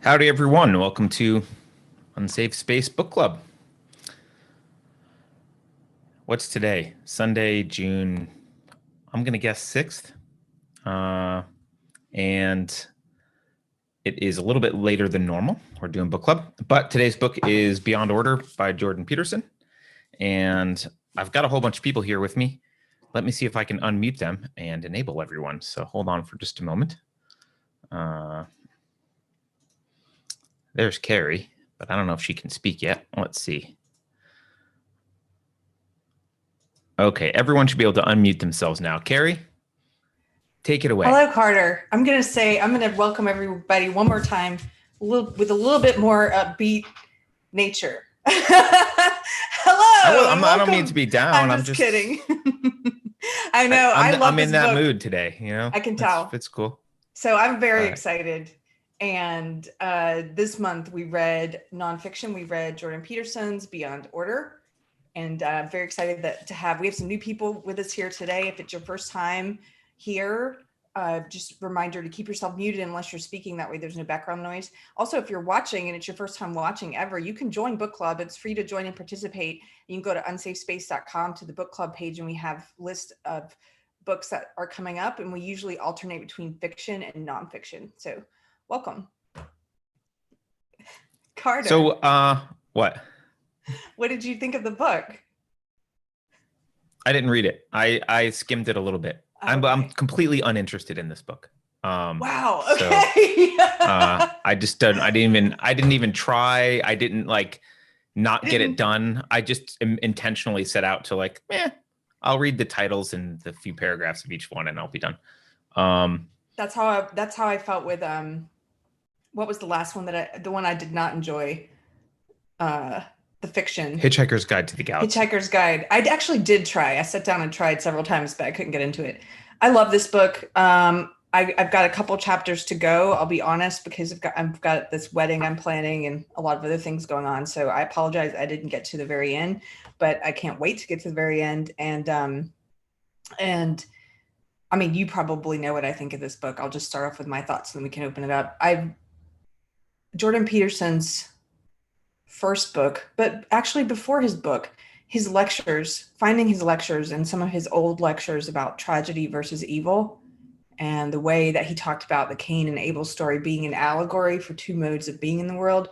Howdy, everyone. Welcome to Unsafe Space Book Club. What's today? Sunday, June, I'm going to guess 6th. And it is a little bit later than normal. We're doing book club. But today's book is Beyond Order by Jordan Peterson. And I've got a whole bunch of people here with me. Let me see if I can unmute them and enable everyone. So hold on for just a moment. There's Carrie, but I don't know if she can speak yet. Let's see. Okay, everyone should be able to unmute themselves now. Carrie, take it away. Hello, Carter. I'm going to welcome everybody one more time with a little bit more upbeat nature. Hello. I don't mean to be down. I'm just kidding. I know. I'm in that mood today. You know, I can tell. It's cool. So I'm very excited. And this month we read nonfiction. We read Jordan Peterson's Beyond Order. And I'm very excited we have some new people with us here today. If it's your first time here, just a reminder to keep yourself muted unless you're speaking. That way there's no background noise. Also, if you're watching and it's your first time watching ever, you can join book club. It's free to join and participate. You can go to unsafespace.com to the book club page, and we have a list of books that are coming up, and we usually alternate between fiction and nonfiction. So welcome. Carter. So what? What did you think of the book? I didn't read it. I skimmed it a little bit. Okay. I'm completely uninterested in this book. Wow. Okay. So, I didn't even try. I didn't not get it done. I just intentionally set out to I'll read the titles and the few paragraphs of each one and I'll be done. That's how I felt with what was the last one the one I did not enjoy? The fiction. Hitchhiker's Guide to the Galaxy. Hitchhiker's Guide. I actually did try. I sat down and tried several times, but I couldn't get into it. I love this book. I've got a couple chapters to go. I'll be honest, because I've got this wedding I'm planning and a lot of other things going on. So I apologize. I didn't get to the very end, but I can't wait to get to the very end. And I mean, you probably know what I think of this book. I'll just start off with my thoughts and then we can open it up. Jordan Peterson's first book, but actually before his book, his lectures, finding his lectures and some of his old lectures about tragedy versus evil, and the way that he talked about the Cain and Abel story being an allegory for two modes of being in the world,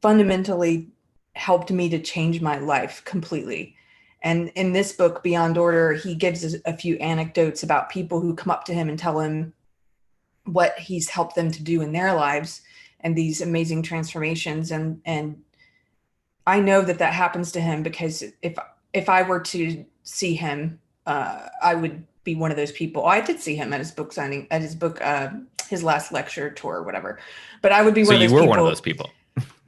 fundamentally helped me to change my life completely. And in this book, Beyond Order, he gives us a few anecdotes about people who come up to him and tell him what he's helped them to do in their lives and these amazing transformations. And I know that happens to him, because if I were to see him, I would be one of those people. I did see him at his book signing, at his book, his last lecture tour or whatever. But I would be one of those people. So you were one of those people.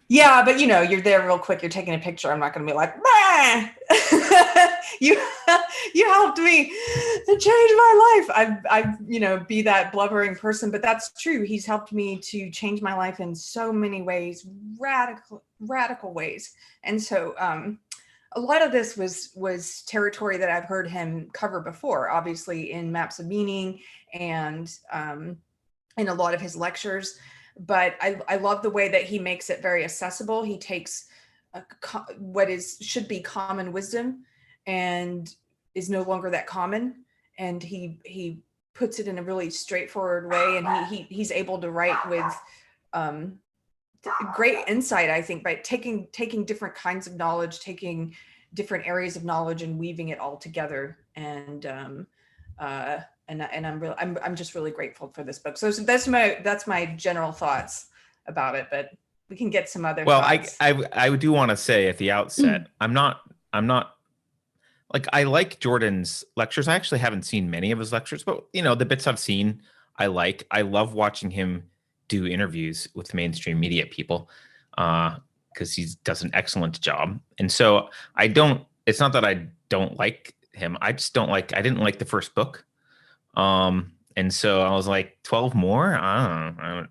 Yeah, but you're there real quick. You're taking a picture. I'm not going to be like, you helped me to change my life. I've be that blubbering person, but that's true. He's helped me to change my life in so many ways, radical ways. And so a lot of this was territory that I've heard him cover before, obviously in Maps of Meaning and in a lot of his lectures. But I love the way that he makes it very accessible. He takes what should be common wisdom and is no longer that common, and he puts it in a really straightforward way, and he's able to write with great insight, I think, by taking different kinds of knowledge, taking different areas of knowledge and weaving it all together. And I'm just really grateful for this book. So that's my general thoughts about it, but we can get some other thoughts. I do want to say at the outset, I'm not I like Jordan's lectures. I actually haven't seen many of his lectures, but the bits I've seen, I love watching him do interviews with mainstream media people, because he does an excellent job. And so it's not that I don't like him. I didn't like the first book. And so I was like, 12 more? I don't know.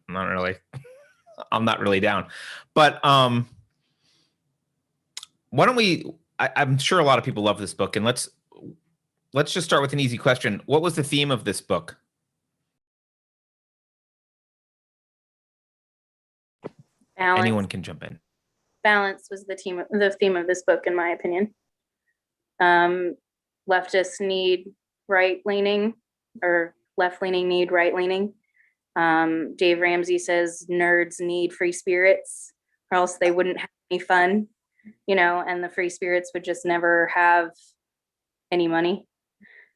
I'm not really down. But why don't I'm sure a lot of people love this book, and let's just start with an easy question. What was the theme of this book? Anyone can jump in. Balance was the theme of this book, in my opinion. Leftists need right-leaning, or left-leaning need right-leaning. Dave Ramsey says nerds need free spirits, or else they wouldn't have any fun, and the free spirits would just never have any money.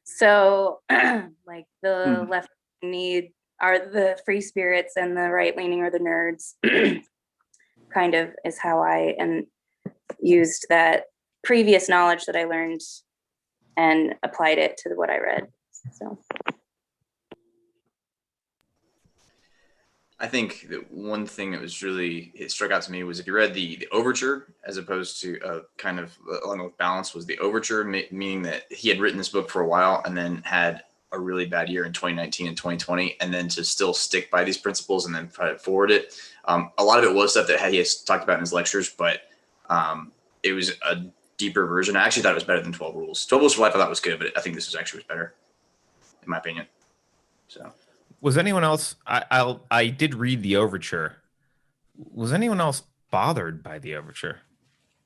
So like the left need are the free spirits, and the right-leaning are the nerds. Kind of is how I used that previous knowledge that I learned and applied it to what I read. So I think that one thing that was it struck out to me was if you read the overture, as opposed to kind of along with Balance, was the overture, meaning that he had written this book for a while and then had a really bad year in 2019 and 2020, and then to still stick by these principles and then try to forward it. A lot of it was stuff that he has talked about in his lectures, but it was a deeper version. I actually thought it was better than 12 Rules. 12 Rules for Life I thought was good, but I think this was better, in my opinion. So. Was anyone else? I did read the overture. Was anyone else bothered by the overture?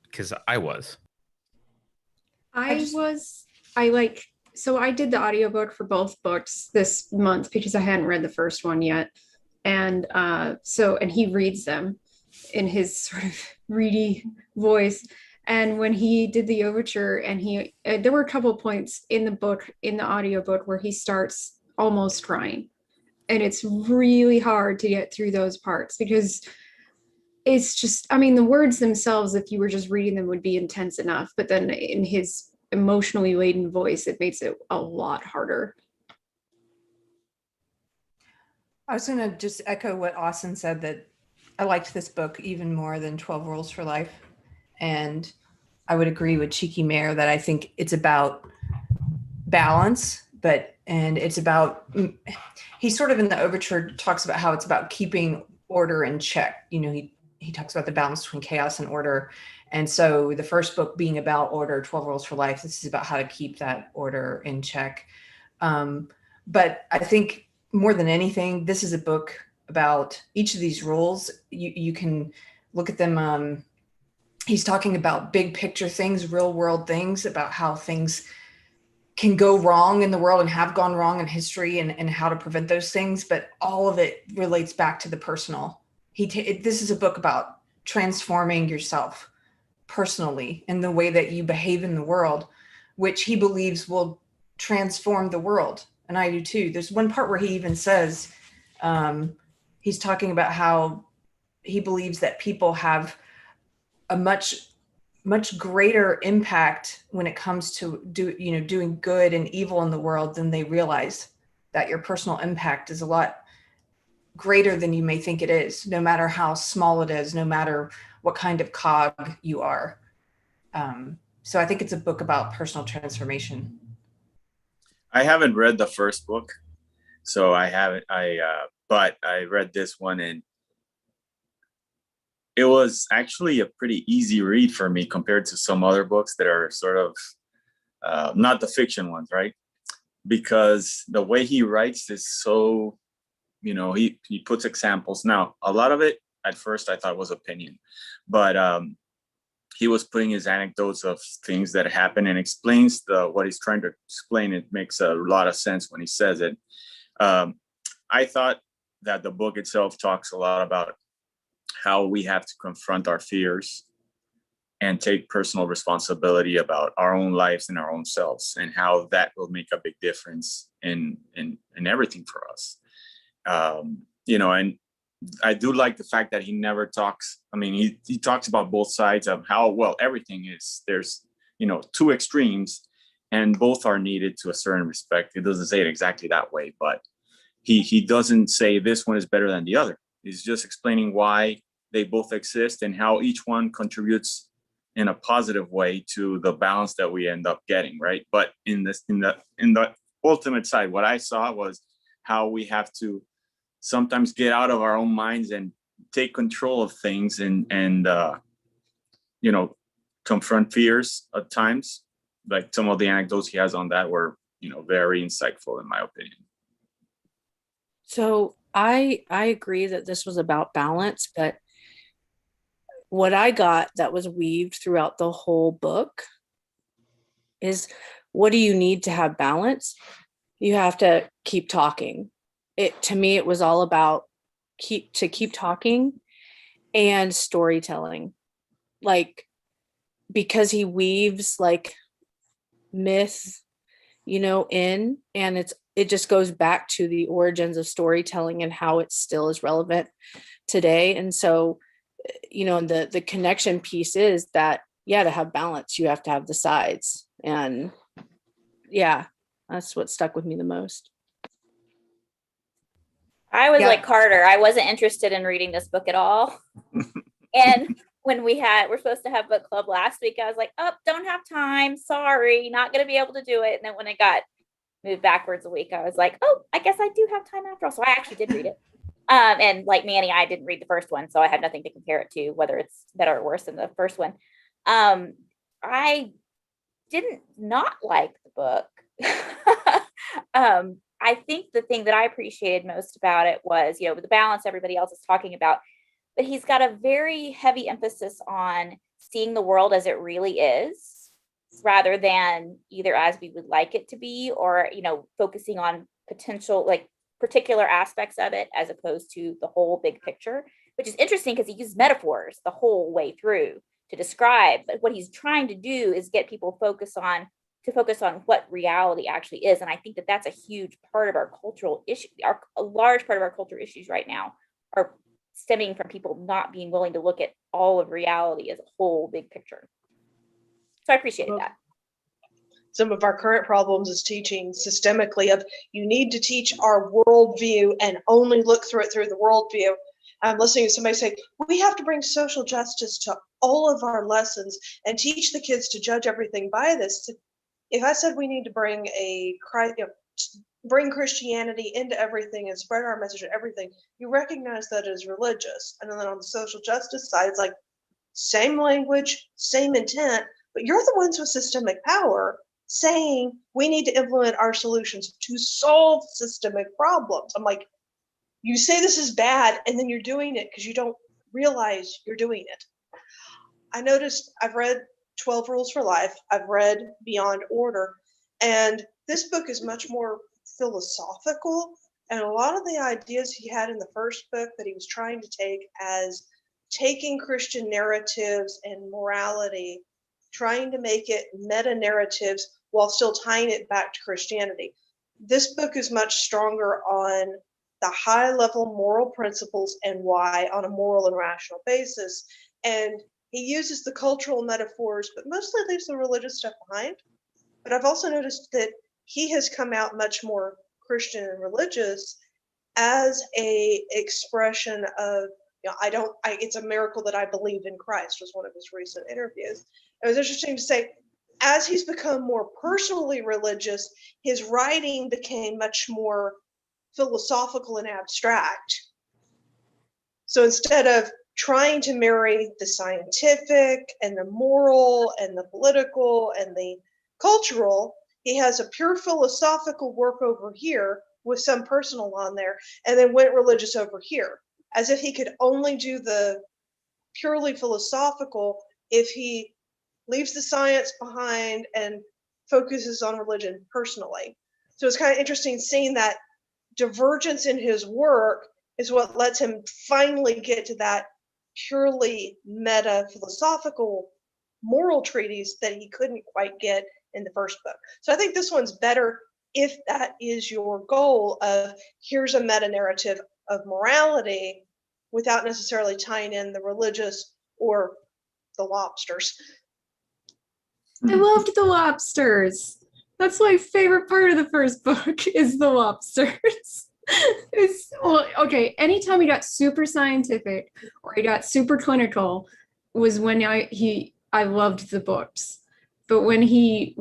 Because I was. So I did the audiobook for both books this month because I hadn't read the first one yet. And and he reads them in his sort of reedy voice. And when he did the overture, and there were a couple of points in the audiobook where he starts almost crying. And it's really hard to get through those parts because it's just, the words themselves, if you were just reading them, would be intense enough. But then in his emotionally laden voice, it makes it a lot harder. I was going to just echo what Austin said, that I liked this book even more than 12 Rules for Life. And I would agree with Cheeky Mayor that I think it's about balance, and it's about, he sort of in the overture talks about how it's about keeping order in check. He talks about the balance between chaos and order. And so the first book being about order, 12 Rules for Life, this is about how to keep that order in check. But I think more than anything, this is a book about each of these rules. You can look at them. He's talking about big picture things, real world things, about how things can go wrong in the world and have gone wrong in history, and how to prevent those things. But all of it relates back to the personal. This is a book about transforming yourself personally in the way that you behave in the world, which he believes will transform the world. And I do too. There's one part where he even says, he's talking about how he believes that people have a much greater impact when it comes to doing good and evil in the world than they realize. That your personal impact is a lot greater than you may think it is, no matter how small it is, no matter what kind of cog you are. So I think it's a book about personal transformation. I haven't read the first book, so I haven't. But I read this one, and it was actually a pretty easy read for me compared to some other books that are sort of not the fiction ones, right? Because the way he writes is so, he puts examples. Now, a lot of it at first I thought was opinion, but he was putting his anecdotes of things that happen and explains what he's trying to explain. It makes a lot of sense when he says it. I thought that the book itself talks a lot about how we have to confront our fears and take personal responsibility about our own lives and our own selves, and how that will make a big difference in everything for us. And I do like the fact that he never talks. He talks about both sides of how, well, everything is, there's, two extremes, and both are needed to a certain respect. He doesn't say it exactly that way, but he doesn't say this one is better than the other. He's just explaining why they both exist and how each one contributes in a positive way to the balance that we end up getting, right? But in the ultimate side, what I saw was how we have to sometimes get out of our own minds and take control of things and confront fears at times. Like some of the anecdotes he has on that were, very insightful in my opinion. So I agree that this was about balance, but what I got that was weaved throughout the whole book is, what do you need to have balance? You have to keep talking. To me, it was all about keep talking and storytelling. Like, because he weaves like myth, in, and it just goes back to the origins of storytelling and how it still is relevant today. And so, the connection piece is that, yeah, to have balance, you have to have the sides. And yeah, that's what stuck with me the most. I was Yeah. like Carter. I wasn't interested in reading this book at all. And when we're supposed to have book club last week, I was like, oh, don't have time. Sorry, not going to be able to do it. And then when it got moved backwards a week, I was like, oh, I guess I do have time after all. So I actually did read it. And like Manny, I didn't read the first one, so I had nothing to compare it to, whether it's better or worse than the first one. I didn't not like the book. I think the thing that I appreciated most about it was, the balance everybody else is talking about, but he's got a very heavy emphasis on seeing the world as it really is, rather than either as we would like it to be, or, focusing on potential, like particular aspects of it, as opposed to the whole big picture, which is interesting because he uses metaphors the whole way through to describe. But what he's trying to do is get people to focus on what reality actually is. And I think that that's a huge part of our cultural issue. A large part of our cultural issues right now are stemming from people not being willing to look at all of reality as a whole big picture. So I appreciated that. Some of our current problems is teaching systemically of, you need to teach our worldview and only look through it through the worldview. I'm listening to somebody say, we have to bring social justice to all of our lessons and teach the kids to judge everything by this. If I said we need to bring bring Christianity into everything and spread our message and everything, you recognize that as religious. And then on the social justice side, it's like same language, same intent, but you're the ones with systemic power saying we need to implement our solutions to solve systemic problems. I'm like, you say this is bad, and then you're doing it because you don't realize you're doing it. I noticed, I've read 12 Rules for Life, I've read Beyond Order, and this book is much more philosophical, and a lot of the ideas he had in the first book that he was trying to take as taking Christian narratives and morality, trying to make it meta-narratives while still tying it back to Christianity. This book is much stronger on the high-level moral principles and why on a moral and rational basis. And he uses the cultural metaphors, but mostly leaves the religious stuff behind. But I've also noticed that he has come out much more Christian and religious as a expression of, it's a miracle that I believe in Christ, was one of his recent interviews. It was interesting to say, as he's become more personally religious, his writing became much more philosophical and abstract. So instead of trying to marry the scientific and the moral and the political and the cultural, he has a pure philosophical work over here with some personal on there, and then went religious over here, as if he could only do the purely philosophical if he leaves the science behind and focuses on religion personally. So it's kind of interesting seeing that divergence in his work is what lets him finally get to that purely meta philosophical moral treatise that he couldn't quite get in the first book. So I think this one's better if that is your goal of, here's a meta narrative of morality without necessarily tying in the religious or the lobsters. I loved the lobsters. That's my favorite part of the first book, is the lobsters. Okay, anytime he got super scientific or he got super clinical was when I loved the books. But when he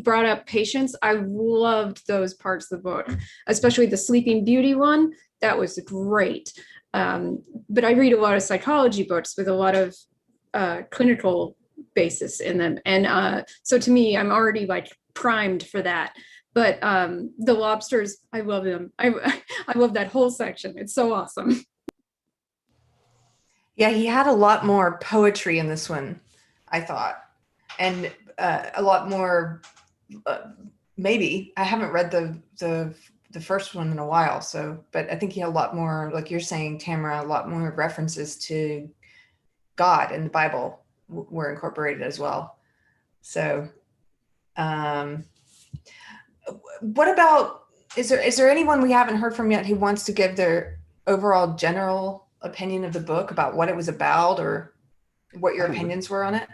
brought up patience, I loved those parts of the book, especially the Sleeping Beauty one. That was great. But I read a lot of psychology books with a lot of clinical basis in them. And so to me, I'm already like primed for that. But the lobsters, I love them. I love that whole section. It's so awesome. Yeah, he had a lot more poetry in this one, I thought, and a lot more. Maybe I haven't read the first one in a while, so but I think he had a lot more, like you're saying, Tamara, a lot more references to God in the Bible were incorporated as well. So, what about, is there anyone we haven't heard from yet who wants to give their overall general opinion of the book about what it was about or what your opinions were on it?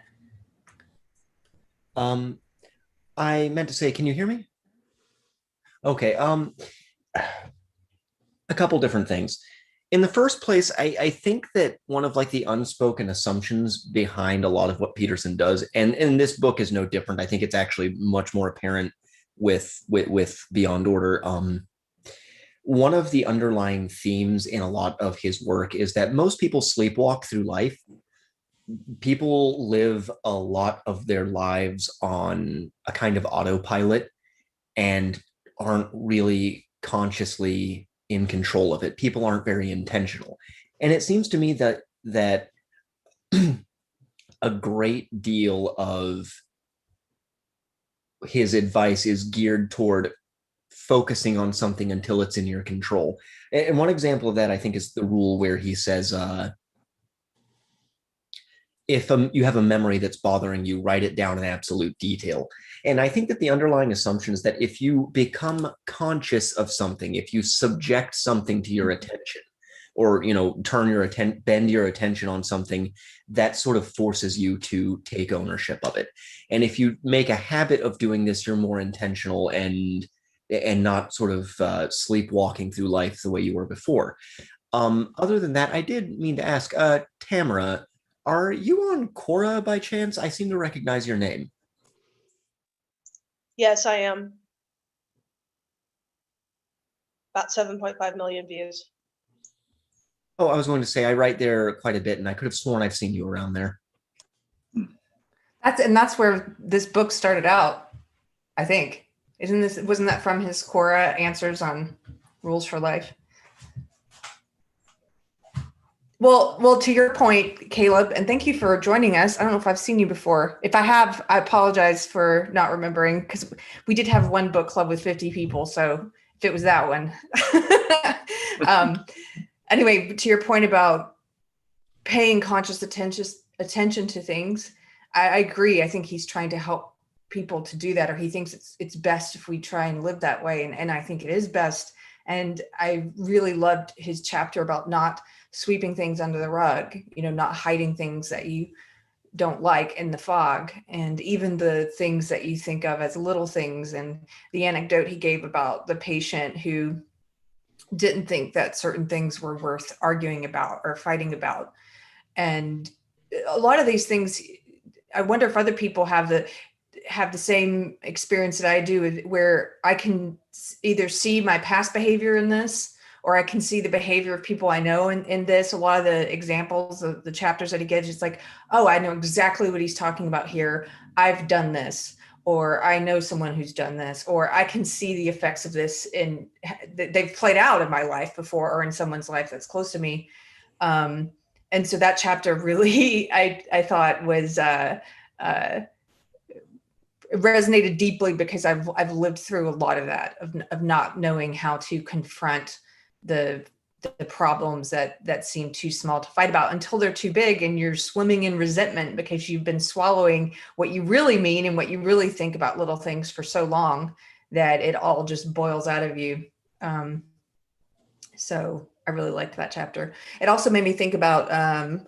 I meant to say, can you hear me? Okay. A couple different things. In the first place, I think that one of like the unspoken assumptions behind a lot of what Peterson does, and this book is no different. I think it's actually much more apparent with Beyond Order. One of the underlying themes in a lot of his work is that most people sleepwalk through life. People live a lot of their lives on a kind of autopilot and aren't really consciously in control of it. People aren't very intentional. And it seems to me that a great deal of his advice is geared toward focusing on something until it's in your control. And one example of that, I think, is the rule where he says, if you have a memory that's bothering you, write it down in absolute detail. And I think that the underlying assumption is that if you become conscious of something, if you subject something to your attention, or bend your attention on something, that sort of forces you to take ownership of it. And if you make a habit of doing this, you're more intentional and not sort of sleepwalking through life the way you were before. Other than that, I did mean to ask, Tamara, are you on Quora by chance? I seem to recognize your name. Yes, I am. About 7.5 million views. Oh, I was going to say I write there quite a bit, and I could have sworn I've seen you around there. That's where this book started out, I think. Wasn't that from his Quora answers on rules for life? Well, to your point, Caleb, and thank you for joining us. I don't know if I've seen you before. If I have, I apologize for not remembering, because we did have one book club with 50 people. So if it was that one. Anyway, to your point about paying conscious attention to things, I agree. I think he's trying to help people to do that, or he thinks it's best if we try and live that way. And I think it is best. And I really loved his chapter about not sweeping things under the rug, not hiding things that you don't like in the fog, and even the things that you think of as little things. And the anecdote he gave about the patient who didn't think that certain things were worth arguing about or fighting about. And a lot of these things, I wonder if other people have the same experience that I do, where I can either see my past behavior in this, or I can see the behavior of people I know in this. A lot of the examples of the chapters that he gives, it's like, oh, I know exactly what he's talking about here. I've done this, or I know someone who's done this, or I can see the effects of this they've played out in my life before, or in someone's life that's close to me. And so that chapter really, I thought was, it resonated deeply, because I've lived through a lot of that, of not knowing how to confront the problems that seem too small to fight about until they're too big, and you're swimming in resentment because you've been swallowing what you really mean and what you really think about little things for so long that it all just boils out of you. So I really liked that chapter. It also made me think about,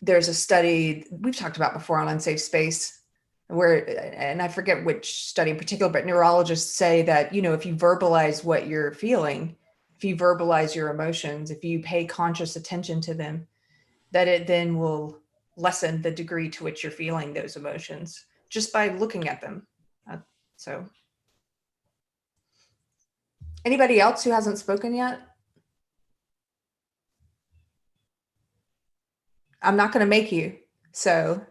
there's a study we've talked about before on Unsafe Space, where, and I forget which study in particular, but neurologists say that, if you verbalize what you're feeling, if you verbalize your emotions, if you pay conscious attention to them, that it then will lessen the degree to which you're feeling those emotions just by looking at them. So anybody else who hasn't spoken yet? I'm not going to make you. So,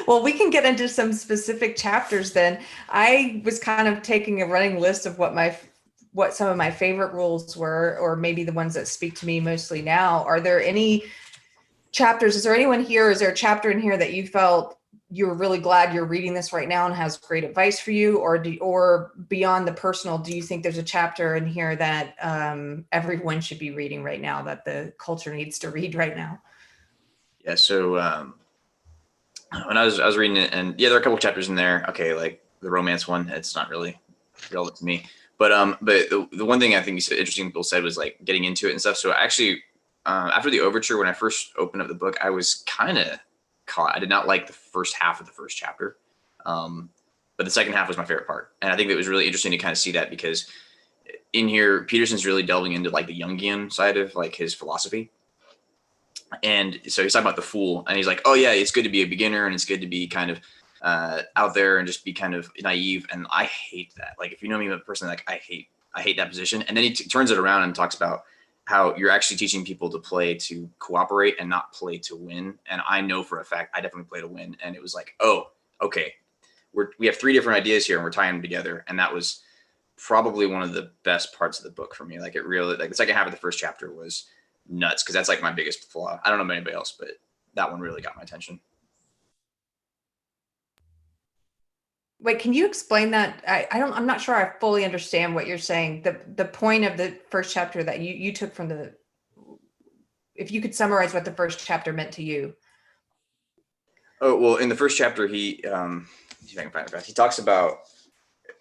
well, we can get into some specific chapters then. I was kind of taking a running list of what what some of my favorite rules were, or maybe the ones that speak to me mostly now. Are there any chapters? Is there anyone here? Is there a chapter in here that you felt you're really glad you're reading this right now and has great advice for you? Or beyond the personal, do you think there's a chapter in here that everyone should be reading right now, that the culture needs to read right now? Yeah. So when I was reading it, and yeah, there are a couple chapters in there. Okay, like the romance one, it's not really relevant to me. But the one thing I think interesting people said was like getting into it and stuff. So actually, after the overture, when I first opened up the book, I was kind of caught. I did not like the first half of the first chapter, but the second half was my favorite part. And I think it was really interesting to kind of see that, because in here, Peterson's really delving into like the Jungian side of like his philosophy. And so he's talking about the fool, and he's like, oh yeah, it's good to be a beginner, and it's good to be kind of out there and just be kind of naive. And I hate that. Like, if you know me, I'm a person, like I hate that position. And then he turns it around and talks about how you're actually teaching people to play to cooperate and not play to win. And I know for a fact, I definitely play to win. And it was like, oh, okay, we have three different ideas here and we're tying them together. And that was probably one of the best parts of the book for me. Like, it really, like the second half of the first chapter was nuts, because that's like my biggest flaw. I don't know about anybody else, but that one really got my attention. Wait, can you explain that? I'm not sure I fully understand what you're saying. The point of the first chapter that you took from if you could summarize what the first chapter meant to you. Oh, well, in the first chapter, see if I can find it fast. He talks about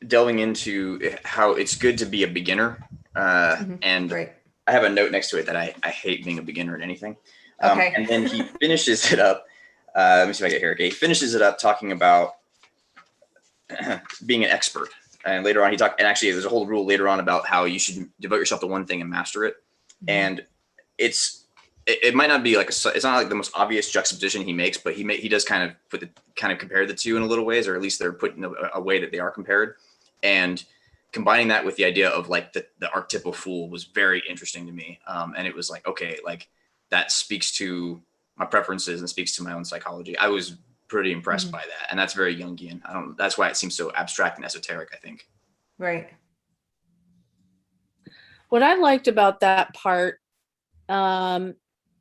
delving into how it's good to be a beginner. And Great. I have a note next to it that I hate being a beginner at anything. Okay. And then he finishes it up. Let me see if I get here. Okay. He finishes it up talking about being an expert. And later on, and actually there's a whole rule later on about how you should devote yourself to one thing and master it. Mm-hmm. And it might not be like it's not like the most obvious juxtaposition he makes, but he does kind of compare the two in a little ways, or at least they're put in a way that they are compared. And combining that with the idea of like the archetypal fool was very interesting to me. And it was like, okay, like that speaks to my preferences and speaks to my own psychology. I was pretty impressed by that. And that's very Jungian. That's why it seems so abstract and esoteric, I think. Right. What I liked about that part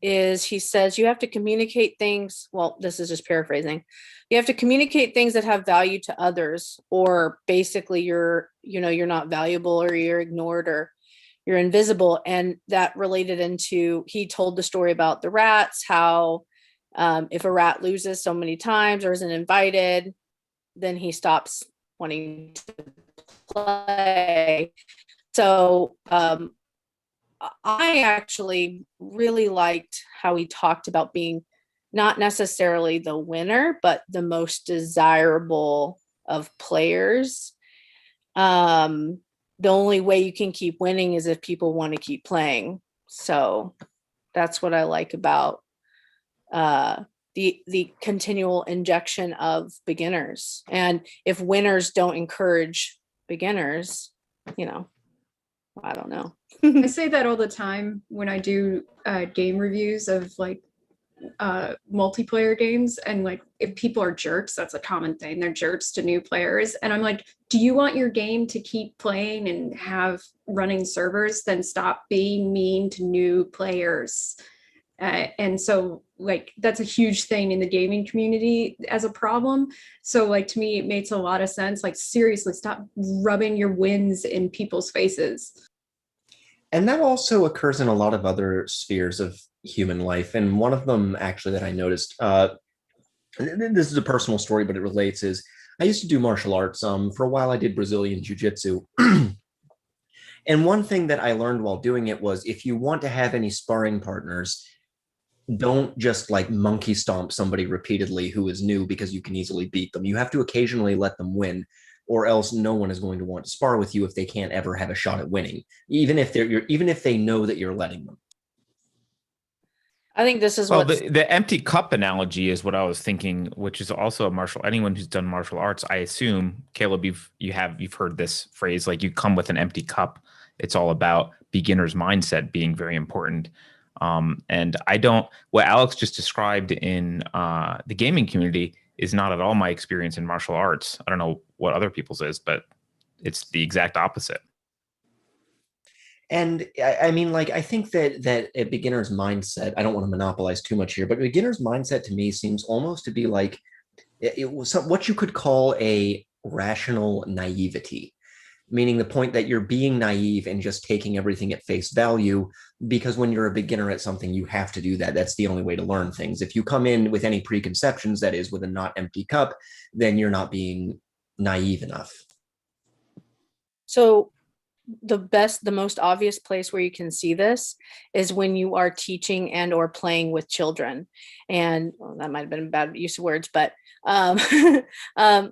is he says you have to communicate things. Well, this is just paraphrasing. You have to communicate things that have value to others, or basically you're not valuable, or you're ignored, or you're invisible. And that related into, he told the story about the rats, how if a rat loses so many times or isn't invited, then he stops wanting to play. So I actually really liked how he talked about being not necessarily the winner, but the most desirable of players. The only way you can keep winning is if people want to keep playing. So that's what I like about the continual injection of beginners. And if winners don't encourage beginners, I don't know. I say that all the time when I do game reviews of like multiplayer games, and like if people are jerks, that's a common thing. They're jerks to new players, and I'm like, do you want your game to keep playing and have running servers? Then stop being mean to new players. And so like that's a huge thing in the gaming community as a problem. So like to me it makes a lot of sense. Like seriously, stop rubbing your wins in people's faces. And that also occurs in a lot of other spheres of human life. And one of them actually that I noticed, this is a personal story, but it relates, is I used to do martial arts. For a while I did Brazilian jiu-jitsu. And one thing that I learned while doing it was, if you want to have any sparring partners, don't just like monkey stomp somebody repeatedly who is new because you can easily beat them. You have to occasionally let them win, or else no one is going to want to spar with you if they can't ever have a shot at winning, even if they know that you're letting them. I think this is the empty cup analogy is what I was thinking, which is also anyone who's done martial arts, I assume, Caleb, you've heard this phrase, like you come with an empty cup. It's all about beginner's mindset being very important. And what Alex just described in the gaming community is not at all my experience in martial arts. I don't know what other people's is, but it's the exact opposite. And I mean, like, I think that a beginner's mindset, I don't want to monopolize too much here, but a beginner's mindset to me seems almost to be like it was what you could call a rational naivety, meaning the point that you're being naive and just taking everything at face value, because when you're a beginner at something, you have to do that. That's the only way to learn things. If you come in with any preconceptions, that is, with a not empty cup, then you're not being naive enough. So the most obvious place where you can see this is when you are teaching and or playing with children. And well, that might have been a bad use of words, but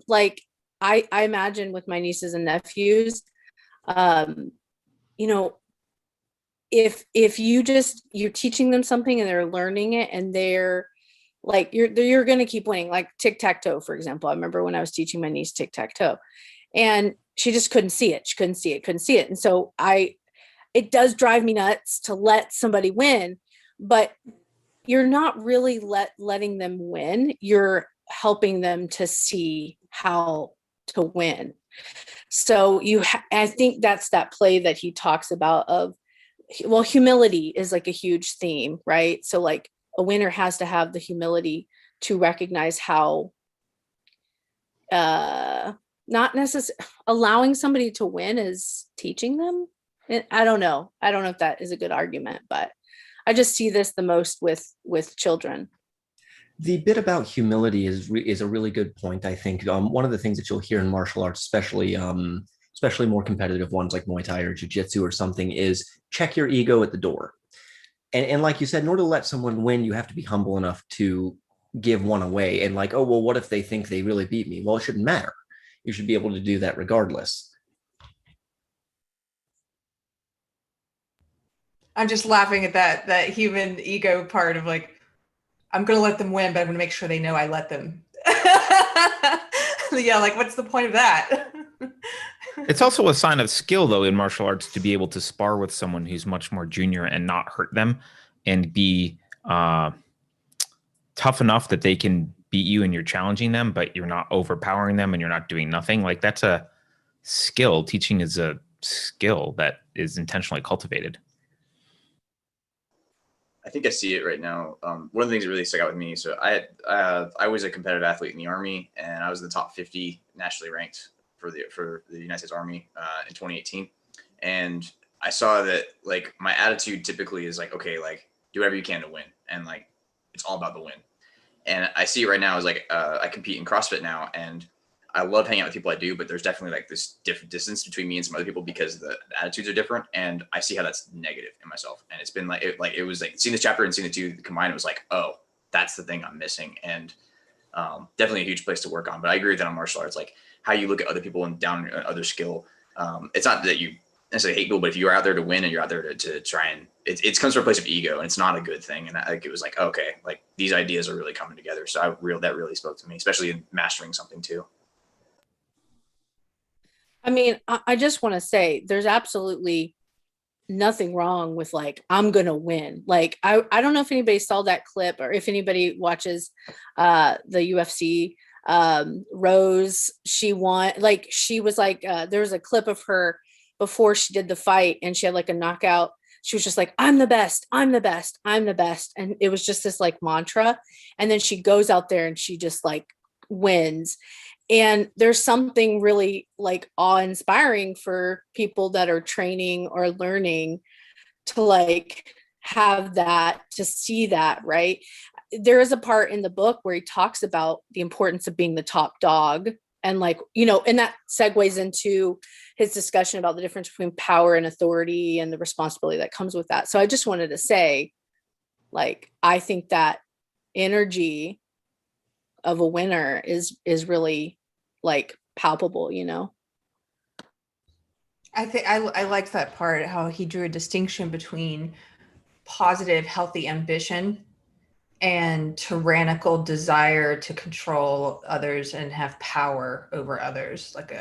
like I imagine with my nieces and nephews, you know, if you're teaching them something and they're learning it and they're like, you're going to keep winning, like tic-tac-toe, for example. I remember when I was teaching my niece tic-tac-toe, and she just couldn't see it. She couldn't see it. And so it does drive me nuts to let somebody win, but you're not really letting them win. You're helping them to see how to win. So I think that's that play that he talks about of, well, humility is like a huge theme, right? So like a winner has to have the humility to recognize how, not necessarily allowing somebody to win is teaching them. I don't know if that is a good argument, but I just see this the most with children. The bit about humility is a really good point. I think one of the things that you'll hear in martial arts, especially more competitive ones like Muay Thai or Jiu-Jitsu or something, is check your ego at the door. And like you said, in order to let someone win, you have to be humble enough to give one away. And like, oh, well, what if they think they really beat me? Well, it shouldn't matter. You should be able to do that regardless. I'm just laughing at that human ego part of like, I'm going to let them win, but I'm going to make sure they know I let them. Yeah, like what's the point of that? It's also a sign of skill, though, in martial arts to be able to spar with someone who's much more junior and not hurt them and be tough enough that they can beat you and you're challenging them, but you're not overpowering them and you're not doing nothing. Like that's a skill. Teaching is a skill that is intentionally cultivated. I think I see it right now. One of the things that really stuck out with me. So I was a competitive athlete in the Army, and I was in the top 50 nationally ranked for the United States Army in 2018. And I saw that like my attitude typically is like, okay, like do whatever you can to win, and like it's all about the win. And I see it right now as like I compete in CrossFit now, and I love hanging out with people I do, but there's definitely like this different distance between me and some other people because the attitudes are different. And I see how that's negative in myself. And it's been like, it was like seeing this chapter and seeing the two combined, it was like, oh, that's the thing I'm missing. And definitely a huge place to work on. But I agree with that on martial arts, like how you look at other people and down other skill. It's not that you necessarily hate people, but if you're out there to win and you're out there to try and it comes from a place of ego, and it's not a good thing. And it was like, okay, like these ideas are really coming together. So that really spoke to me, especially in mastering something too. I mean, I just want to say there's absolutely nothing wrong with like, I'm going to win. Like, I don't know if anybody saw that clip or if anybody watches the UFC. Rose, she won. Like, she was like, there was a clip of her before she did the fight and she had like a knockout. She was just like, I'm the best, I'm the best, I'm the best. And it was just this like mantra. And then she goes out there and she just like wins. And there's something really like awe-inspiring for people that are training or learning to like have that, to see that, right? There is a part in the book where he talks about the importance of being the top dog. And like, you know, and that segues into his discussion about the difference between power and authority and the responsibility that comes with that. So I just wanted to say, like, I think that energy of a winner is really like palpable, you know. I think I liked that part, how he drew a distinction between positive, healthy ambition and tyrannical desire to control others and have power over others, like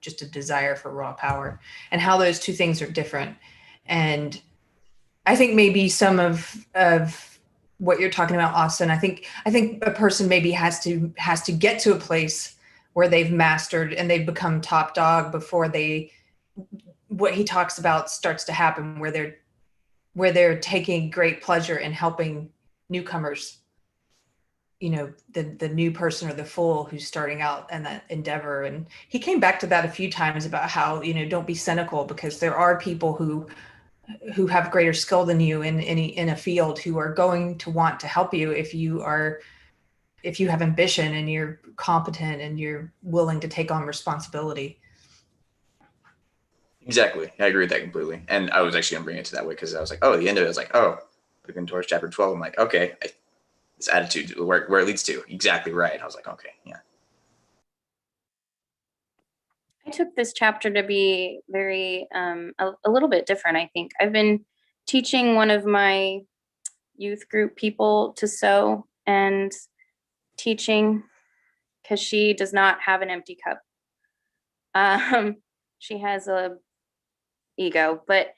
just a desire for raw power, and how those two things are different. And I think maybe some of what you're talking about, Austin, I think a person maybe has to get to a place where they've mastered and they've become top dog before they what he talks about starts to happen, where they're taking great pleasure in helping newcomers, you know, the new person or the fool who's starting out in that endeavor. And he came back to that a few times about how, you know, don't be cynical, because there are people who have greater skill than you in a field, who are going to want to help you if you have ambition and you're competent and you're willing to take on responsibility. Exactly. I agree with that completely. And I was actually going to bring it to that way, because I was like, oh, the end of it, I was like, oh, looking towards chapter 12. I'm like, okay, this attitude, where it leads to. Exactly right. I was like, okay, yeah. I took this chapter to be very, a little bit different, I think. I've been teaching one of my youth group people to sew, and teaching, because she does not have an empty cup. She has a ego, but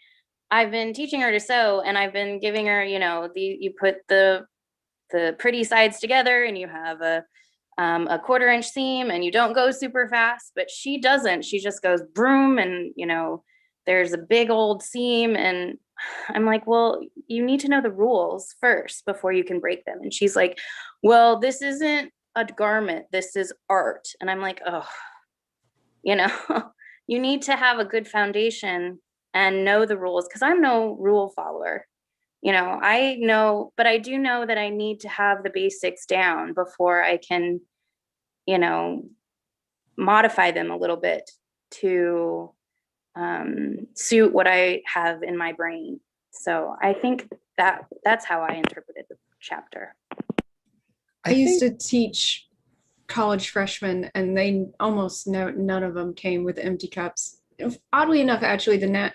I've been teaching her to sew, and I've been giving her, you know, you put the pretty sides together, and you have a 1/4 inch seam, and you don't go super fast, but she doesn't. She just goes broom, and, you know, there's a big old seam, and I'm like, well, you need to know the rules first before you can break them. And she's like, well, this isn't a garment, this is art. And I'm like, oh, you know, you need to have a good foundation and know the rules, because I'm no rule follower. You know, I know, but I do know that I need to have the basics down before I can, you know, modify them a little bit to suit what I have in my brain. So I think that's how I interpreted the chapter. I used to teach college freshmen, and they almost none of them came with empty cups. Oddly enough, actually, the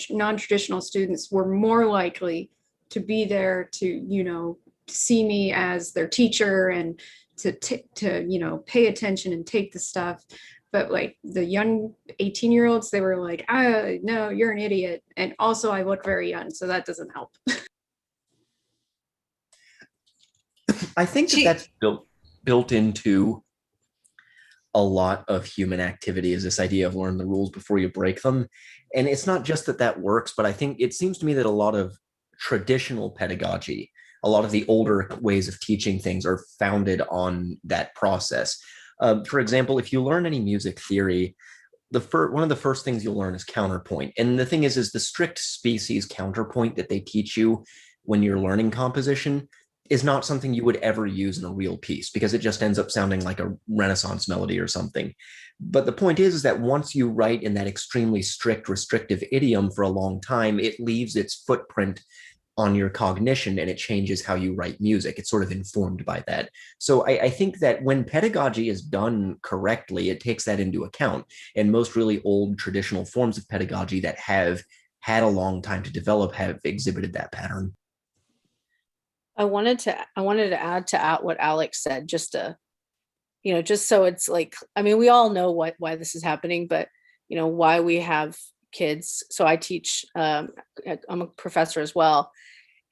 non-traditional students were more likely to be there to, you know, see me as their teacher and to you know, pay attention and take the stuff. But like the young 18-year-olds, they were like, no, you're an idiot. And also I look very young, so that doesn't help. I think that's built into a lot of human activity, is this idea of learn the rules before you break them. And it's not just that works, but I think it seems to me that a lot of traditional pedagogy, a lot of the older ways of teaching things, are founded on that process. For example, if you learn any music theory, one of the first things you'll learn is counterpoint. And the thing is the strict species counterpoint that they teach you when you're learning composition is not something you would ever use in a real piece, because it just ends up sounding like a Renaissance melody or something. But the point is that once you write in that extremely strict, restrictive idiom for a long time, it leaves its footprint on your cognition, and it changes how you write music. It's sort of informed by that. So I think that when pedagogy is done correctly, it takes that into account. And most really old traditional forms of pedagogy that have had a long time to develop have exhibited that pattern. I wanted to add to what Alex said, just to, you know, just so it's like, I mean, we all know why this is happening, but, you know, why we have kids. So I teach, I'm a professor as well.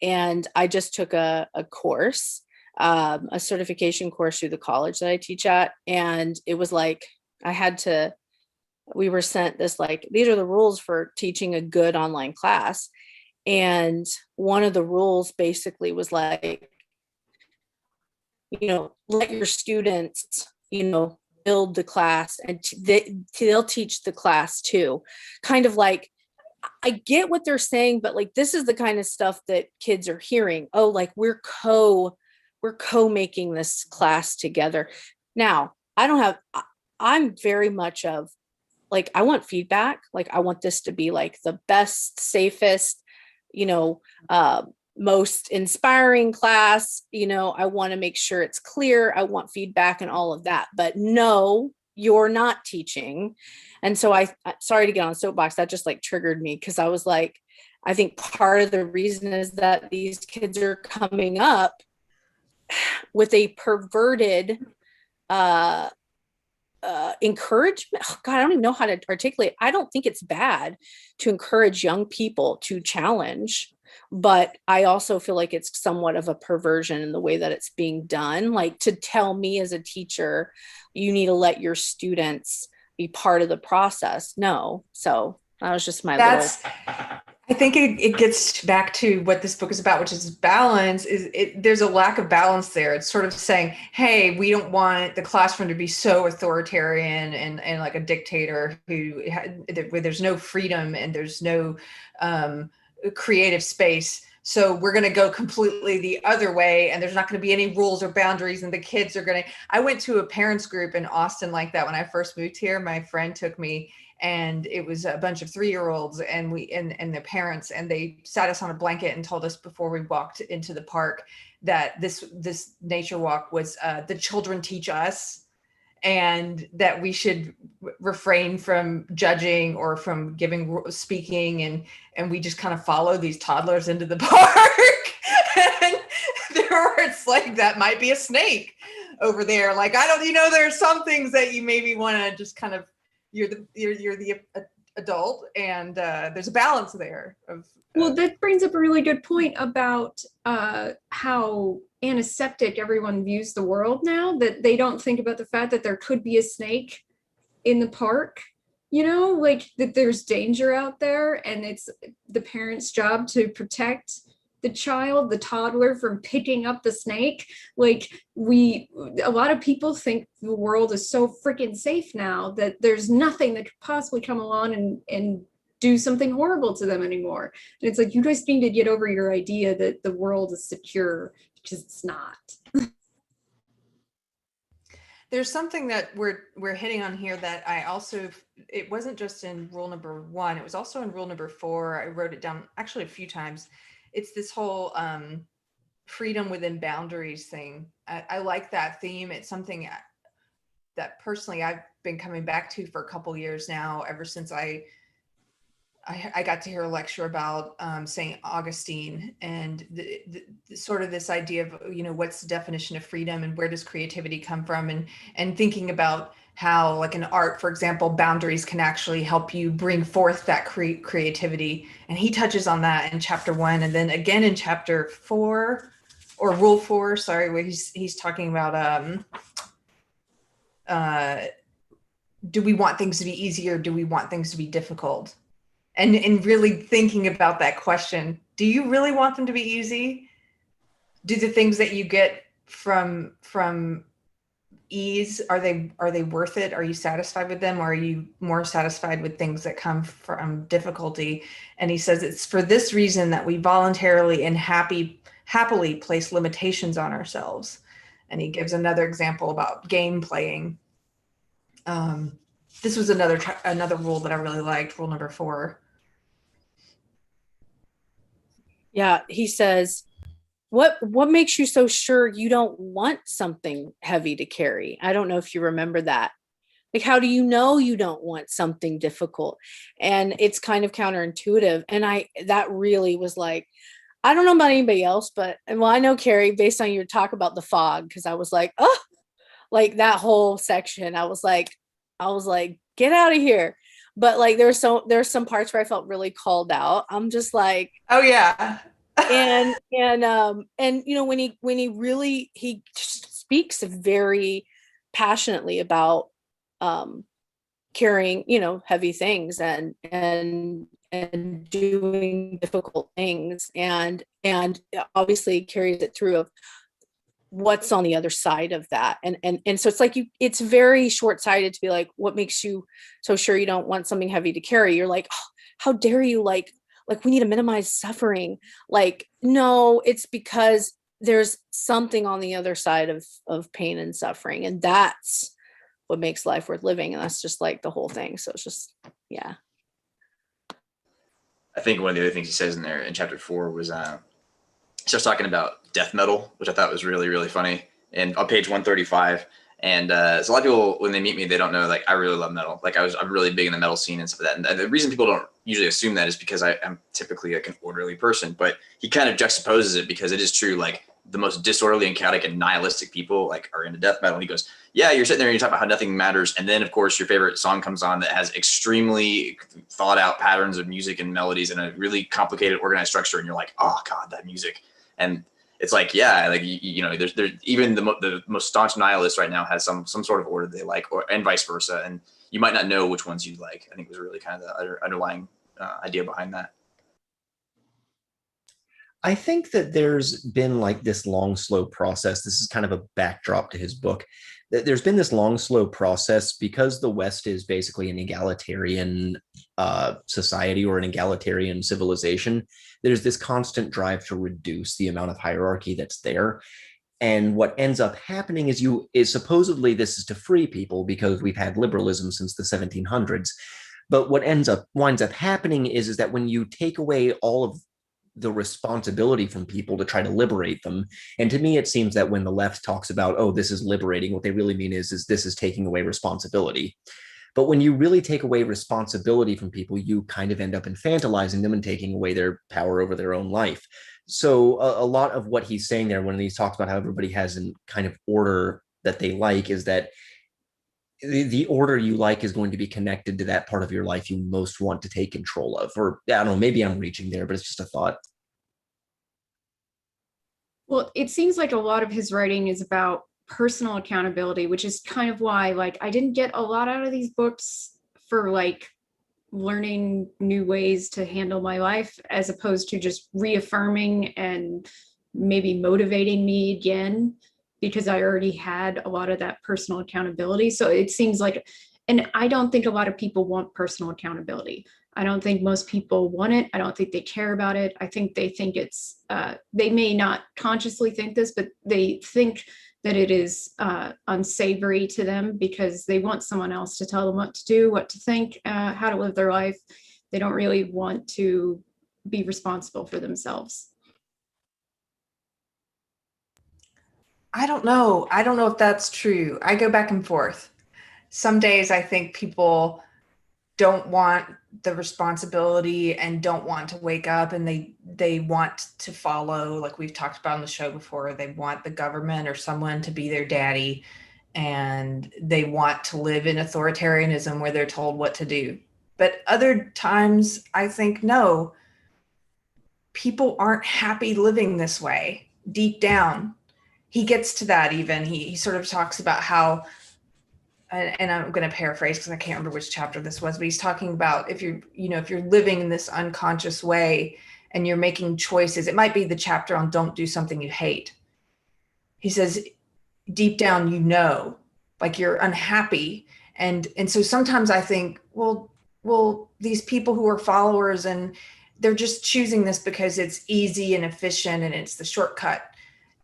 And I just took a course, a certification course through the college that I teach at. And it was like, we were sent this, like, these are the rules for teaching a good online class. And one of the rules basically was like, you know, let your students, you know, build the class, and they'll teach the class too. Kind of like, I get what they're saying, but like, this is the kind of stuff that kids are hearing. Oh, like we're co-making this class together. Now, I'm very much of like, I want feedback. Like, I want this to be like the best, safest, you know, most inspiring class. You know, I want to make sure it's clear. I want feedback and all of that, but no, you're not teaching. And so sorry to get on a soapbox, that just like triggered me, because I was like, I think part of the reason is that these kids are coming up with a perverted encouragement. Oh God, I don't even know how to articulate. I don't think it's bad to encourage young people to challenge, but I also feel like it's somewhat of a perversion in the way that it's being done. Like, to tell me as a teacher, you need to let your students be part of the process. No. So That was just my That's, I think it gets back to what this book is about, which is balance. There's a lack of balance there. It's sort of saying, hey, we don't want the classroom to be so authoritarian and like a dictator where there's no freedom and there's no creative space. So we're going to go completely the other way, and there's not going to be any rules or boundaries, and the kids are going to. I went to a parents group in Austin like that when I first moved here. My friend took me, and it was a bunch of 3-year-olds and their parents, and they sat us on a blanket and told us before we walked into the park that this nature walk was the children teach us, and that we should refrain from judging or from speaking, and we just kind of follow these toddlers into the park. And it's like, that might be a snake over there. Like, I don't, there are some things that you maybe want to just kind of, you're the adult, and there's a balance there of well, that brings up a really good point about how antiseptic everyone views the world now, that they don't think about the fact that there could be a snake in the park, like that there's danger out there, and it's the parents' job to protect the toddler from picking up the snake. Like, a lot of people think the world is so freaking safe now that there's nothing that could possibly come along and do something horrible to them anymore. And it's like, you guys need to get over your idea that the world is secure, because it's not. There's something that we're hitting on here that I also, it wasn't just in rule number 1, it was also in rule number 4. I wrote it down actually a few times. It's this whole freedom within boundaries thing. I like that theme. It's something that personally I've been coming back to for a couple years now, ever since I got to hear a lecture about St. Augustine, and the sort of this idea of, what's the definition of freedom and where does creativity come from, and thinking about how, like in art, for example, boundaries can actually help you bring forth that creativity. And he touches on that in chapter 1, and then again in chapter 4, or rule 4, sorry, where he's talking about do we want things to be easy, or do we want things to be difficult? And really thinking about that question, do you really want them to be easy? Do the things that you get from ease, are they worth it? Are you satisfied with them? Or are you more satisfied with things that come from difficulty? And he says it's for this reason that we voluntarily and happily place limitations on ourselves. And he gives another example about game playing. This was another rule that I really liked, rule number 4. Yeah, he says, what makes you so sure you don't want something heavy to carry? I don't know if you remember that. Like, how do you know you don't want something difficult? And it's kind of counterintuitive. And that really was like, I don't know about anybody else, but, well, I know, Carrie, based on your talk about the fog, because I was like, oh, like that whole section, I was like, get out of here. But like, there's some parts where I felt really called out. I'm just like, oh yeah. and when he speaks very passionately about carrying, heavy things and doing difficult things, and obviously carries it through of what's on the other side of that. And so it's like, it's very short-sighted to be like, what makes you so sure you don't want something heavy to carry? You're like, oh, how dare you, like we need to minimize suffering. Like, no, it's because there's something on the other side of pain and suffering, and that's what makes life worth living. And that's just like the whole thing. So it's just, yeah. I think one of the other things he says in there in chapter 4 was starts talking about death metal, which I thought was really, really funny. And on page 135, and so a lot of people, when they meet me, they don't know, like, I really love metal. Like, I'm really big in the metal scene and stuff like that. And the reason people don't usually assume that is because I'm typically like an orderly person, but he kind of juxtaposes it, because it is true. Like, the most disorderly and chaotic and nihilistic people like are into death metal. And he goes, yeah, you're sitting there and you talk about how nothing matters. And then of course your favorite song comes on that has extremely thought out patterns of music and melodies and a really complicated organized structure. And you're like, oh God, that music. And it's like, yeah, like, there's even the most staunch nihilist right now has some sort of order they like, and vice versa. And you might not know which ones you like. I think was really kind of the underlying idea behind that. I think that there's been like this long, slow process. This is kind of a backdrop to his book. There's been this long, slow process because the West is basically an egalitarian society or an egalitarian civilization. There's this constant drive to reduce the amount of hierarchy that's there. And what ends up happening is supposedly this is to free people because we've had liberalism since the 1700s. But what winds up happening is that when you take away all of the responsibility from people to try to liberate them. And to me, it seems that when the left talks about, oh, this is liberating, what they really mean is this is taking away responsibility. But when you really take away responsibility from people, you kind of end up infantilizing them and taking away their power over their own life. So a lot of what he's saying there when he talks about how everybody has a kind of order that they like is that the order you like is going to be connected to that part of your life you most want to take control of. Or I don't know, maybe I'm reaching there, but it's just a thought. Well, it seems like a lot of his writing is about personal accountability, which is kind of why, like, I didn't get a lot out of these books for like learning new ways to handle my life, as opposed to just reaffirming and maybe motivating me again, because I already had a lot of that personal accountability. So it seems like, and I don't think a lot of people want personal accountability. I don't think most people want it. I don't think they care about it. I think they think it's, they may not consciously think this, but they think that it is unsavory to them because they want someone else to tell them what to do, what to think, how to live their life. They don't really want to be responsible for themselves. I don't know. I don't know if that's true. I go back and forth. Some days I think people don't want the responsibility and don't want to wake up, and they want to follow, like we've talked about on the show before, they want the government or someone to be their daddy, and they want to live in authoritarianism where they're told what to do. But other times I think, no, people aren't happy living this way deep down. He gets to that even. He sort of talks about how, and I'm going to paraphrase because I can't remember which chapter this was, but he's talking about if you're living in this unconscious way and you're making choices, it might be the chapter on don't do something you hate. He says, deep down, like you're unhappy. And so sometimes I think, well, these people who are followers and they're just choosing this because it's easy and efficient and it's the shortcut.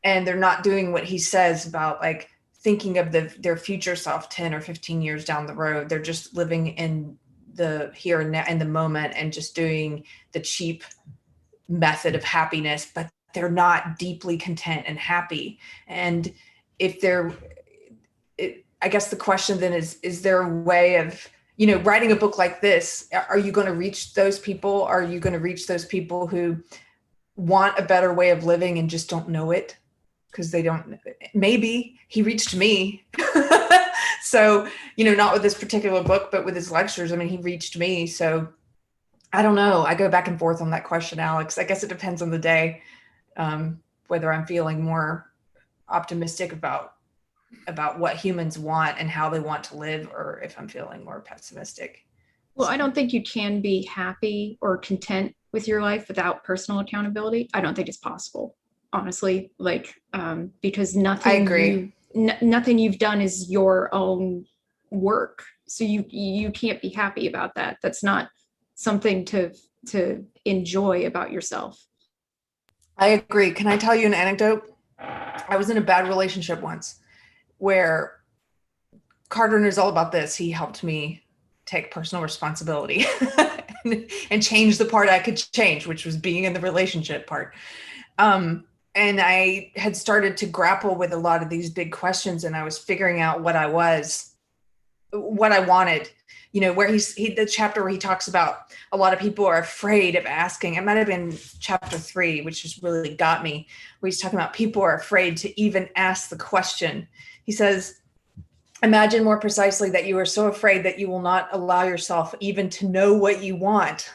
And they're not doing what he says about like thinking of their future self 10 or 15 years down the road. They're just living in the here and now in the moment and just doing the cheap method of happiness, but they're not deeply content and happy. And if I guess the question then is there a way of, writing a book like this, are you going to reach those people? Are you going to reach those people who want a better way of living and just don't know it? Because they don't, maybe he reached me. So, not with this particular book, but with his lectures, I mean, he reached me. So I don't know. I go back and forth on that question, Alex. I guess it depends on the day, whether I'm feeling more optimistic about what humans want and how they want to live, or if I'm feeling more pessimistic. Well, I don't think you can be happy or content with your life without personal accountability. I don't think it's possible. Honestly, because nothing. I agree. Nothing you've done is your own work, so you can't be happy about that. That's not something to enjoy about yourself. I agree. Can I tell you an anecdote? I was in a bad relationship once, where Carter knows all about this. He helped me take personal responsibility and change the part I could change, which was being in the relationship part. And I had started to grapple with a lot of these big questions, and I was figuring out what I wanted, where the chapter where he talks about a lot of people are afraid of asking. It might have been chapter 3, which just really got me, where he's talking about people are afraid to even ask the question. He says, imagine more precisely that you are so afraid that you will not allow yourself even to know what you want.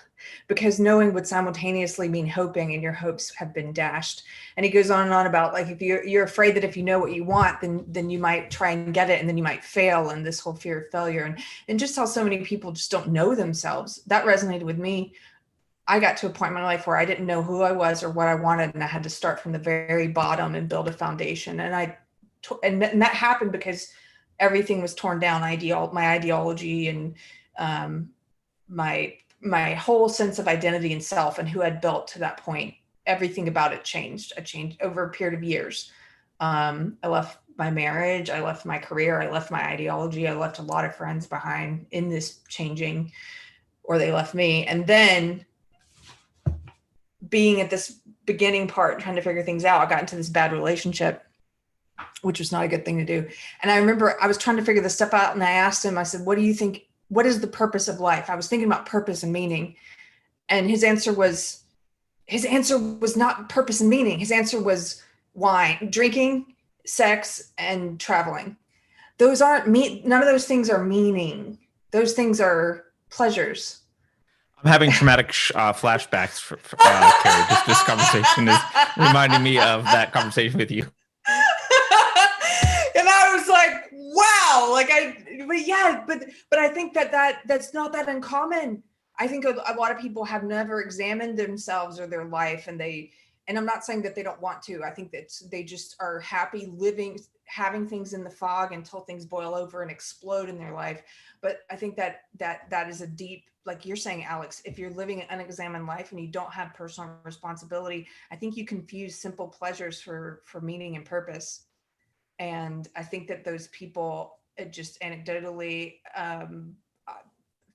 because knowing would simultaneously mean hoping, and your hopes have been dashed. And he goes on and on about, like, if you're afraid that if you know what you want, then you might try and get it, and then you might fail, and this whole fear of failure, and just how so many people just don't know themselves. That resonated with me. I got to a point in my life where I didn't know who I was or what I wanted, and I had to start from the very bottom and build a foundation. And that happened because everything was torn down. My ideology and my whole sense of identity and self and who I'd built to that point. Everything about it changed. I changed over a period of years. I left my marriage. I left my career. I left my ideology. I left a lot of friends behind in this changing, or they left me. And then being at this beginning part, trying to figure things out, I got into this bad relationship, which was not a good thing to do. And I remember I was trying to figure this stuff out, and I asked him, I said, what do you think, what is the purpose of life? I was thinking about purpose and meaning. And his answer was not purpose and meaning. His answer was wine, drinking, sex, and traveling. Those aren't none of those things are meaning. Those things are pleasures. I'm having traumatic flashbacks for Carrie. Just this conversation is reminding me of that conversation with you. And I was like, wow, but I think that's not that uncommon. I think a lot of people have never examined themselves or their life, and I'm not saying that they don't want to. I think that they just are happy living, having things in the fog until things boil over and explode in their life. But I think that is a deep, like you're saying, Alex, if you're living an unexamined life and you don't have personal responsibility, I think you confuse simple pleasures for meaning and purpose. And I think that those people, just anecdotally,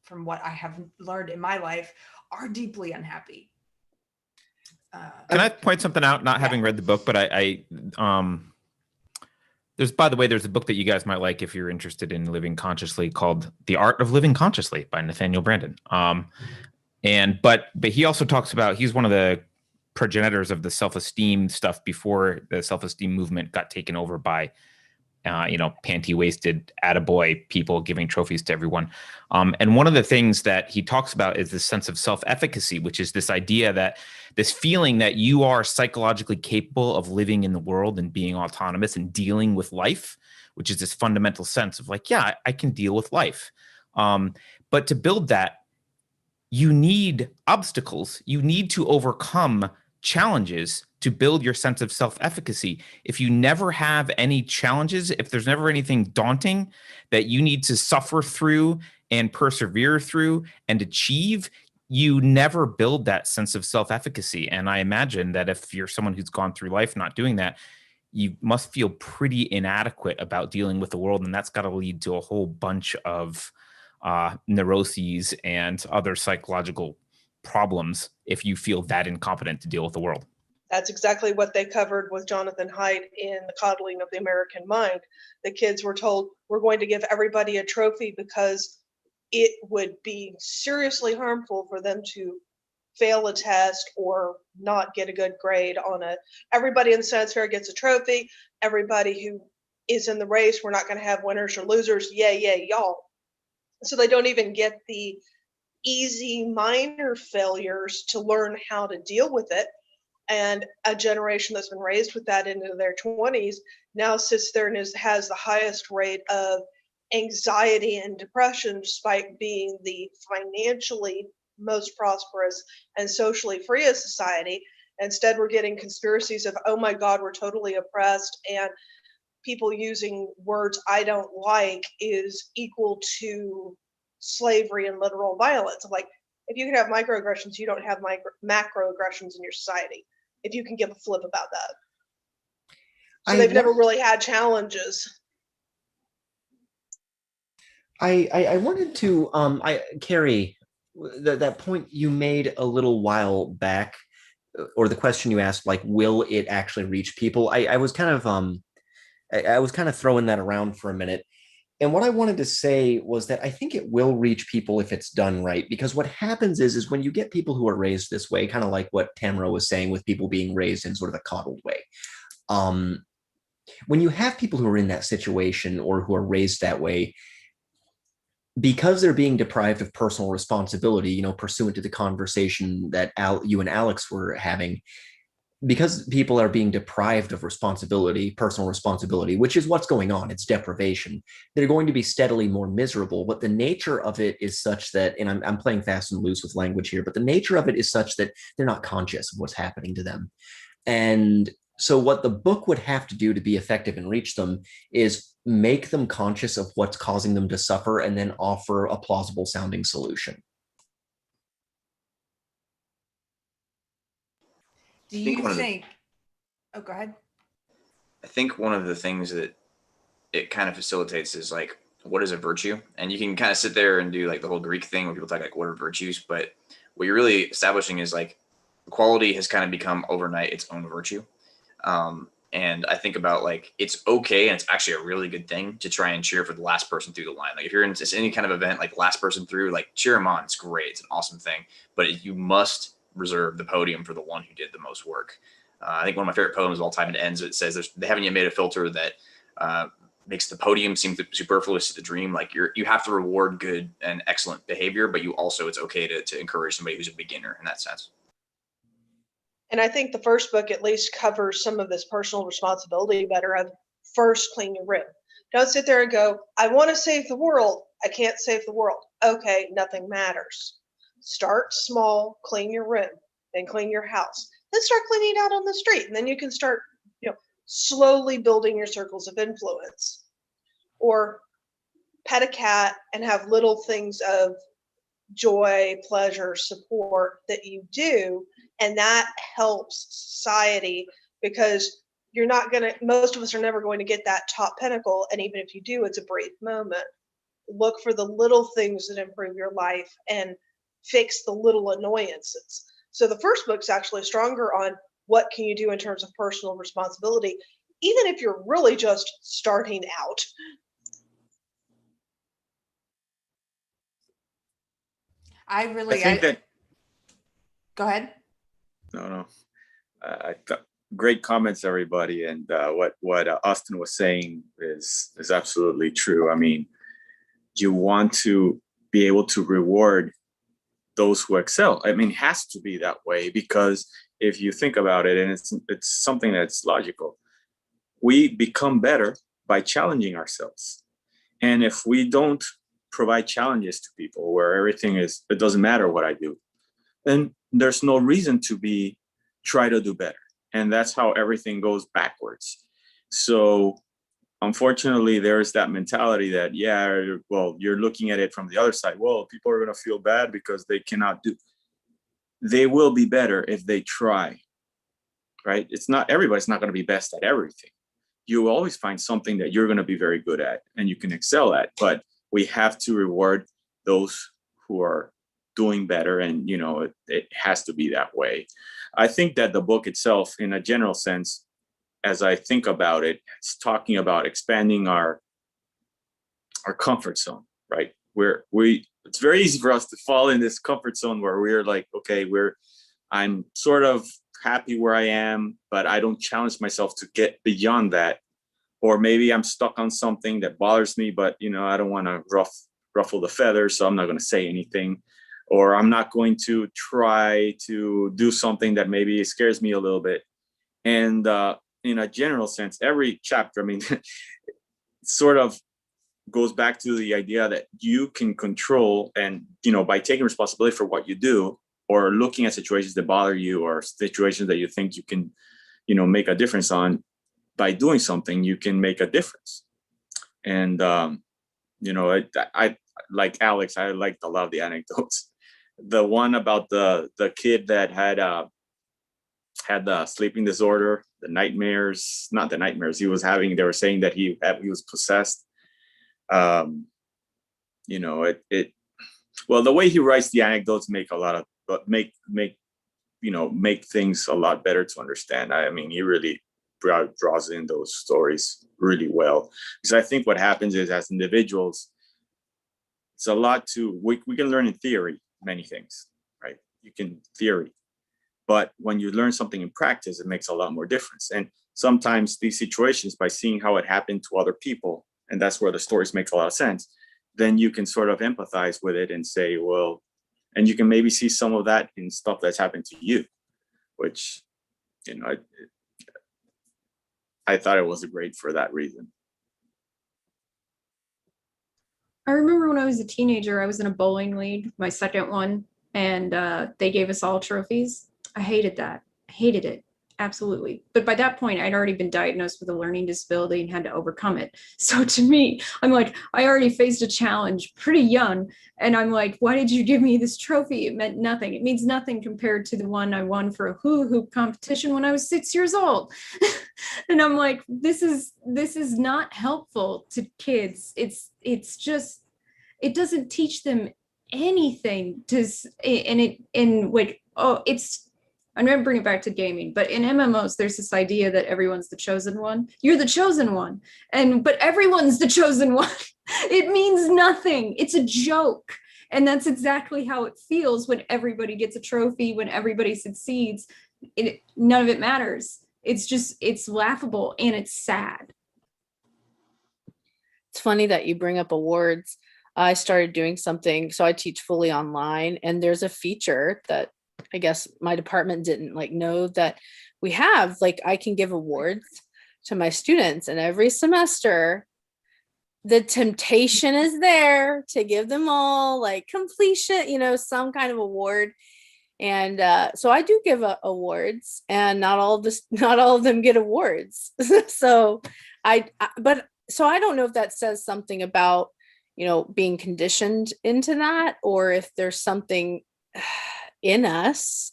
from what I have learned in my life, are deeply unhappy. Can I point something out? Not having read the book, but there's a book that you guys might like if you're interested in living consciously, called The Art of Living Consciously by Nathaniel Branden. But he also talks about, he's one of the progenitors of the self-esteem stuff before the self-esteem movement got taken over by panty-waisted attaboy people giving trophies to everyone. And one of the things that he talks about is this sense of self-efficacy, which is this idea that this feeling that you are psychologically capable of living in the world and being autonomous and dealing with life, which is this fundamental sense of like, yeah, I can deal with life. But to build that, you need obstacles. You need to overcome challenges to build your sense of self-efficacy. If you never have any challenges, if there's never anything daunting that you need to suffer through and persevere through and achieve, you never build that sense of self-efficacy. And I imagine that if you're someone who's gone through life not doing that, you must feel pretty inadequate about dealing with the world. And that's got to lead to a whole bunch of neuroses and other psychological problems if you feel that incompetent to deal with the world. That's exactly what they covered with Jonathan Haidt in The Coddling of the American Mind. The kids were told, we're going to give everybody a trophy because it would be seriously harmful for them to fail a test or not get a good grade on it. Everybody in the science fair gets a trophy. Everybody who is in the race, we're not going to have winners or losers. Yay, yay, y'all. So they don't even get the easy minor failures to learn how to deal with it. And a generation that's been raised with that into their 20s now sits there and has the highest rate of anxiety and depression, despite being the financially most prosperous and socially free of society. Instead, we're getting conspiracies of, oh my God, we're totally oppressed, and people using words I don't like is equal to slavery and literal violence. Like, if you can have microaggressions, you don't have macroaggressions in your society, if you can give a flip about that. So they've never really had challenges. I wanted to, Carrie, that point you made a little while back, or the question you asked, like, will it actually reach people? I was kind of throwing that around for a minute. And what I wanted to say was that I think it will reach people if it's done right, because what happens is when you get people who are raised this way, kind of like what Tamara was saying with people being raised in sort of a coddled way. When you have people who are in that situation or who are raised that way, because they're being deprived of personal responsibility, pursuant to the conversation that you and Alex were having, because people are being deprived of responsibility, personal responsibility, which is what's going on, it's deprivation, they're going to be steadily more miserable. But the nature of it is such that, and I'm playing fast and loose with language here, but the nature of it is such that they're not conscious of what's happening to them. And so what the book would have to do to be effective and reach them is make them conscious of what's causing them to suffer and then offer a plausible sounding solution. Do you think, oh, go ahead. I think one of the things that it kind of facilitates is like, what is a virtue? And you can kind of sit there and do like the whole Greek thing where people talk like, what are virtues? But what you're really establishing is like, equality has kind of become overnight its own virtue. And I think about like, it's okay. And it's actually a really good thing to try and cheer for the last person through the line. Like if you're in just any kind of event, like last person through, like cheer them on. It's great. It's an awesome thing, but you must reserve the podium for the one who did the most work. I think one of my favorite poems of all time, it ends, it says they haven't yet made a filter that makes the podium seem superfluous to the dream. Like you have to reward good and excellent behavior, but you also, it's okay to encourage somebody who's a beginner in that sense. And I think the first book at least covers some of this personal responsibility better of first clean your room. Don't sit there and go, I want to save the world. I can't save the world. Okay, nothing matters. Start small, clean your room, then clean your house. Then start cleaning out on the street. And then you can start, slowly building your circles of influence. Or pet a cat and have little things of joy, pleasure, support that you do. And that helps society because most of us are never going to get that top pinnacle. And even if you do, it's a brief moment. Look for the little things that improve your life and fix the little annoyances. So the first book's actually stronger on what can you do in terms of personal responsibility, even if you're really just starting out. I think that. Go ahead. No. I thought great comments, everybody, and what Austin was saying is absolutely true. I mean, you want to be able to reward those who excel. I mean, it has to be that way because if you think about it, and it's something that's logical, we become better by challenging ourselves. And if we don't provide challenges to people where everything is, it doesn't matter what I do, then there's no reason to try to do better. And that's how everything goes backwards. So unfortunately, there's that mentality that, you're looking at it from the other side. Well, people are going to feel bad because they cannot do. They will be better if they try, right? Everybody's not going to be best at everything. You will always find something that you're going to be very good at and you can excel at, but we have to reward those who are doing better. And, it has to be that way. I think that the book itself, in a general sense, as I think about it, it's talking about expanding our comfort zone, right? It's very easy for us to fall in this comfort zone where we're like, okay, I'm sort of happy where I am, but I don't challenge myself to get beyond that. Or maybe I'm stuck on something that bothers me, but I don't want to ruffle the feathers, so I'm not going to say anything. Or I'm not going to try to do something that maybe scares me a little bit. And in a general sense, every chapter, I mean, sort of goes back to the idea that you can control and, by taking responsibility for what you do or looking at situations that bother you or situations that you think you can, make a difference on, by doing something, you can make a difference. And, I like Alex, I liked a lot of the anecdotes. The one about the kid that had the sleeping disorder, the nightmares, not the nightmares he was having. They were saying that he was possessed. Well, the way he writes the anecdotes make things a lot better to understand. I mean, he really draws in those stories really well. Because I think what happens is, as individuals, it's a lot we can learn in theory many things, right? You can theory. But when you learn something in practice, it makes a lot more difference. And sometimes these situations, by seeing how it happened to other people, and that's where the stories make a lot of sense, then you can sort of empathize with it and say, well, and you can maybe see some of that in stuff that's happened to you, which, you know, I thought it was great for that reason. I remember when I was a teenager, I was in a bowling league, my second one, and they gave us all trophies. I hated that. I hated it. Absolutely. But by that point, I'd already been diagnosed with a learning disability and had to overcome it. So to me, I'm like, I already faced a challenge pretty young. And I'm like, why did you give me this trophy? It meant nothing. It means nothing compared to the one I won for a hula hoop competition when I was 6 years old. And I'm like, this is not helpful to kids. It's just, it doesn't teach them anything to, I'm going to bring it back to gaming, but in MMOs, there's this idea that everyone's the chosen one. You're the chosen one. But everyone's the chosen one. It means nothing. It's a joke. And that's exactly how it feels when everybody gets a trophy, when everybody succeeds. None of it matters. It's laughable and it's sad. It's funny that you bring up awards. I started doing something, so I teach fully online, and there's a feature that I guess my department didn't know that we have. I can give awards to my students, and every semester the temptation is there to give them all completion, some kind of award. And so I do give awards, and not all of them get awards. So I don't know if that says something about being conditioned into that, or if there's something in us,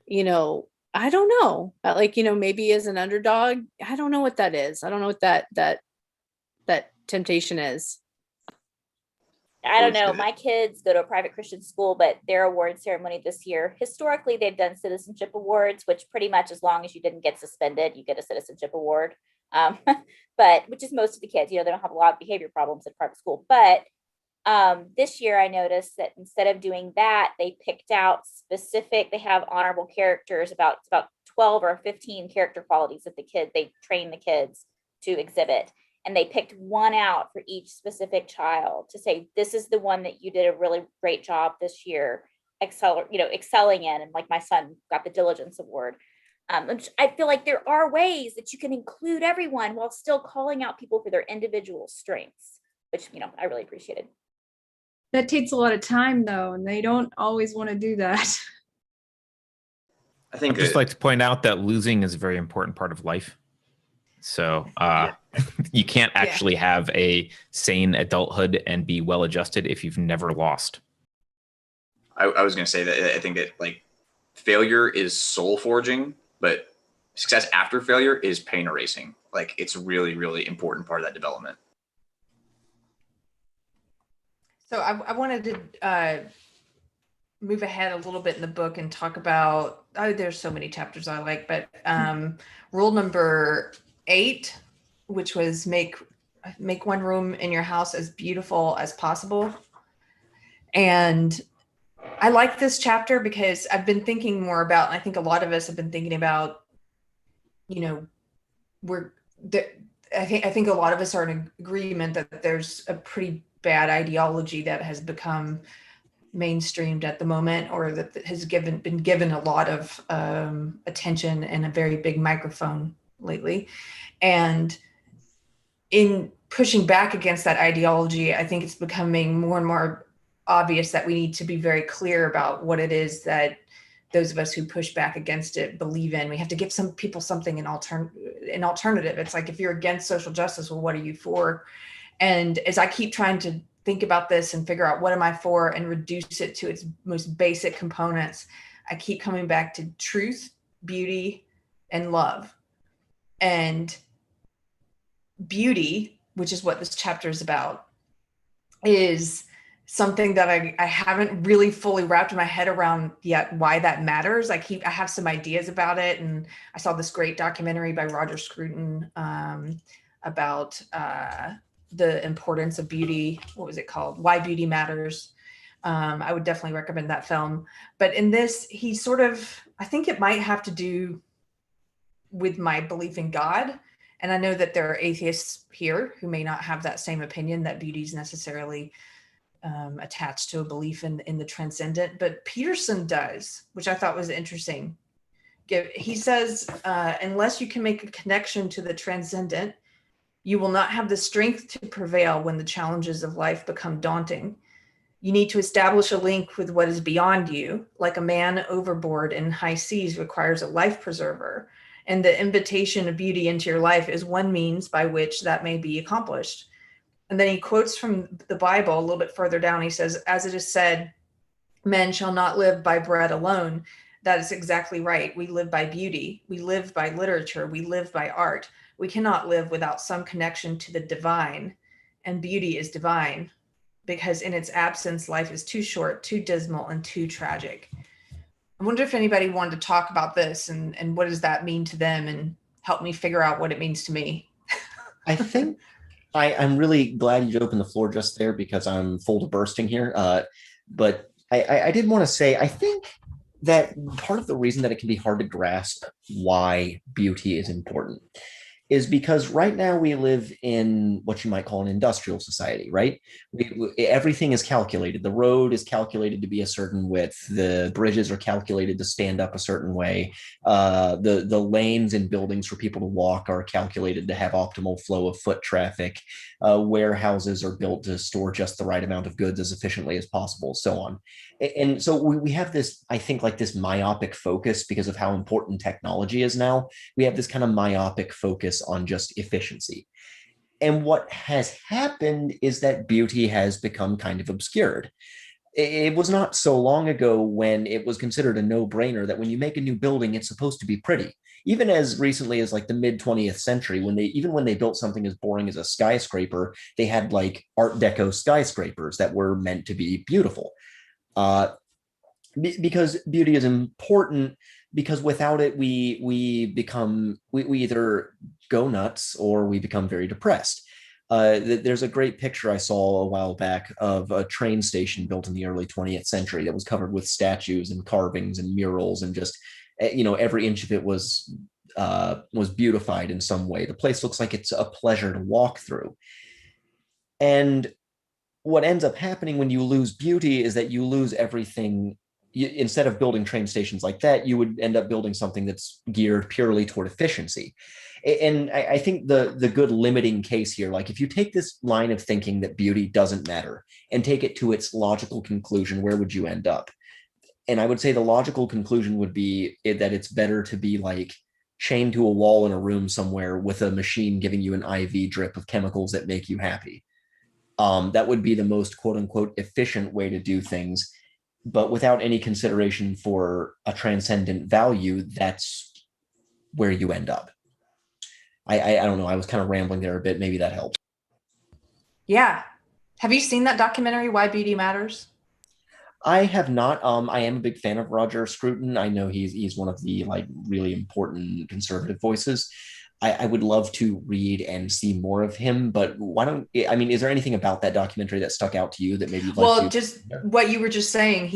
I don't know, maybe as an underdog. I don't know what that is. I don't know what that temptation is. I don't know. My kids go to a private Christian school, but their award ceremony this year, historically, they've done citizenship awards, which pretty much as long as you didn't get suspended, you get a citizenship award. But which is most of the kids, they don't have a lot of behavior problems at private school. But this year I noticed that instead of doing that, they picked out they have honorable characters, about 12 or 15 character qualities that they train the kids to exhibit. And they picked one out for each specific child to say, this is the one that you did a really great job this year, excelling in. And my son got the diligence award. Which I feel like there are ways that you can include everyone while still calling out people for their individual strengths, which, I really appreciated. That takes a lot of time though, and they don't always want to do that. I think I'd just like to point out that losing is a very important part of life. So you can't actually have a sane adulthood and be well-adjusted if you've never lost. I was going to say that I think that failure is soul forging, but success after failure is pain erasing. It's really, really important part of that development. So I wanted to move ahead a little bit in the book and talk about, there's so many chapters I like, but rule number 8, which was make one room in your house as beautiful as possible. And I like this chapter because I've been thinking more about, and I think a lot of us have been thinking about, I think a lot of us are in agreement that there's a pretty bad ideology that has become mainstreamed at the moment, or that has been given a lot of attention and a very big microphone lately. And in pushing back against that ideology, I think it's becoming more and more obvious that we need to be very clear about what it is that those of us who push back against it believe in. We have to give some people something, an alternative. It's like, if you're against social justice, well, what are you for? And as I keep trying to think about this and figure out what am I for and reduce it to its most basic components, I keep coming back to truth, beauty, and love. And beauty, which is what this chapter is about, is something that I haven't really fully wrapped my head around yet, why that matters. I have some ideas about it. And I saw this great documentary by Roger Scruton about the importance of beauty. What was it called? Why Beauty Matters. I would definitely recommend that film. But in this, he sort of, I think it might have to do with my belief in God And I know that there are atheists here who may not have that same opinion that beauty is necessarily attached to a belief in the transcendent, but Peterson does, which I thought was interesting. He says, unless you can make a connection to the transcendent, you will not have the strength to prevail when the challenges of life become daunting. You need to establish a link with what is beyond you, like a man overboard in high seas requires a life preserver. And the invitation of beauty into your life is one means by which that may be accomplished. And then he quotes from the Bible a little bit further down. He says, as it is said, men shall not live by bread alone. That is exactly right. We live by beauty. We live by literature. We live by art. We cannot live without some connection to the divine. And beauty is divine, because in its absence, life is too short, too dismal, and too tragic. I wonder if anybody wanted to talk about this and what does that mean to them and help me figure out what it means to me. I think I'm really glad you opened the floor just there because I'm full to bursting here. But I did want to say, I think that part of the reason that it can be hard to grasp why beauty is important is because right now we live in what you might call an industrial society, right? Everything is calculated. The road is calculated to be a certain width. The bridges are calculated to stand up a certain way. The lanes in buildings for people to walk are calculated to have optimal flow of foot traffic. Warehouses are built to store just the right amount of goods as efficiently as possible, so on. And so we have this, I think, like this myopic focus because of how important technology is now. We have this kind of myopic focus on just efficiency. And what has happened is that beauty has become kind of obscured. It was not so long ago when it was considered a no-brainer that when you make a new building, it's supposed to be pretty. Even as recently as like the mid 20th century, when they built something as boring as a skyscraper, they had like Art Deco skyscrapers that were meant to be beautiful. Because beauty is important, because without it, we either go nuts or we become very depressed. There's a great picture I saw a while back of a train station built in the early 20th century that was covered with statues and carvings and murals, and just every inch of it was beautified in some way. The place looks like it's a pleasure to walk through. And what ends up happening when you lose beauty is that you lose everything. Instead of building train stations like that, you would end up building something that's geared purely toward efficiency. And I think the good limiting case here, like if you take this line of thinking that beauty doesn't matter and take it to its logical conclusion, where would you end up? And I would say the logical conclusion would be that it's better to be like chained to a wall in a room somewhere with a machine giving you an IV drip of chemicals that make you happy. That would be the most quote unquote efficient way to do things. But without any consideration for a transcendent value, that's where you end up. I don't know. I was kind of rambling there a bit. Maybe that helped. Yeah. Have you seen that documentary, Why Beauty Matters? I have not. I am a big fan of Roger Scruton. I know he's one of the like really important conservative voices. I would love to read and see more of him, but is there anything about that documentary that stuck out to you that maybe you'd like to? Just what you were just saying,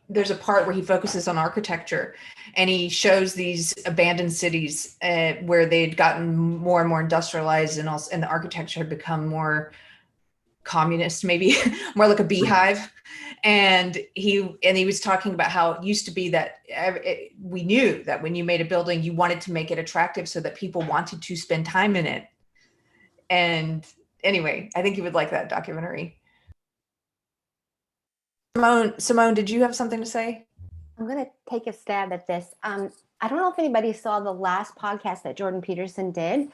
there's a part where he focuses on architecture and he shows these abandoned cities where they'd gotten more and more industrialized, and the architecture had become more communist, maybe more like a beehive. And he was talking about how it used to be that we knew that when you made a building, you wanted to make it attractive so that people wanted to spend time in it. And anyway, I think you would like that documentary. Simone, did you have something to say? I'm going to take a stab at this. I don't know if anybody saw the last podcast that Jordan Peterson did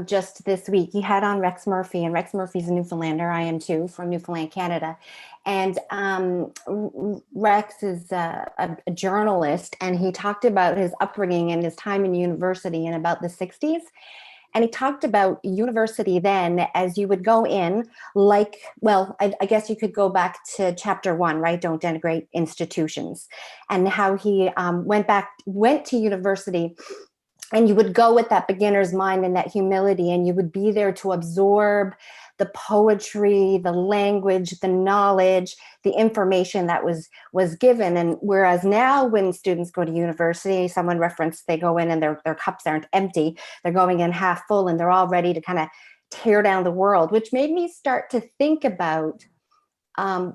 just this week. He had on Rex Murphy, and Rex Murphy's a Newfoundlander. I am too, from Newfoundland, Canada. And Rex is a journalist, and he talked about his upbringing and his time in university in about the 60s. And he talked about university then as you would go in I guess you could go back to chapter 1, right? Don't denigrate institutions. And how he went to university, and you would go with that beginner's mind and that humility, and you would be there to absorb the poetry, the language, the knowledge, the information that was given. And whereas now when students go to university, someone referenced they go in and their cups aren't empty, they're going in half full and they're all ready to kind of tear down the world, which made me start to think about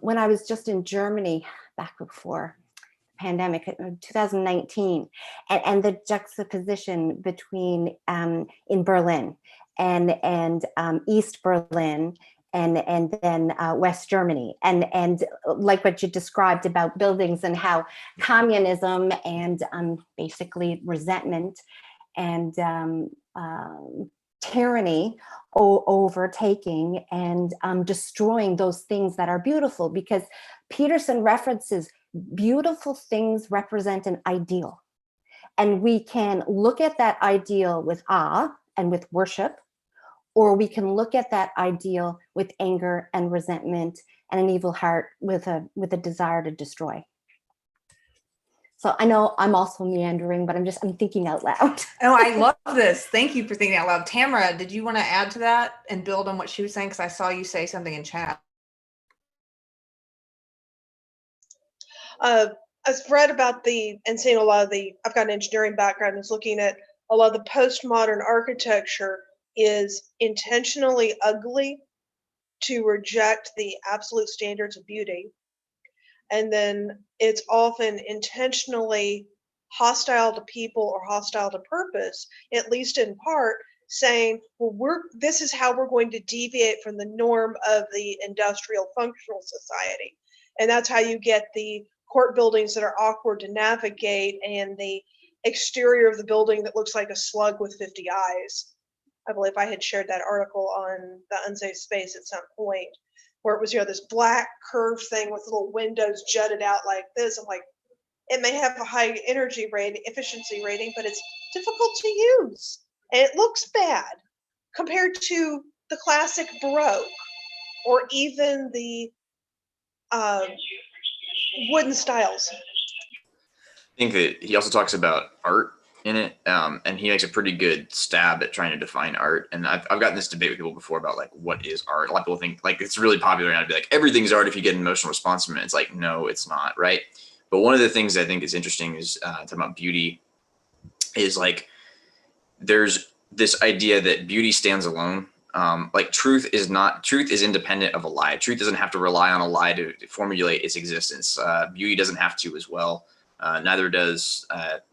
when I was just in Germany back before pandemic, 2019, and the juxtaposition between in Berlin and East Berlin and then West Germany, and like what you described about buildings and how communism and basically resentment and tyranny overtaking and destroying those things that are beautiful, because Peterson references beautiful things represent an ideal. And we can look at that ideal with awe and with worship, or we can look at that ideal with anger and resentment and an evil heart with a desire to destroy. So I know I'm also meandering, but I'm thinking out loud. Oh, I love this. Thank you for thinking out loud. Tamara, did you want to add to that and build on what she was saying? Because I saw you say something in chat. I've read about and seen a lot of I've got an engineering background, is looking at a lot of the postmodern architecture is intentionally ugly to reject the absolute standards of beauty. And then it's often intentionally hostile to people or hostile to purpose, at least in part, saying, well, this is how we're going to deviate from the norm of the industrial functional society. And that's how you get the court buildings that are awkward to navigate and the exterior of the building that looks like a slug with 50 eyes. I believe I had shared that article on the Unsafe Space at some point, where it was, this black curved thing with little windows jutted out like this. I'm like, it may have a high efficiency rating, but it's difficult to use. And it looks bad compared to the classic Baroque or even the wooden styles. I think that he also talks about art in it, and he makes a pretty good stab at trying to define art. And I've gotten this debate with people before about like, what is art? A lot of people think like it's really popular now to be like, everything's art if you get an emotional response from it. It's like, no, it's not, right? But one of the things I think is interesting is talking about beauty is like, there's this idea that beauty stands alone. Like truth is independent of a lie. Truth doesn't have to rely on a lie to formulate its existence. Beauty doesn't have to as well. Neither does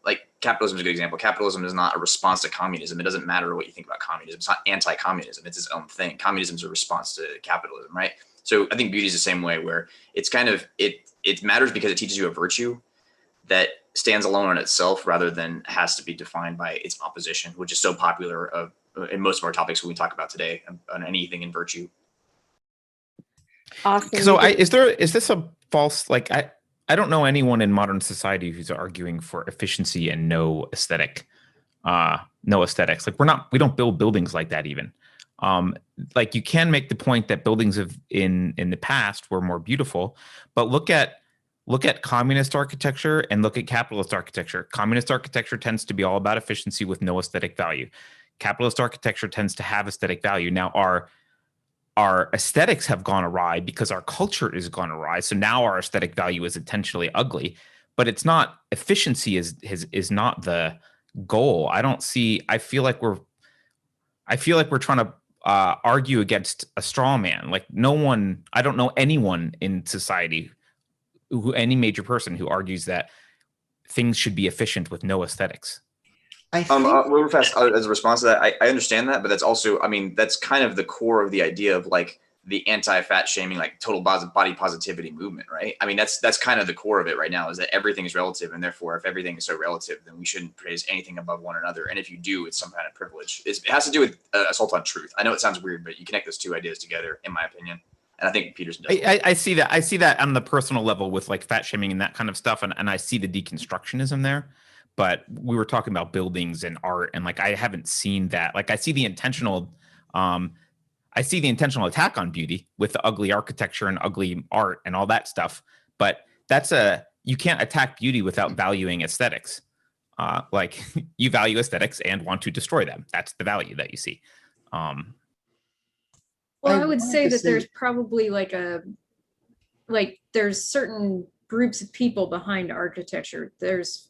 like capitalism is a good example. Capitalism is not a response to communism. It doesn't matter what you think about communism. It's not anti-communism. It's its own thing. Communism is a response to capitalism, right? So I think beauty is the same way, where it's kind of it matters because it teaches you a virtue that stands alone on itself rather than has to be defined by its opposition, which is so popular in most of our topics when we talk about today on anything in virtue. Austin, So is this a false, like, I don't know anyone in modern society who's arguing for efficiency and no aesthetics. Like we don't build buildings like that even. Like you can make the point that buildings in the past were more beautiful, but look at communist architecture and look at capitalist architecture. Communist architecture tends to be all about efficiency with no aesthetic value. Capitalist architecture tends to have aesthetic value. Now our aesthetics have gone awry because our culture is gone awry. So now our aesthetic value is intentionally ugly, but it's not, efficiency is not the goal. I feel like we're trying to argue against a straw man. Like I don't know anyone in society, any major person who argues that things should be efficient with no aesthetics. Real fast, as a response to that, I understand that, but that's also, I mean, that's kind of the core of the idea of like the anti-fat shaming, like total body positivity movement, right? I mean, that's kind of the core of it right now, is that everything is relative, and therefore, if everything is so relative, then we shouldn't praise anything above one another. And if you do, it's some kind of privilege. It has to do with assault on truth. I know it sounds weird, but you connect those two ideas together, in my opinion. And I think Peterson does. I see that. I see that on the personal level with like fat shaming and that kind of stuff, and I see the deconstructionism there. But we were talking about buildings and art, and like I haven't seen that. Like I see the intentional attack on beauty with the ugly architecture and ugly art and all that stuff. But you can't attack beauty without valuing aesthetics. Like you value aesthetics and want to destroy them. That's the value that you see. Well, I would wanted say to that there's probably there's certain groups of people behind architecture. There's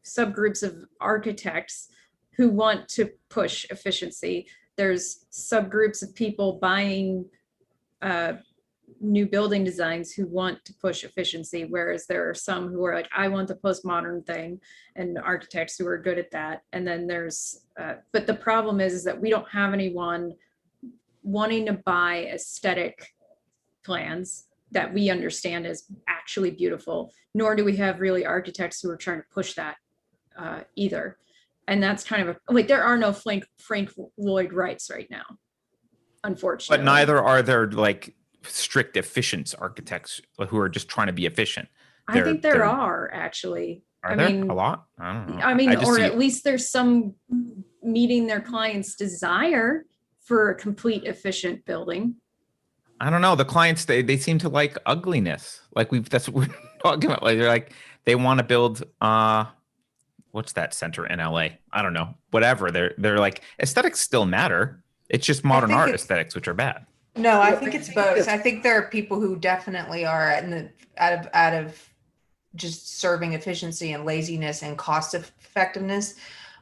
subgroups of architects who want to push efficiency. There's subgroups of people buying new building designs who want to push efficiency, whereas there are some who are like, I want the postmodern thing, and architects who are good at that. And then there's, but the problem is that we don't have anyone wanting to buy aesthetic plans that we understand as actually beautiful, nor do we have really architects who are trying to push that either. And that's kind of like, there are no Frank Lloyd Wrights right now, unfortunately. But neither are there like strict efficient architects who are just trying to be efficient. I think there are actually. Are there a lot? I don't know. I mean, or at least there's some meeting their client's desire for a complete efficient building. I don't know. The clients, they seem to like ugliness. Like that's what we're talking about. Like they're like, they want to build what's that center in LA? I don't know. Whatever. They're like, aesthetics still matter. It's just modern art aesthetics which are bad. No, I think it's both. I think there are people who definitely are out of just serving efficiency and laziness and cost effectiveness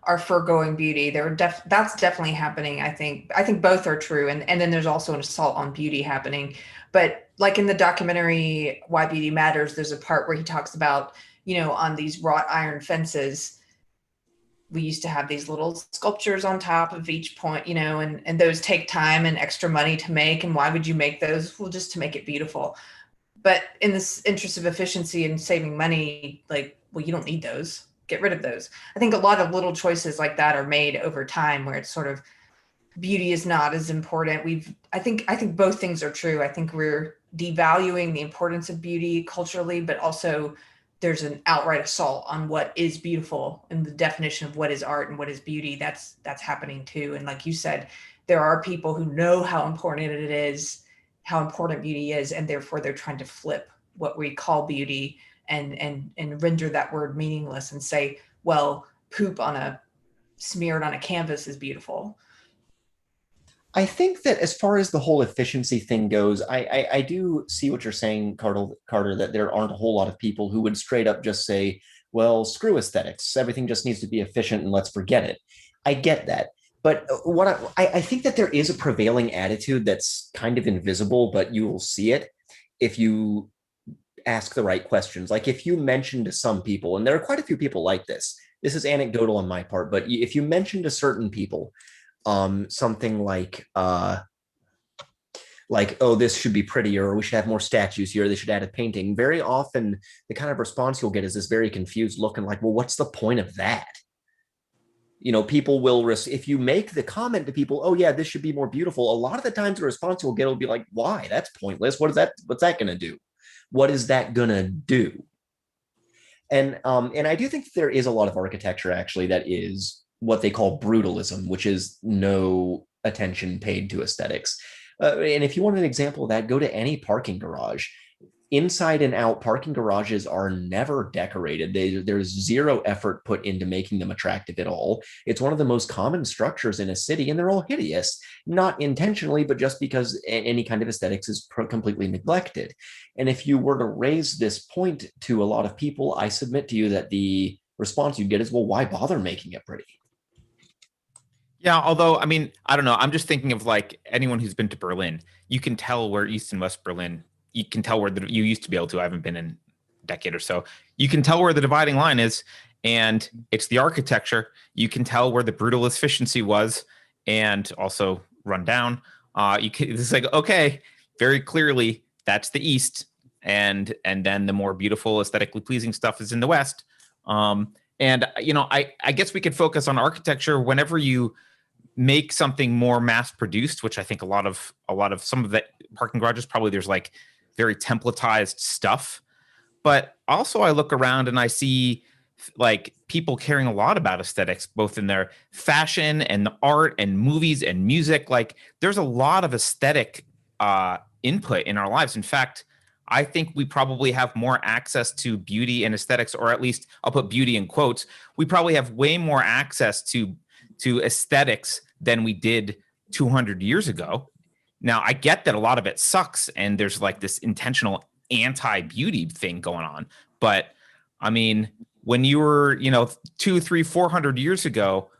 are foregoing beauty. That's definitely happening. I think both are true. And then there's also an assault on beauty happening. But like in the documentary Why Beauty Matters, there's a part where he talks about, on these wrought iron fences, we used to have these little sculptures on top of each point, and those take time and extra money to make. And why would you make those? Well, just to make it beautiful. But in this interest of efficiency and saving money, you don't need those. Get rid of those. I think a lot of little choices like that are made over time where it's sort of beauty is not as important. I think both things are true. I think we're devaluing the importance of beauty culturally, but also there's an outright assault on what is beautiful and the definition of what is art and what is beauty. That's happening too. And like you said, there are people who know how important it is, how important beauty is, and therefore they're trying to flip what we call beauty and render that word meaningless and say, well, poop smeared on a canvas is beautiful. I think that as far as the whole efficiency thing goes, I do see what you're saying, Carter, that there aren't a whole lot of people who would straight up just say, well, screw aesthetics. Everything just needs to be efficient and let's forget it. I get that. But I think that there is a prevailing attitude that's kind of invisible, but you will see it if you ask the right questions. Like if you mention to some people, and there are quite a few people like this is anecdotal on my part, but if you mention to certain people, something like, oh, this should be prettier, or we should have more statues here, they should add a painting. Very often the kind of response you'll get is this very confused look and like, well, what's the point of that? People will if you make the comment to people, oh yeah, this should be more beautiful, a lot of the times the response you'll get will be like, why? That's pointless. What's that going to do? What is that going to do? And I do think there is a lot of architecture actually that is what they call brutalism, which is no attention paid to aesthetics. And if you want an example of that, go to any parking garage. Inside and out, parking garages are never decorated. There's zero effort put into making them attractive at all. It's one of the most common structures in a city, and they're all hideous, not intentionally, but just because any kind of aesthetics is completely neglected. And if you were to raise this point to a lot of people, I submit to you that the response you get is, well, why bother making it pretty? Yeah, although, I mean, I don't know. I'm just thinking of like anyone who's been to Berlin. You can tell where East and West Berlin, you can tell where you used to be able to. I haven't been in a decade or so. You can tell where the dividing line is, and it's the architecture. You can tell where the brutal efficiency was and also run down. It's like, okay, very clearly that's the East. And then the more beautiful, aesthetically pleasing stuff is in the West. And, I guess we could focus on architecture whenever you make something more mass produced, which I think a lot of some of the parking garages, probably there's like very templatized stuff. But also I look around and I see like people caring a lot about aesthetics, both in their fashion and the art and movies and music. Like there's a lot of aesthetic input in our lives. In fact, I think we probably have more access to beauty and aesthetics, or at least I'll put beauty in quotes. We probably have way more access to aesthetics than we did 200 years ago. Now, I get that a lot of it sucks and there's like this intentional anti-beauty thing going on. But I mean, when you were, 200, 300, 400 years ago,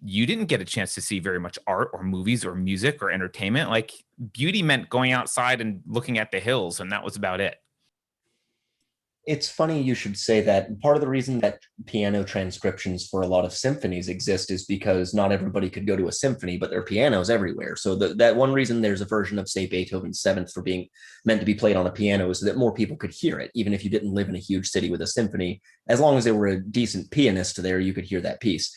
you didn't get a chance to see very much art or movies or music or entertainment. Like beauty meant going outside and looking at the hills, and that was about it. It's funny you should say that. Part of the reason that piano transcriptions for a lot of symphonies exist is because not everybody could go to a symphony, but there are pianos everywhere. So that one reason there's a version of, say, Beethoven's Seventh for being meant to be played on a piano is so that more people could hear it, even if you didn't live in a huge city with a symphony. As long as there were a decent pianist there, you could hear that piece.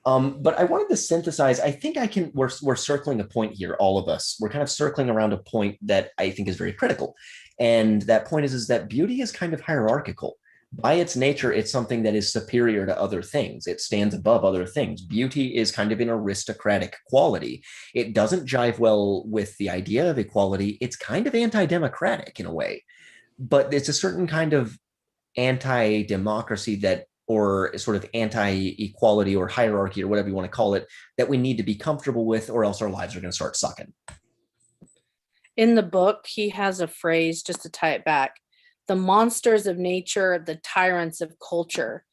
But I wanted to synthesize. I think we're circling a point here, all of us. We're kind of circling around a point that I think is very critical. And that point is that beauty is kind of hierarchical. By its nature, it's something that is superior to other things. It stands above other things. Beauty is kind of an aristocratic quality. It doesn't jive well with the idea of equality. It's kind of anti-democratic in a way, but it's a certain kind of anti-democracy or sort of anti-equality or hierarchy or whatever you want to call it, that we need to be comfortable with, or else our lives are going to start sucking. In the book, he has a phrase, just to tie it back: the monsters of nature, the tyrants of culture.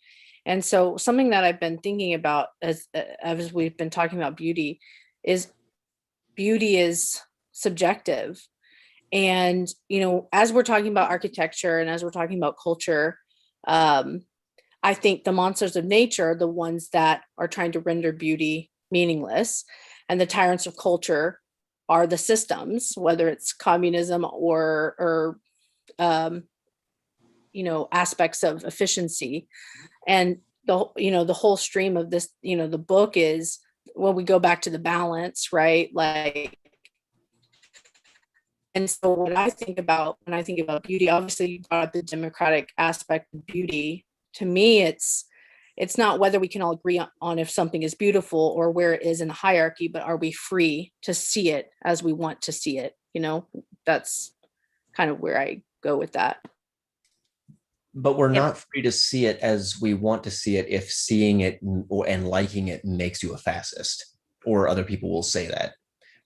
And so something that I've been thinking about as we've been talking about beauty is subjective. And, as we're talking about architecture and as we're talking about culture, I think the monsters of nature are the ones that are trying to render beauty meaningless, and the tyrants of culture are the systems, whether it's communism or aspects of efficiency. And the whole stream of this, the book is, well, we go back to the balance, right? Like, and so what I think about when I think about beauty, obviously you brought up the democratic aspect of beauty. To me, it's not whether we can all agree on if something is beautiful or where it is in the hierarchy, but are we free to see it as we want to see it? That's kind of where I go with that. But we're not free to see it as we want to see it if seeing it and liking it makes you a fascist, or other people will say that.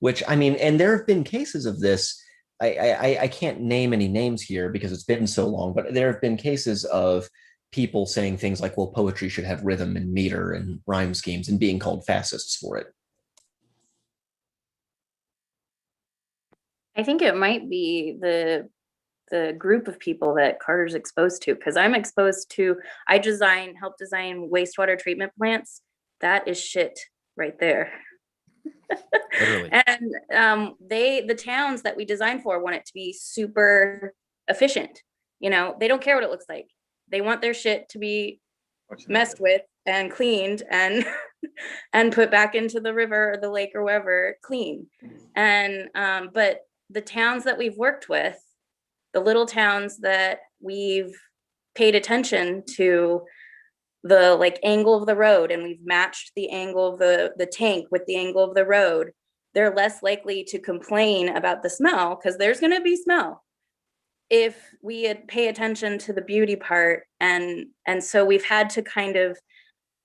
Which, I mean, and there have been cases of this. I can't name any names here because it's been so long, but there have been cases of people saying things like, well, poetry should have rhythm and meter and rhyme schemes, and being called fascists for it. I think it might be the group of people that Carter's exposed to, because I'm exposed to, help design wastewater treatment plants. That is shit right there. Literally. And the towns that we design for want it to be super efficient. They don't care what it looks like. They want their shit to be messed with and cleaned and put back into the river or the lake or wherever clean. And but the towns that we've worked with, the little towns that we've paid attention to the angle of the road, and we've matched the angle of the tank with the angle of the road, they're less likely to complain about the smell, because there's going to be smell if we pay attention to the beauty part. And so we've had to kind of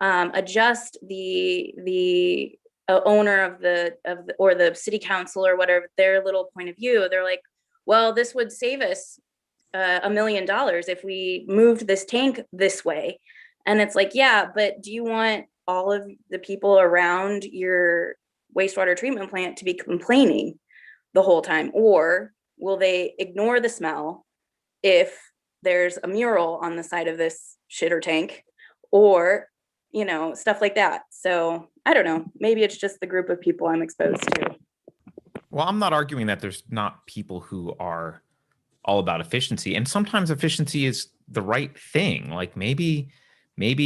adjust the owner of the or the city council or whatever, their little point of view. They're like, well, this would save us $1 million if we moved this tank this way. And it's like, yeah, but do you want all of the people around your wastewater treatment plant to be complaining the whole time? Or will they ignore the smell if there's a mural on the side of this shitter tank, or, stuff like that? So I don't know, maybe it's just the group of people I'm exposed to. Well, I'm not arguing that there's not people who are all about efficiency, and sometimes efficiency is the right thing. Like maybe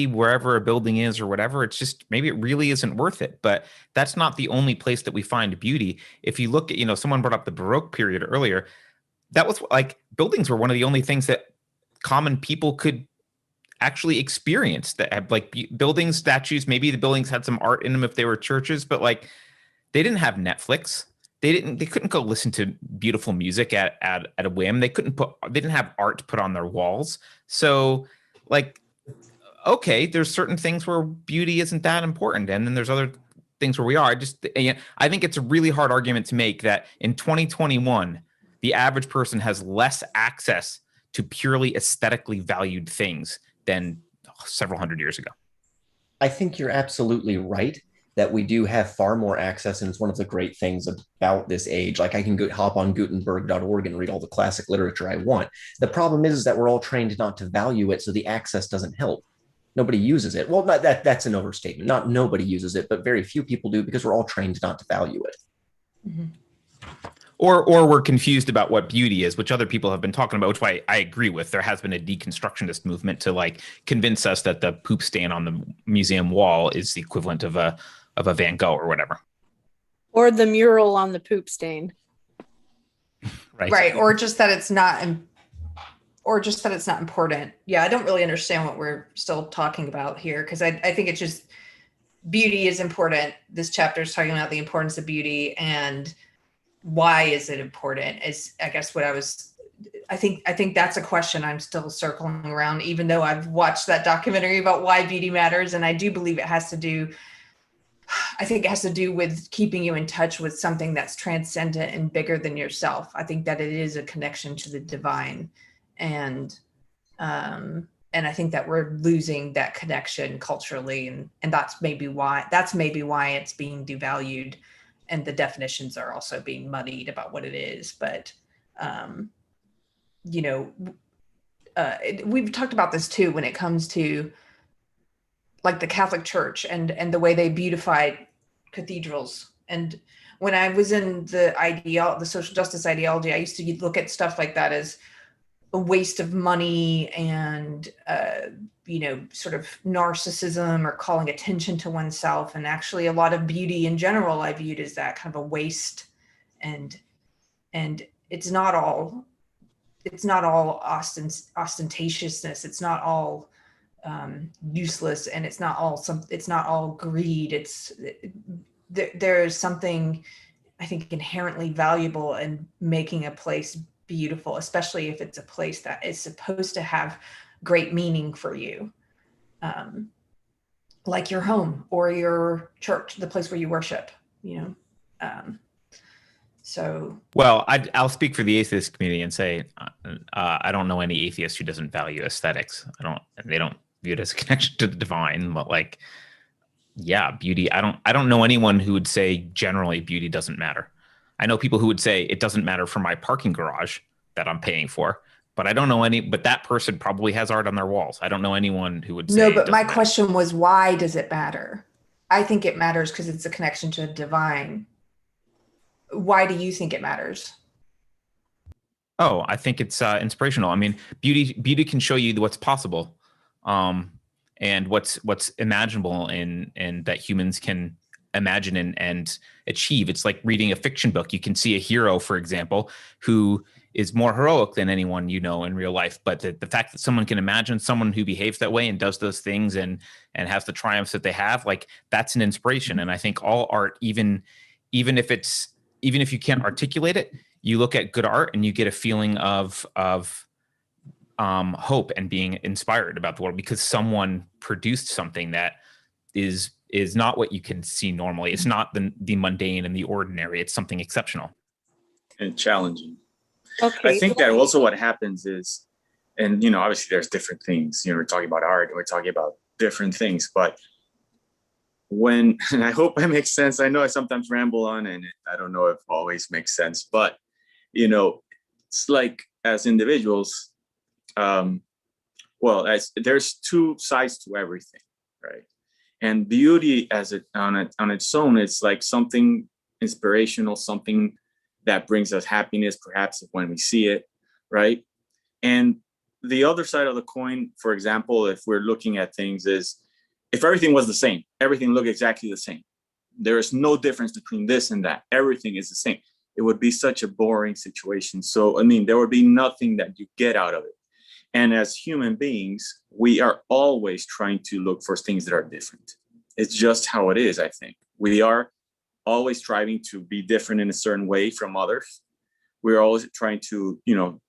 wherever a building is or whatever, it's just, maybe it really isn't worth it. But that's not the only place that we find beauty. If you look at, someone brought up the Baroque period earlier, that was like, buildings were one of the only things that common people could actually experience, that have like buildings, statues. Maybe the buildings had some art in them if they were churches, but like they didn't have Netflix. They couldn't go listen to beautiful music at a whim. They didn't have art put on their walls. So like, okay, there's certain things where beauty isn't that important. And then there's other things where we are. I think it's a really hard argument to make that in 2021, the average person has less access to purely aesthetically valued things than several hundred years ago. I think you're absolutely right that we do have far more access, and it's one of the great things about this age. Like, I can hop on Gutenberg.org and read all the classic literature I want. The problem is that we're all trained not to value it, so the access doesn't help. Nobody uses it. Well, that's an overstatement. Not nobody uses it, but very few people do, because we're all trained not to value it. Mm-hmm. Or we're confused about what beauty is, which other people have been talking about, which I agree with. There has been a deconstructionist movement to like convince us that the poop stain on the museum wall is the equivalent of a Van Gogh or whatever. Or the mural on the poop stain. Right. Or just that it's not important. Yeah, I don't really understand what we're still talking about here, because I think it's just beauty is important. This chapter is talking about the importance of beauty, and why is it important is, I guess, what I think that's a question I'm still circling around, even though I've watched that documentary about why beauty matters. And I do believe it has to do with keeping you in touch with something that's transcendent and bigger than yourself. I think that it is a connection to the divine. And I think that we're losing that connection culturally. And that's maybe why it's being devalued. And the definitions are also being muddied about what it is. But, we've talked about this too, when it comes to like the Catholic Church and the way they beautified cathedrals. And when I was in the social justice ideology, I used to look at stuff like that as a waste of money and, sort of narcissism or calling attention to oneself. And actually a lot of beauty in general, I viewed as that kind of a waste. And it's not all ostentatiousness. It's not all useless, and it's not all greed. There's something, I think, inherently valuable in making a place beautiful, especially if it's a place that is supposed to have great meaning for you, like your home or your church, the place where you worship. Well, I'll speak for the atheist community and say I don't know any atheist who doesn't value aesthetics. They don't view it as a connection to the divine, but like, yeah, beauty. I don't know anyone who would say generally beauty doesn't matter. I know people who would say it doesn't matter for my parking garage that I'm paying for, but I don't know but that person probably has art on their walls. I don't know anyone who would say. No, but my question was, why does it matter? I think it matters because it's a connection to the divine. Why do you think it matters? Oh, I think it's inspirational. I mean, beauty can show you what's possible, and what's imaginable, and that humans can imagine and achieve. It's like reading a fiction book. You can see a hero, for example, who is more heroic than anyone you know in real life. But the fact that someone can imagine someone who behaves that way and does those things and has the triumphs that they have, like, that's an inspiration. And I think all art, even if you can't articulate it, you look at good art and you get a feeling of hope and being inspired about the world because someone produced something that is not what you can see normally. It's not the mundane and the ordinary. It's something exceptional and challenging. Okay. I think that also what happens is, and obviously there's different things. We're talking about art, we're talking about different things, but and I hope it makes sense. I know I sometimes ramble on, and I don't know if it always makes sense, but it's like as individuals, there's two sides to everything, right? And beauty on its own, it's like something inspirational, something that brings us happiness, perhaps when we see it, right? And the other side of the coin, for example, if we're looking at things, is if everything was the same, everything looked exactly the same, there is no difference between this and that, everything is the same, it would be such a boring situation. So, there would be nothing that you get out of it. And as human beings, we are always trying to look for things that are different. It's just how it is, I think. We are always striving to be different in a certain way from others. We're always trying to,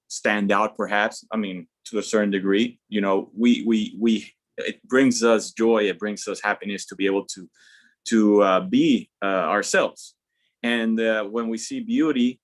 stand out, perhaps. To a certain degree, it brings us joy, it brings us happiness to be able to to be ourselves. And when we see beauty,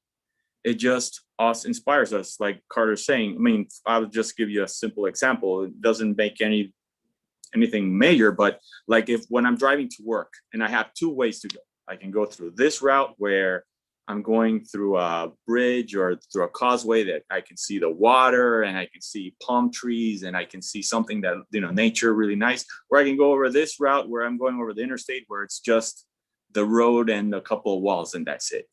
it just inspires us, like Carter's saying. I mean, I'll just give you a simple example. It doesn't make anything major, but like when I'm driving to work and I have two ways to go, I can go through this route where I'm going through a bridge or through a causeway that I can see the water and I can see palm trees and I can see something that, nature really nice. Or I can go over this route where I'm going over the interstate where it's just the road and a couple of walls and that's it.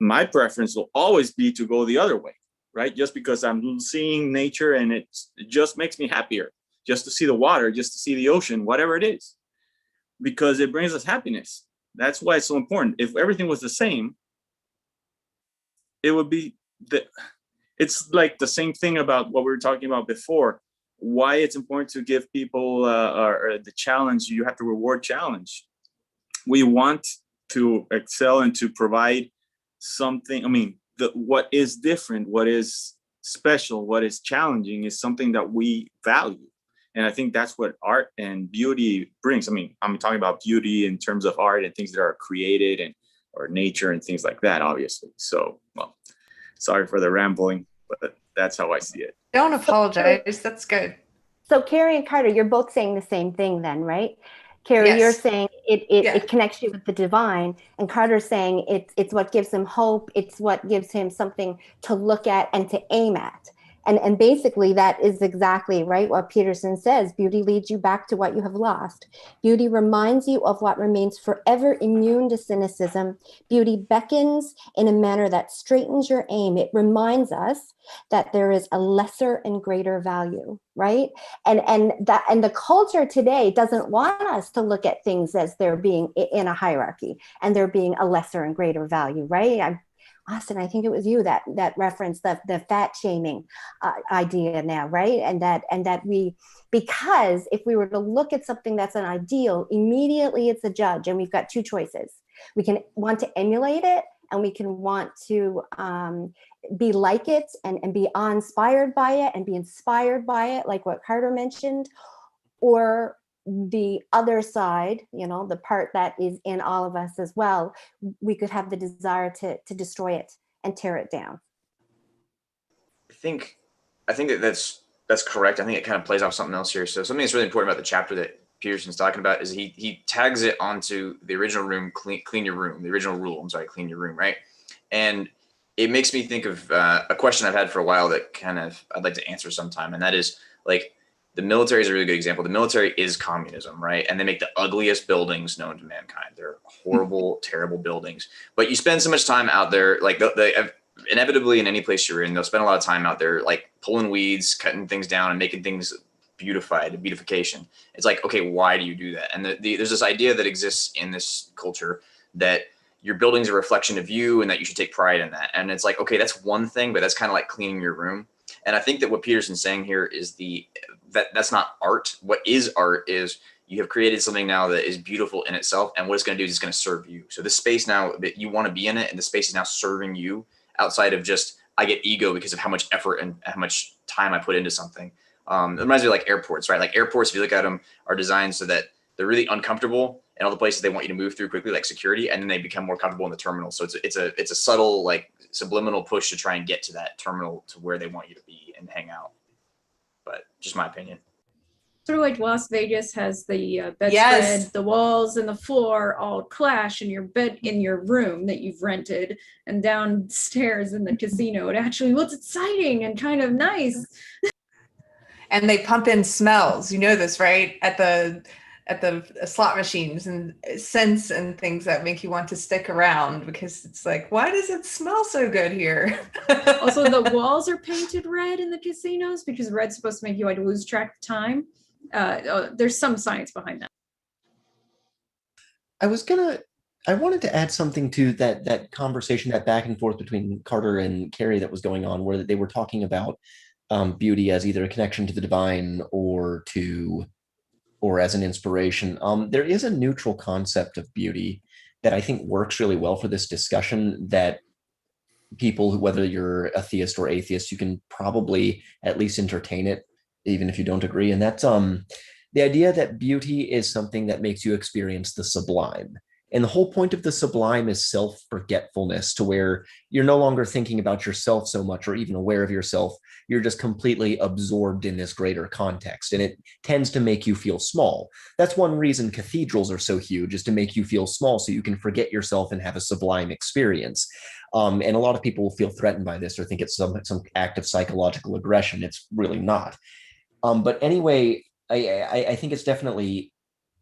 My preference will always be to go the other way, right? Just because I'm seeing nature and it just makes me happier, just to see the water, just to see the ocean, whatever it is, because it brings us happiness. That's why it's so important. If everything was the same, it would be it's like the same thing about what we were talking about before, why it's important to give people the challenge. You have to reward challenge. We want to excel and to provide something. I mean, what is different, what is special, what is challenging is something that we value. And I think that's what art and beauty brings. I mean, I'm talking about beauty in terms of art and things that are created or nature and things like that, obviously. So, well, sorry for the rambling, but that's how I see it. Don't apologize. That's good. So Carrie and Carter, you're both saying the same thing then, right? Carrie, Yes. you're saying it connects you with the divine, and Carter's saying it's what gives him hope. It's what gives him something to look at and to aim at. And basically that is exactly right what Peterson says. Beauty leads you back to what you have lost. Beauty reminds you of what remains forever immune to cynicism. Beauty beckons in a manner that straightens your aim. It reminds us that there is a lesser and greater value, right? And the culture today doesn't want us to look at things as they're being in a hierarchy and there being a lesser and greater value, right? Austin, I think it was you that referenced the fat shaming idea now, right? And that we, because if we were to look at something that's an ideal, immediately it's a judge, and we've got two choices. We can want to emulate it, and we can want to be like it and be inspired by it and be inspired by it, like what Carter mentioned, or the other side, the part that is in all of us as well, we could have the desire to destroy it and tear it down. I think that's correct. I think it kind of plays off something else here. So something that's really important about the chapter that Peterson's talking about is he tags it onto the original room, clean your room, the original rule. I'm sorry, clean your room, right? And it makes me think of a question I've had for a while that kind of I'd like to answer sometime, and that is like, the military is a really good example. The military is communism, right? And they make the ugliest buildings known to mankind. They're horrible, terrible buildings. But you spend so much time out there, like they inevitably in any place you're in, they'll spend a lot of time out there, like pulling weeds, cutting things down, and making things beautification. It's like, okay, why do you do that? And there's this idea that exists in this culture that your building's a reflection of you and that you should take pride in that. And it's like, okay, that's one thing, but that's kind of like cleaning your room. And I think that what Peterson's saying here is that's not art. What is art is you have created something now that is beautiful in itself, and what it's going to do is it's going to serve you. So this space now that you want to be in it, and the space is now serving you outside of just I get ego because of how much effort and how much time I put into something. It reminds me of like airports, right? Like airports, if you look at them, are designed so that they're really uncomfortable in all the places they want you to move through quickly, like security, and then they become more comfortable in the terminal. So it's a subtle, like subliminal push to try and get to that terminal to where they want you to be and hang out. But just my opinion. Sort of like Las Vegas has the bedspread, Yes. the walls and the floor all clash in your bed in your room that you've rented, and downstairs in the casino it actually looks exciting and kind of nice. And they pump in smells. You know this, right? At the slot machines, and scents and things that make you want to stick around, because it's like, why does it smell so good here? Also, the walls are painted red in the casinos because red's supposed to make you like lose track of time. There's some science behind that. I wanted to add something to that conversation, that back and forth between Carter and Carrie that was going on, where they were talking about beauty as either a connection to the divine or as an inspiration. There is a neutral concept of beauty that I think works really well for this discussion, that people, whether you're a theist or atheist, you can probably at least entertain it, even if you don't agree. And that's The idea that beauty is something that makes you experience the sublime. And the whole point of the sublime is self-forgetfulness, to where you're no longer thinking about yourself so much or even aware of yourself. You're just completely absorbed in this greater context. And it tends to make you feel small. That's one reason cathedrals are so huge, is to make you feel small so you can forget yourself and have a sublime experience. And a lot of people will feel threatened by this or think it's some act of psychological aggression. It's really not. But anyway, I think it's definitely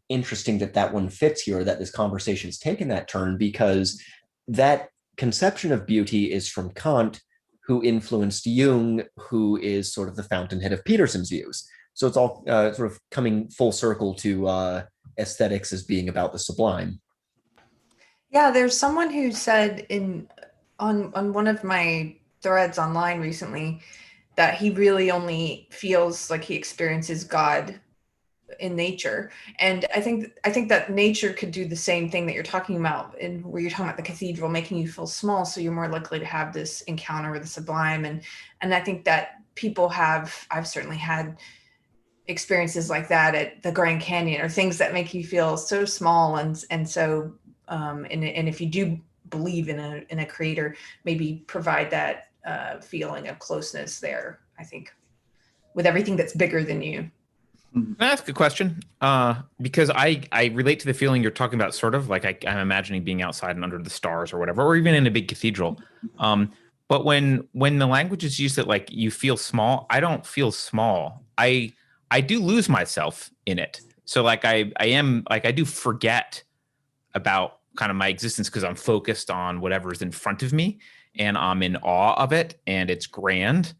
interesting that that one fits here, that this conversation's taken that turn, because that conception of beauty is from Kant, who influenced Jung, who is sort of the fountainhead of Peterson's views. So it's all sort of coming full circle to aesthetics as being about the sublime. Yeah, there's someone who said on one of my threads online recently that he really only feels like he experiences God in nature. And I think that nature could do the same thing that you're talking about, and where you're talking about the cathedral making you feel small, so you're more likely to have this encounter with the sublime. And I think that I've certainly had experiences like that at the Grand Canyon, or things that make you feel so small and so and if you do believe in a creator, maybe provide that feeling of closeness there, I think, with everything that's bigger than you. Can I ask a question? Because I relate to the feeling you're talking about, sort of like I'm imagining being outside and under the stars or whatever, or even in a big cathedral. But when the language is used that like you feel small, I don't feel small. I do lose myself in it. So like I do forget about kind of my existence because I'm focused on whatever's in front of me, and I'm in awe of it, and it's grand.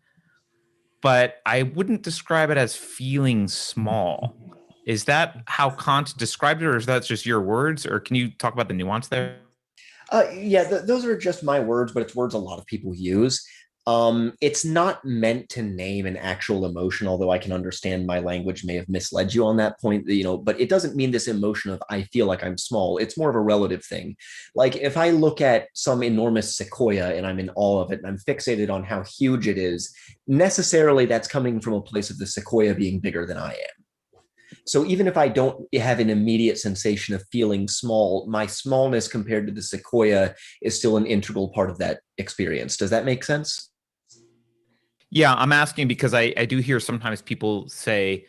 But I wouldn't describe it as feeling small. Is that how Kant described it, or is that just your words? Or can you talk about the nuance there? Yeah, those are just my words, but it's words a lot of people use. It's not meant to name an actual emotion, although I can understand my language may have misled you on that point, but it doesn't mean this emotion of I feel like I'm small. It's more of a relative thing. Like if I look at some enormous sequoia and I'm in awe of it and I'm fixated on how huge it is, necessarily that's coming from a place of the sequoia being bigger than I am. So even if I don't have an immediate sensation of feeling small, my smallness compared to the sequoia is still an integral part of that experience. Does that make sense? Yeah, I'm asking because I do hear sometimes people say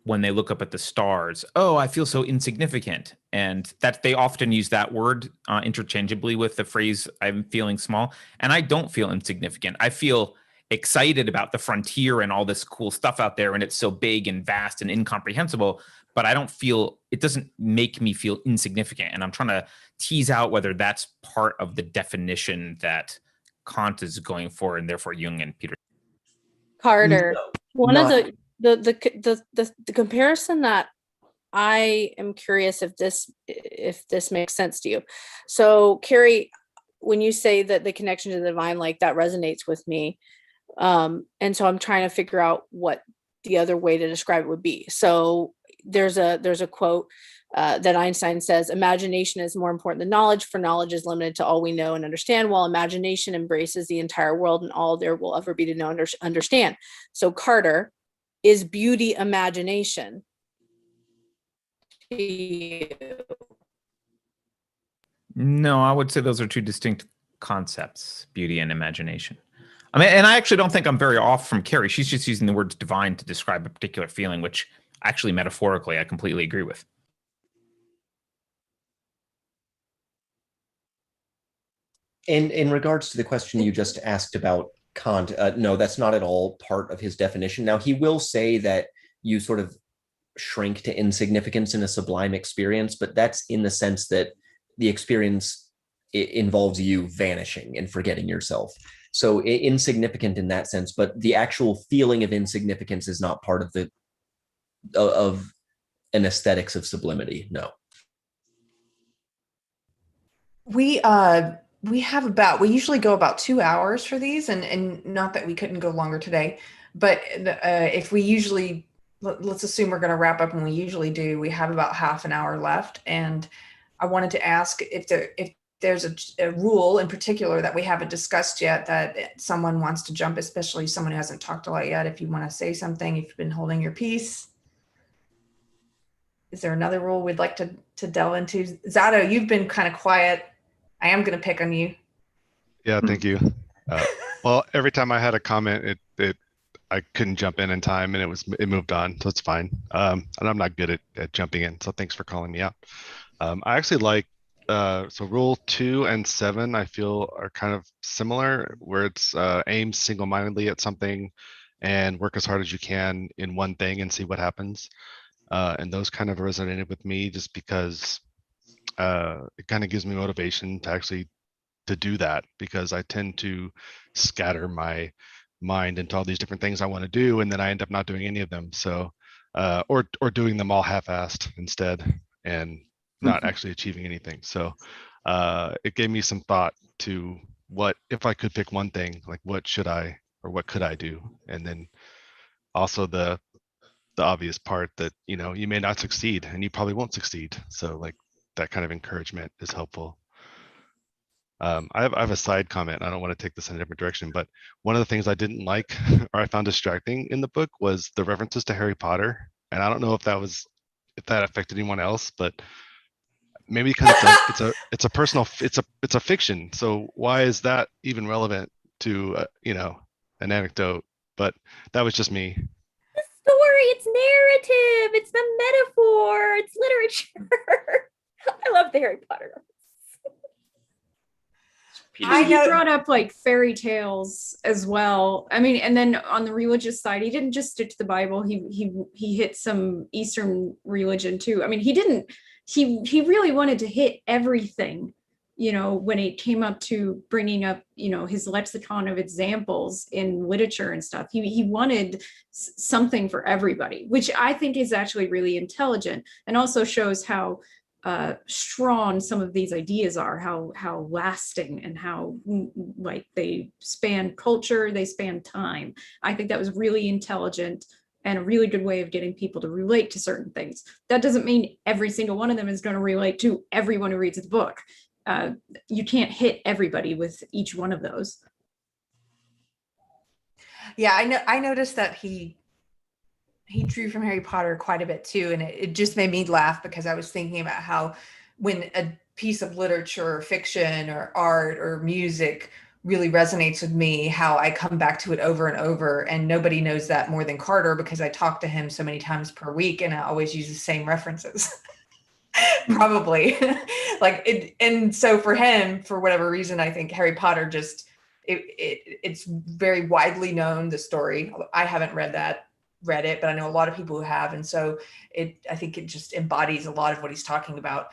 when they look up at the stars, oh, I feel so insignificant. And that they often use that word interchangeably with the phrase, I'm feeling small. And I don't feel insignificant. I feel excited about the frontier and all this cool stuff out there. And it's so big and vast and incomprehensible. But I don't feel, it doesn't make me feel insignificant. And I'm trying to tease out whether that's part of the definition that Kant is going for, and therefore Jung and Peterson. Carter, No, one of the comparison that I am curious if this makes sense to you. So Carrie, when you say that the connection to the divine, like that resonates with me. And so I'm trying to figure out what the other way to describe it would be. So there's a quote that Einstein says, imagination is more important than knowledge, for knowledge is limited to all we know and understand, while imagination embraces the entire world and all there will ever be to know and understand. So Carter, is beauty imagination to you? No, I would say those are two distinct concepts, beauty and imagination. I mean, and I actually don't think I'm very off from Carrie. She's just using the words divine to describe a particular feeling, which actually metaphorically I completely agree with. In regards to the question you just asked about Kant, no, that's not at all part of his definition. Now, he will say that you sort of shrink to insignificance in a sublime experience, but that's in the sense that the experience involves you vanishing and forgetting yourself. So insignificant in that sense, but the actual feeling of insignificance is not part of an aesthetics of sublimity. No. We usually go about 2 hours for these, and not that we couldn't go longer today, but if we usually, let's assume we're going to wrap up, and we usually do, we have about half an hour left. And I wanted to ask if there's a rule in particular that we haven't discussed yet that someone wants to jump, especially someone who hasn't talked a lot yet. If you want to say something, if you've been holding your peace. is there another rule we'd like to delve into? Zato, you've been kind of quiet. I am going to pick on you. Yeah, thank you. Well, every time I had a comment, I couldn't jump in time, and it moved on, so it's fine. And I'm not good at jumping in, so thanks for calling me out. I actually like so rule 2 and 7 I feel are kind of similar, where it's aim single-mindedly at something and work as hard as you can in one thing and see what happens. And those kind of resonated with me just because it kind of gives me motivation to actually to do that, because I tend to scatter my mind into all these different things I want to do, and then I end up not doing any of them. So or doing them all half-assed instead and not actually achieving anything. So it gave me some thought to what if I could pick one thing, like what should I or what could I do? And then also the obvious part that, you know, you may not succeed and you probably won't succeed. So like that kind of encouragement is helpful. I have a side comment. I don't want to take this in a different direction, but one of the things I didn't like or I found distracting in the book was the references to Harry Potter. And I don't know if that affected anyone else, but maybe because it's a personal, it's a fiction. So why is that even relevant to you know, an anecdote? But that was just me. Story, it's narrative, it's the metaphor, it's literature. I love the Harry Potter. He brought up like fairy tales as well. I mean, and then on the religious side, he didn't just stick to the Bible. He hit some Eastern religion too. I mean, he really wanted to hit everything, you know, when it came up to bringing up, you know, his lexicon of examples in literature and stuff. He wanted something for everybody, which I think is actually really intelligent, and also shows how strong some of these ideas are, how lasting, and how like they span culture, they span time. I think that was really intelligent and a really good way of getting people to relate to certain things. That doesn't mean every single one of them is going to relate to everyone who reads the book. You can't hit everybody with each one of those. Yeah, I noticed that he drew from Harry Potter quite a bit too, and it just made me laugh because I was thinking about how when a piece of literature or fiction or art or music really resonates with me, how I come back to it over and over, and nobody knows that more than Carter because I talk to him so many times per week and I always use the same references. Probably. Like it, and so for him, for whatever reason, I think Harry Potter just it's very widely known, the story. I haven't read it, but I know a lot of people who have, and so I think it just embodies a lot of what he's talking about.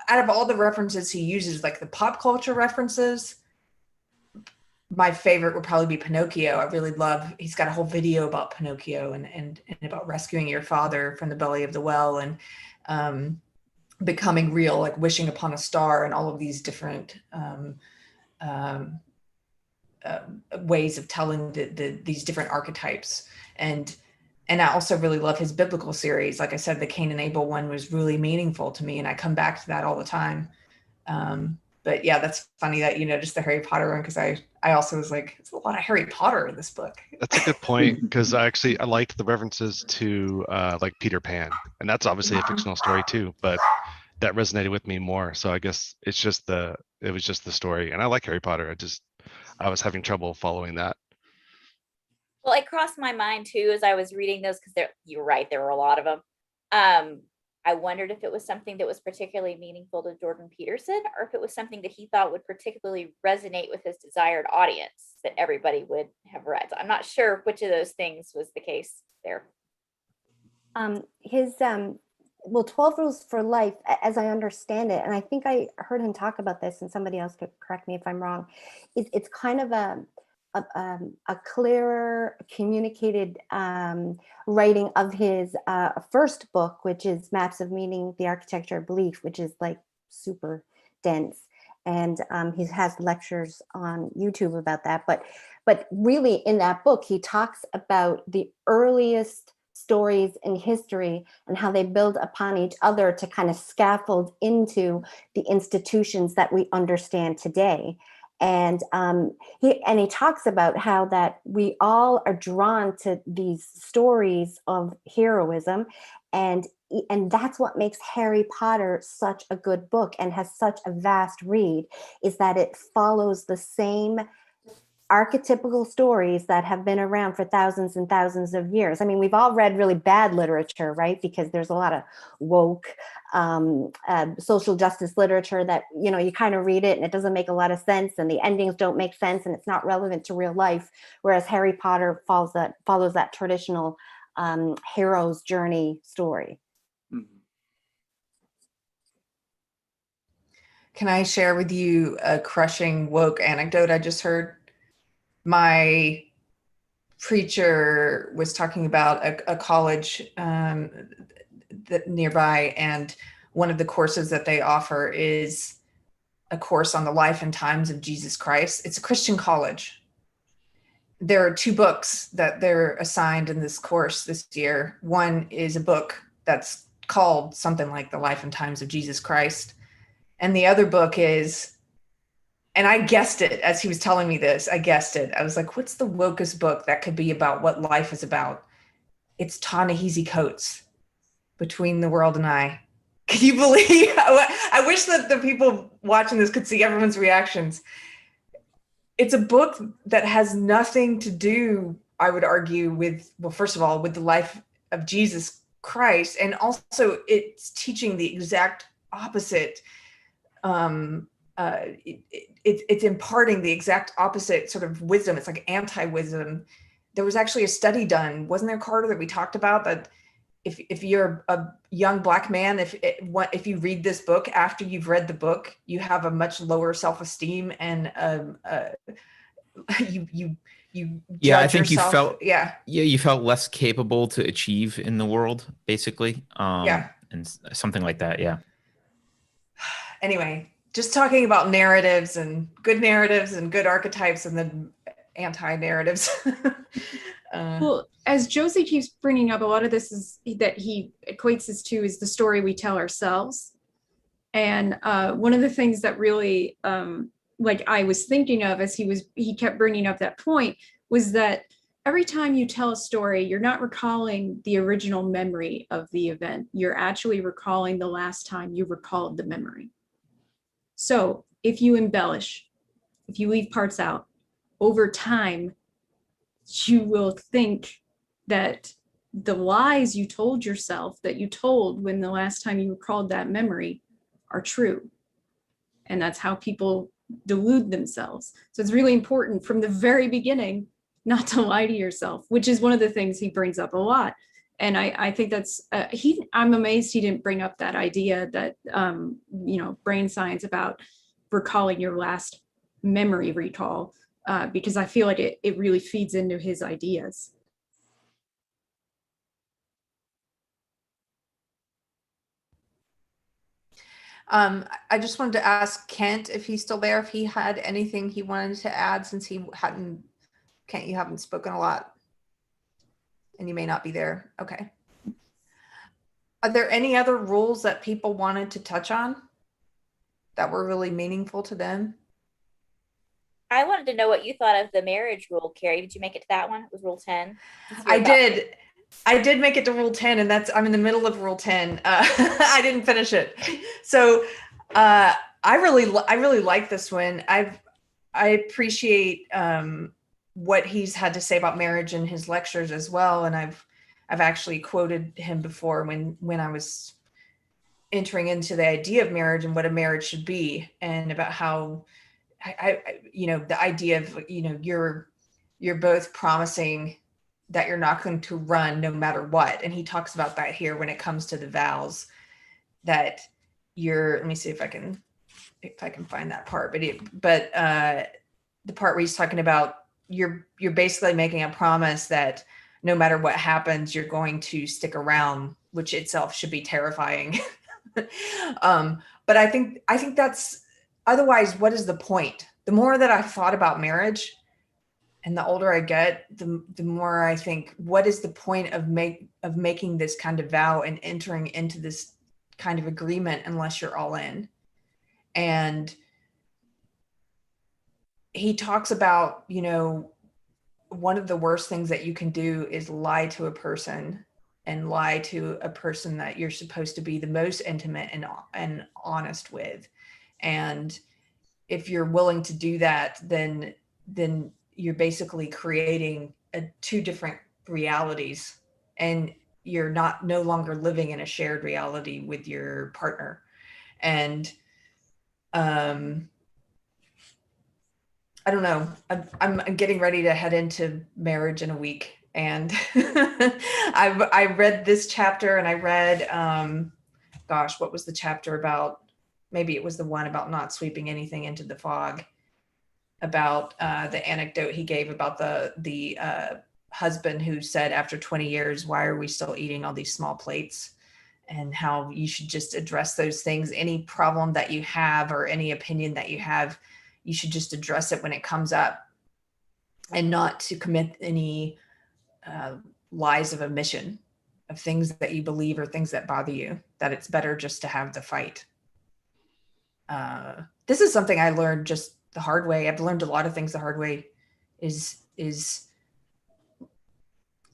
Out of all the references he uses, like the pop culture references, my favorite would probably be Pinocchio. I really love, he's got a whole video about Pinocchio and about rescuing your father from the belly of the well, and becoming real, like wishing upon a star, and all of these different ways of telling these different archetypes. And I also really love his biblical series. Like I said, the Cain and Abel one was really meaningful to me, and I come back to that all the time. But yeah, that's funny that you noticed the Harry Potter one, because I also was like, it's a lot of Harry Potter in this book. That's a good point, because I liked the references to like Peter Pan, and that's obviously a fictional story too, but that resonated with me more. So I guess it was just the story, and I like Harry Potter. I was having trouble following that. Well, it crossed my mind too as I was reading those, because you're right, there were a lot of them. I wondered if it was something that was particularly meaningful to Jordan Peterson, or if it was something that he thought would particularly resonate with his desired audience that everybody would have read. So I'm not sure which of those things was the case there. His 12 Rules for Life, as I understand it, and I think I heard him talk about this, and somebody else could correct me if I'm wrong, it's kind of a clearer, communicated writing of his first book, which is Maps of Meaning, The Architecture of Belief, which is like super dense. And he has lectures on YouTube about that. But really in that book, he talks about the earliest stories in history and how they build upon each other to kind of scaffold into the institutions that we understand today. And he talks about how that we all are drawn to these stories of heroism, and and that's what makes Harry Potter such a good book and has such a vast read, is that it follows the same archetypical stories that have been around for thousands and thousands of years. I mean, we've all read really bad literature, right? Because there's a lot of woke social justice literature that, you know, you kind of read it and it doesn't make a lot of sense and the endings don't make sense and it's not relevant to real life. Whereas Harry Potter follows that traditional hero's journey story. Can I share with you a crushing woke anecdote I just heard? My preacher was talking about a college that nearby, and one of the courses that they offer is a course on the life and times of Jesus Christ. It's a Christian college. There are 2 books that they're assigned in this course this year. One is a book that's called something like The Life and Times of Jesus Christ. And the other book is, and I guessed it as he was telling me this, I guessed it. I was like, what's the wokest book that could be about what life is about? It's Ta-Nehisi Coates, Between the World and I. Can you believe? I wish that the people watching this could see everyone's reactions. It's a book that has nothing to do, I would argue, with, well, first of all, with the life of Jesus Christ. And also it's teaching the exact opposite. It's imparting the exact opposite sort of wisdom. It's like anti-wisdom. There was actually a study done, wasn't there, Carter, that we talked about, that if you're a young Black man, if you read this book after you've read the book, you have a much lower self-esteem and you Yeah, I judge think yourself. you felt less capable to achieve in the world, basically. Yeah. And something like that. Yeah. Anyway, just talking about narratives and good archetypes and then anti-narratives. Well, as Josie keeps bringing up, a lot of this is that he equates this to is the story we tell ourselves. And one of the things that really like I was thinking of as he kept bringing up that point was that every time you tell a story, you're not recalling the original memory of the event. You're actually recalling the last time you recalled the memory. So if you embellish, if you leave parts out, over time, you will think that the lies you told yourself that you told when the last time you recalled that memory are true. And that's how people delude themselves. So it's really important from the very beginning not to lie to yourself, which is one of the things he brings up a lot. And I think that's, I'm amazed he didn't bring up that idea that, brain science about recalling your last memory recall, because I feel like it really feeds into his ideas. I just wanted to ask Kent if he's still there, if he had anything he wanted to add, since he hadn't, Kent, you haven't spoken a lot and you may not be there. Okay. Are there any other rules that people wanted to touch on that were really meaningful to them? I wanted to know what you thought of the marriage rule, Carrie. Did you make it to that one? It was Rule 10. I did make it to Rule 10, and I'm in the middle of Rule 10. I didn't finish it. So I really like this one. I appreciate what he's had to say about marriage in his lectures as well. And I've actually quoted him before when I was entering into the idea of marriage and what a marriage should be, and about how the idea of, you're both promising that you're not going to run no matter what. And he talks about that here when it comes to the vows, that let me see if I can find that part, but the part where he's talking about you're basically making a promise that no matter what happens, you're going to stick around, which itself should be terrifying. But I think that's, otherwise, what is the point? The more that I've thought about marriage and the older I get, the more I think, what is the point of making this kind of vow and entering into this kind of agreement unless you're all in? And he talks about, one of the worst things that you can do is lie to a person and lie to a person that you're supposed to be the most intimate and honest with. And if you're willing to do that, then you're basically creating two different realities, and you're no longer living in a shared reality with your partner. And I don't know. I'm getting ready to head into marriage in a week, and I read this chapter, and I read, gosh, what was the chapter about? Maybe it was the one about not sweeping anything into the fog, about the anecdote he gave about the husband who said, after 20 years, why are we still eating all these small plates? And how you should just address those things. Any problem that you have or any opinion that you have, you should just address it when it comes up, and not to commit any lies of omission of things that you believe or things that bother you, that it's better just to have the fight. This is something I learned just the hard way. I've learned a lot of things the hard way, is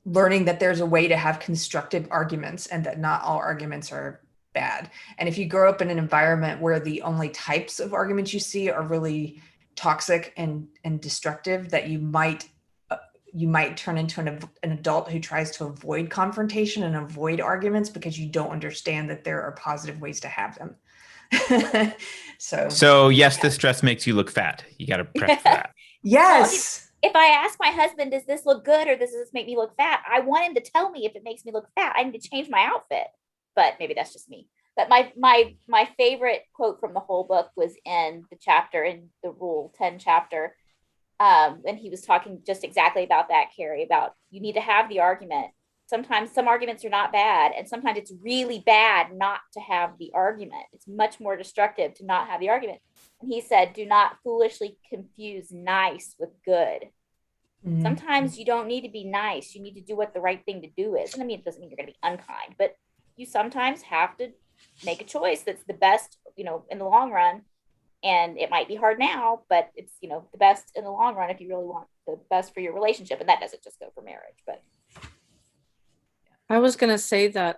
learning that there's a way to have constructive arguments, and that not all arguments are bad. And if you grow up in an environment where the only types of arguments you see are really toxic and destructive, that you might turn into an adult who tries to avoid confrontation and avoid arguments because you don't understand that there are positive ways to have them. So yes, this dress makes you look fat. You got to prep for that. Yes. Well, if I ask my husband, does this look good or does this make me look fat? I want him to tell me if it makes me look fat. I need to change my outfit. But maybe that's just me. But my favorite quote from the whole book was in the chapter, in the Rule 10 chapter, and he was talking just exactly about that, Carrie, about you need to have the argument. Sometimes some arguments are not bad, and sometimes it's really bad not to have the argument. It's much more destructive to not have the argument. And he said, do not foolishly confuse nice with good. Mm-hmm. Sometimes you don't need to be nice. You need to do what the right thing to do is. And I mean, it doesn't mean you're going to be unkind, but you sometimes have to make a choice that's the best, in the long run. And it might be hard now, but it's, the best in the long run if you really want the best for your relationship. And that doesn't just go for marriage, but. I was going to say that,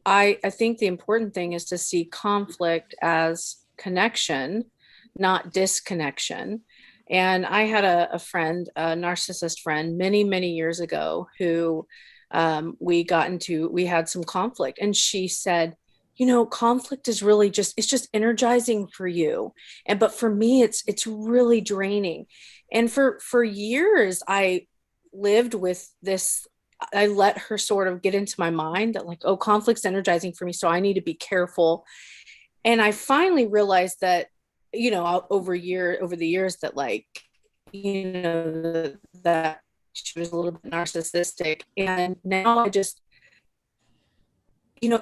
I think the important thing is to see conflict as connection, not disconnection. And I had a friend, a narcissist friend, many, many years ago who we had some conflict, and she said, conflict is really it's just energizing for you. But for me, it's really draining. And for years, I lived with this. I let her sort of get into my mind that like, oh, conflict's energizing for me, so I need to be careful. And I finally realized that, over the years that like, that she was a little bit narcissistic. And now I just,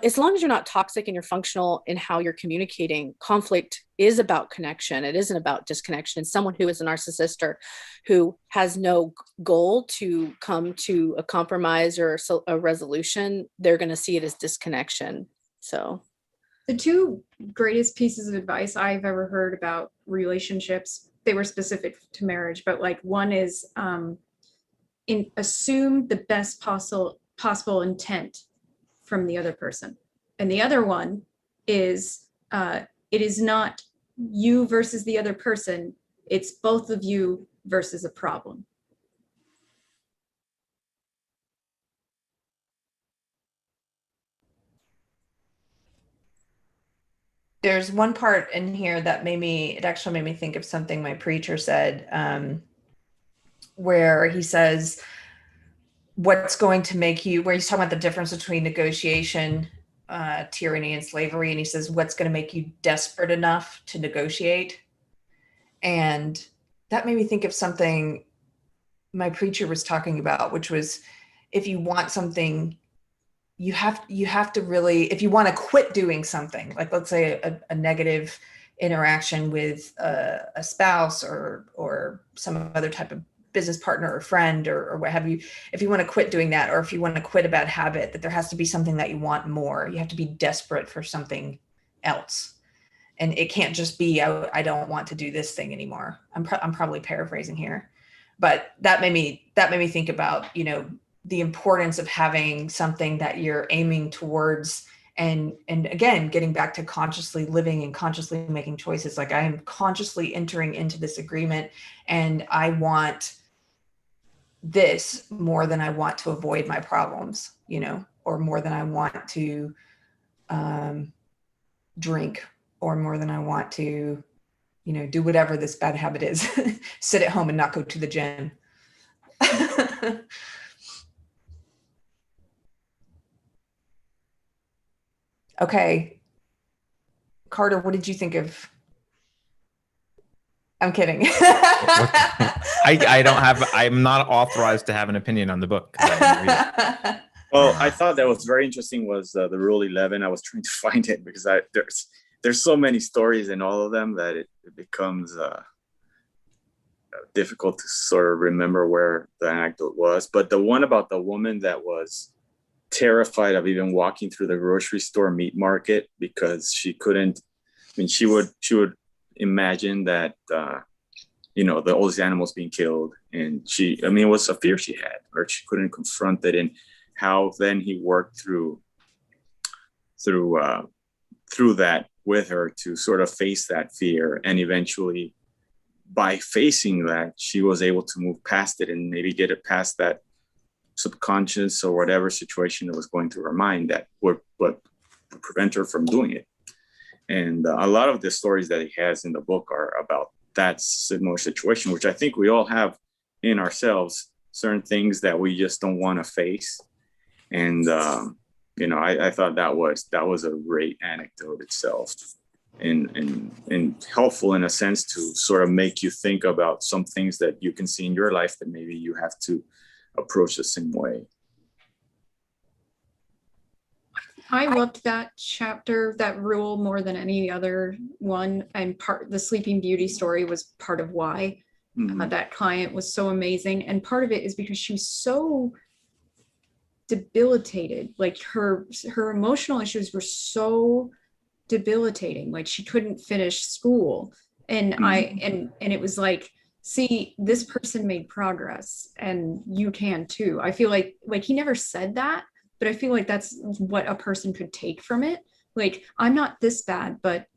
as long as you're not toxic and you're functional in how you're communicating, conflict is about connection. It isn't about disconnection. Someone who is a narcissist or who has no goal to come to a compromise or a resolution, they're going to see it as disconnection. So the two greatest pieces of advice I've ever heard about relationships, they were specific to marriage, but like one is assume the best possible intent from the other person. And the other one is it is not you versus the other person, it's both of you versus a problem. There's one part in here that actually made me think of something my preacher said, where he says, what's going to make you, where he's talking about the difference between negotiation, tyranny, and slavery. And he says, what's going to make you desperate enough to negotiate? And that made me think of something my preacher was talking about, which was, if you want something, you have to really, if you want to quit doing something, like let's say a negative interaction with a spouse or some other type of business partner or friend or what have you, if you want to quit doing that, or if you want to quit a bad habit, that there has to be something that you want more. You have to be desperate for something else. And it can't just be, I don't want to do this thing anymore. I'm probably paraphrasing here, but that made me think about, the importance of having something that you're aiming towards. And again, getting back to consciously living and consciously making choices. Like I am consciously entering into this agreement and I want this more than I want to avoid my problems, you know, or more than I want to drink, or more than I want to, you know, do whatever this bad habit is, sit at home and not go to the gym. Okay. Carter, what did you think of? I'm kidding. I don't have, I'm not authorized to have an opinion on the book. Well, I thought that was very interesting was the Rule 11. I was trying to find it because there's so many stories in all of them that it becomes difficult to sort of remember where the anecdote was. But the one about the woman that was terrified of even walking through the grocery store meat market because she couldn't, I mean, she would imagine that, you know, all these animals being killed. And I mean, it was a fear she had, or she couldn't confront it. And how then he worked through that with her to sort of face that fear. And eventually by facing that, she was able to move past it and maybe get it past that subconscious or whatever situation that was going through her mind that would prevent her from doing it. And a lot of the stories that he has in the book are about that similar situation, which I think we all have in ourselves, certain things that we just don't want to face. And, you know, I thought that was a great anecdote itself, and helpful in a sense to sort of make you think about some things that you can see in your life that maybe you have to approach the same way. I loved that chapter, that rule, more than any other one. And the Sleeping Beauty story was part of why that client was so amazing. And part of it is because she was so debilitated. Like her emotional issues were so debilitating. Like she couldn't finish school. And and it was like, see, this person made progress and you can too. I feel like he never said that, but I feel like that's what a person could take from it. Like, I'm not this bad, but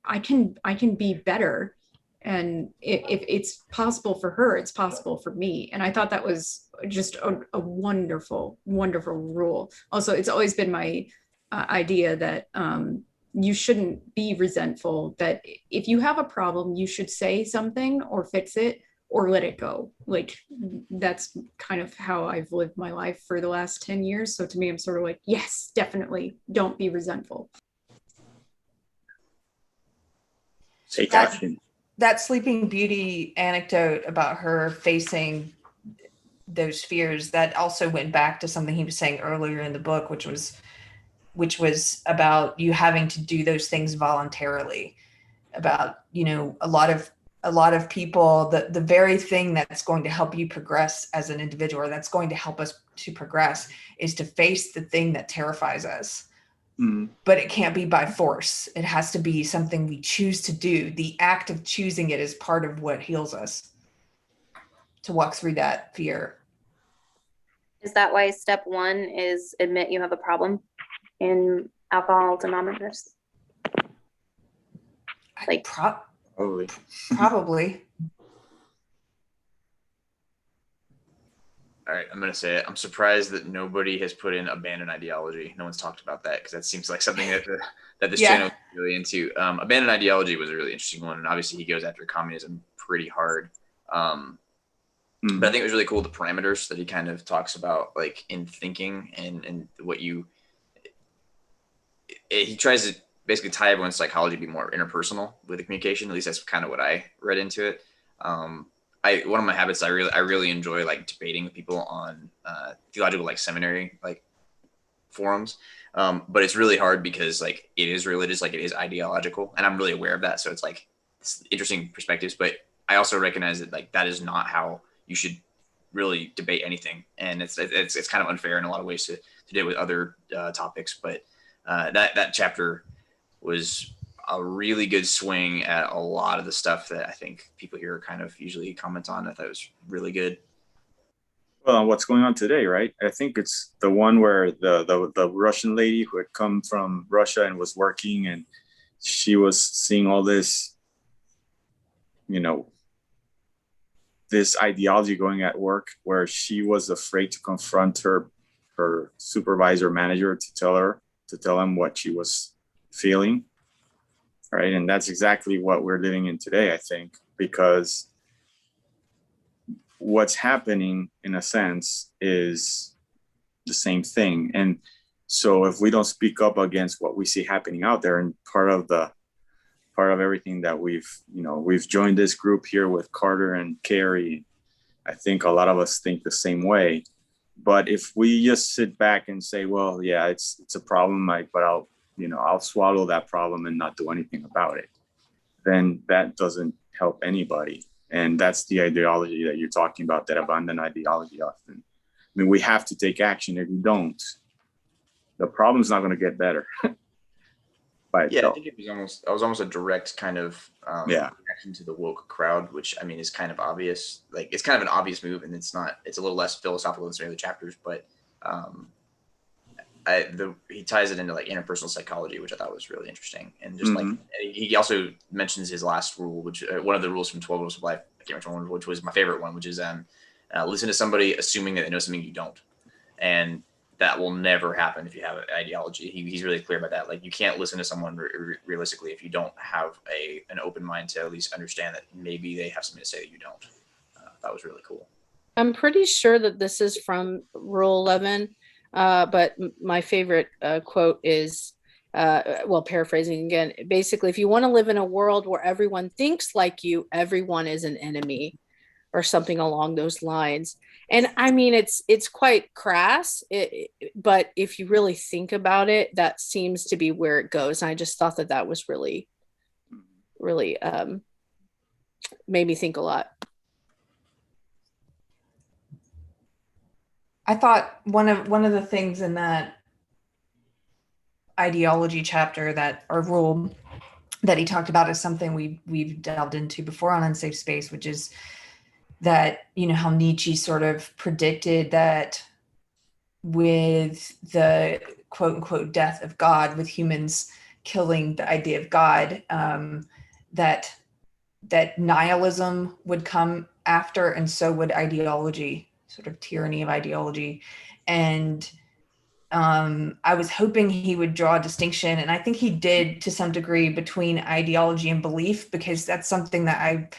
I can be better. And if it's possible for her, it's possible for me. And I thought that was just a wonderful, wonderful rule. Also, it's always been my idea that you shouldn't be resentful, that if you have a problem, you should say something or fix it or let it go. Like, that's kind of how I've lived my life for the last 10 years. So to me, I'm sort of like, yes, definitely don't be resentful. Take action. That Sleeping Beauty anecdote about her facing those fears, that also went back to something he was saying earlier in the book, which was about you having to do those things voluntarily. About, you know, a lot of people, the very thing that's going to help you progress as an individual, or that's going to help us to progress, is to face the thing that terrifies us. But it can't be by force. It has to be something we choose to do. The act of choosing it is part of what heals us, to walk through that fear. Is that why step 1 is admit you have a problem in Alcoholics Anonymous? Like, probably. All right, I'm going to say it. I'm surprised that nobody has put in abandoned ideology. No one's talked about that, because that seems like something that this channel is really into. Abandoned ideology was a really interesting one, and obviously he goes after communism pretty hard. But I think it was really cool, the parameters that he kind of talks about, like in thinking and what he tries to basically tie everyone's psychology to be more interpersonal with the communication. At least that's kind of what I read into it. One of my habits, I really enjoy like debating with people on theological like seminary like forums, but it's really hard because like it is religious, like it is ideological, and I'm really aware of that. So it's like it's interesting perspectives, but I also recognize that like that is not how you should really debate anything, and it's kind of unfair in a lot of ways to deal with other topics. But that chapter was a really good swing at a lot of the stuff that I think people here kind of usually comment on. I thought it was really good. Well, what's going on today, right? I think it's the one where the Russian lady who had come from Russia and was working, and she was seeing all this, you know, this ideology going at work, where she was afraid to confront her supervisor manager to tell him what she was feeling, right? And that's exactly what we're living in today, I think, because what's happening in a sense is the same thing. And so if we don't speak up against what we see happening out there, and part of everything that we've joined this group here with Carter and Carrie, I think a lot of us think the same way. But if we just sit back and say, well, yeah, it's a problem, but I'll swallow that problem and not do anything about it, then that doesn't help anybody. And that's the ideology that you're talking about, that abandoned ideology often. I mean, we have to take action. If you don't, the problem's not going to get better. I think it was almost a direct kind of reaction to the woke crowd, which I mean is kind of obvious. Like, it's kind of an obvious move, and it's a little less philosophical than some of the chapters, but he ties it into like interpersonal psychology, which I thought was really interesting. And just like, he also mentions his last rule, which one of the rules from 12 Rules of Life, I can't remember which was my favorite one, which is listen to somebody assuming that they know something you don't. And that will never happen if you have an ideology. He's really clear about that. Like, you can't listen to someone realistically if you don't have an open mind to at least understand that maybe they have something to say that you don't. That was really cool. I'm pretty sure that this is from Rule 11, but my favorite quote is, paraphrasing again, basically, if you want to live in a world where everyone thinks like you, everyone is an enemy, or something along those lines. And I mean, it's quite crass, but if you really think about it, that seems to be where it goes. And I just thought that was really, really made me think a lot. I thought one of the things in that ideology chapter, or rule that he talked about, is something we've delved into before on Unsafe Space, which is that, how Nietzsche sort of predicted that with the quote unquote death of God, with humans killing the idea of God, that nihilism would come after, and so would ideology, sort of tyranny of ideology. And I was hoping he would draw a distinction, and I think he did to some degree, between ideology and belief, because that's something that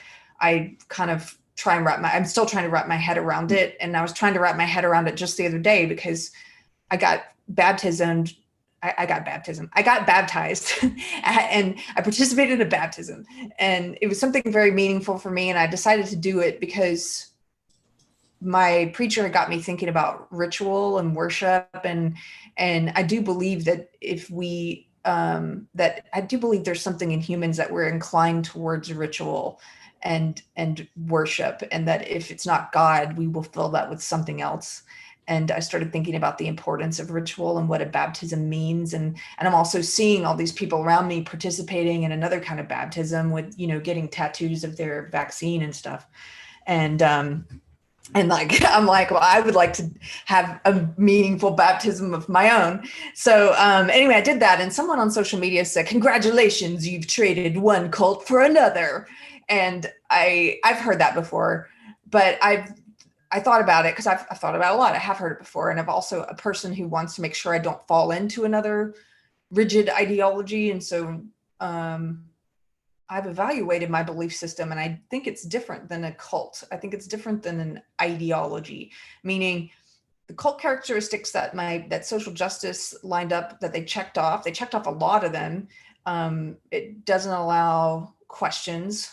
I kind of I'm still trying to wrap my head around it. And I was trying to wrap my head around it just the other day, because I got baptized and I got baptized and I participated in a baptism, and it was something very meaningful for me. And I decided to do it because my preacher got me thinking about ritual and worship. And I do believe that I do believe there's something in humans that we're inclined towards ritual and worship, and that if it's not God, we will fill that with something else. And I started thinking about the importance of ritual and what a baptism means. And I'm also seeing all these people around me participating in another kind of baptism with, getting tattoos of their vaccine and stuff. And like, I'm like, well, I would like to have a meaningful baptism of my own. So anyway, I did that. And someone on social media said, congratulations, you've traded one cult for another. And I've heard that before, but I thought about it because I've thought about it a lot. I have heard it before. And I'm also a person who wants to make sure I don't fall into another rigid ideology. And so I've evaluated my belief system, and I think it's different than a cult. I think it's different than an ideology, meaning the cult characteristics that social justice lined up, that they checked off a lot of them. It doesn't allow questions.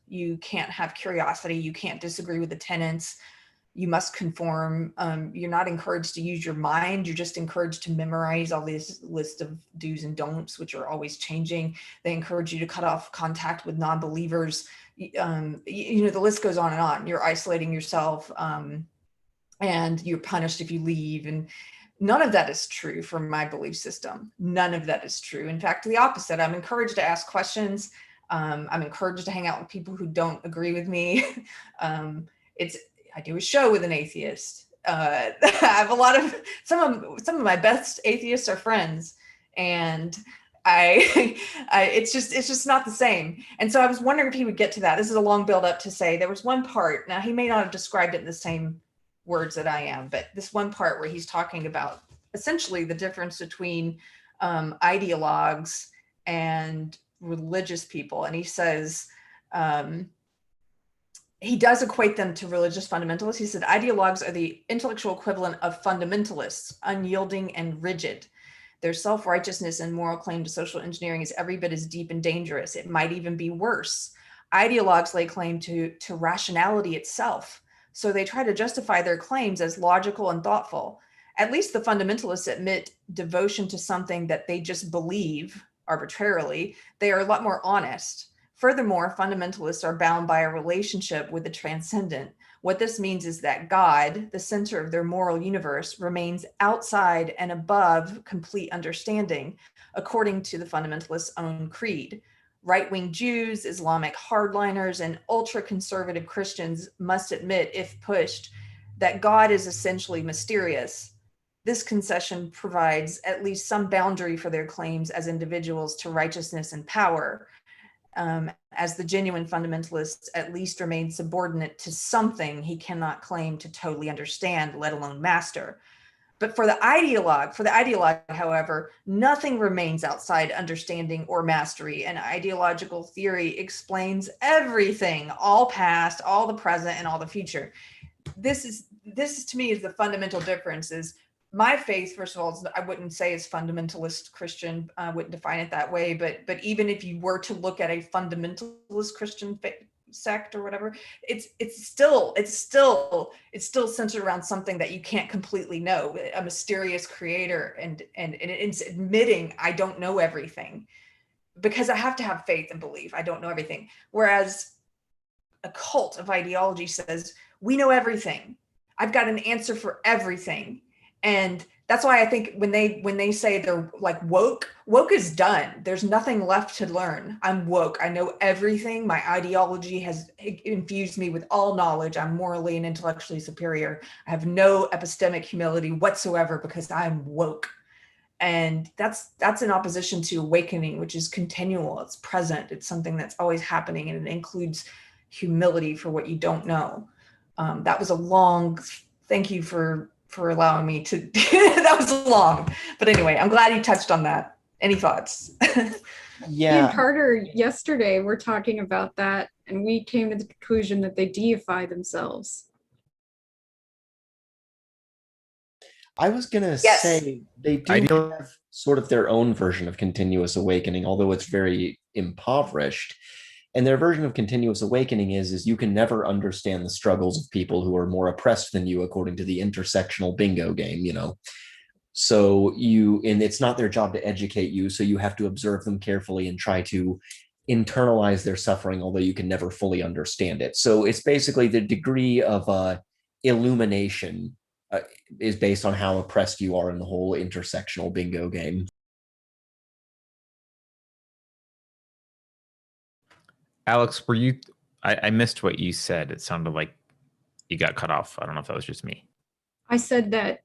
You can't have curiosity. You can't disagree with the tenets. You must conform. You're not encouraged to use your mind. You're just encouraged to memorize all these list of do's and don'ts, which are always changing. They encourage you to cut off contact with non-believers. The list goes on and on. You're isolating yourself, and you're punished if you leave. And none of that is true for my belief system. None of that is true. In fact, the opposite. I'm encouraged to ask questions. I'm encouraged to hang out with people who don't agree with me. I do a show with an atheist. I have a lot of some of my best atheists are friends, and it's just not the same. And so I was wondering if he would get to that. This is a long build up to say there was one part. Now he may not have described it in the same words that I am, but this one part where he's talking about essentially the difference between ideologues and religious people, and he says. He does equate them to religious fundamentalists. He said, ideologues are the intellectual equivalent of fundamentalists, unyielding and rigid. Their self-righteousness and moral claim to social engineering is every bit as deep and dangerous. It might even be worse. Ideologues lay claim to rationality itself. So they try to justify their claims as logical and thoughtful. At least the fundamentalists admit devotion to something that they just believe arbitrarily. They are a lot more honest. Furthermore, fundamentalists are bound by a relationship with the transcendent. What this means is that God, the center of their moral universe, remains outside and above complete understanding, according to the fundamentalists' own creed. Right-wing Jews, Islamic hardliners, and ultra-conservative Christians must admit, if pushed, that God is essentially mysterious. This concession provides at least some boundary for their claims as individuals to righteousness and power. As the genuine fundamentalist at least remains subordinate to something he cannot claim to totally understand, let alone master. But for the ideologue, however, nothing remains outside understanding or mastery. And ideological theory explains everything, all past, all the present, and all the future. This is to me is the fundamental difference. Is my faith, first of all, I wouldn't say is fundamentalist Christian. I wouldn't define it that way. But even if you were to look at a fundamentalist Christian sect or whatever, it's still centered around something that you can't completely know, a mysterious creator, and it's admitting I don't know everything, because I have to have faith and belief. I don't know everything. Whereas a cult of ideology says we know everything. I've got an answer for everything. And that's why I think when they say they're like woke is done. There's nothing left to learn. I'm woke. I know everything. My ideology has infused me with all knowledge. I'm morally and intellectually superior. I have no epistemic humility whatsoever because I'm woke. And that's in opposition to awakening, which is continual. It's present. It's something that's always happening, and it includes humility for what you don't know. That was a long, thank you for allowing me to, that was long. But anyway, I'm glad you touched on that. Any thoughts? Me and Carter yesterday were talking about that, and we came to the conclusion that they deify themselves. I was going to say they do have sort of their own version of continuous awakening, although it's very impoverished. And their version of continuous awakening is you can never understand the struggles of people who are more oppressed than you, according to the intersectional bingo game, you know. So and it's not their job to educate you, so you have to observe them carefully and try to internalize their suffering, although you can never fully understand it. So it's basically the degree of illumination is based on how oppressed you are in the whole intersectional bingo game. Alex, were you? I missed what you said. It sounded like you got cut off. I don't know if that was just me. I said that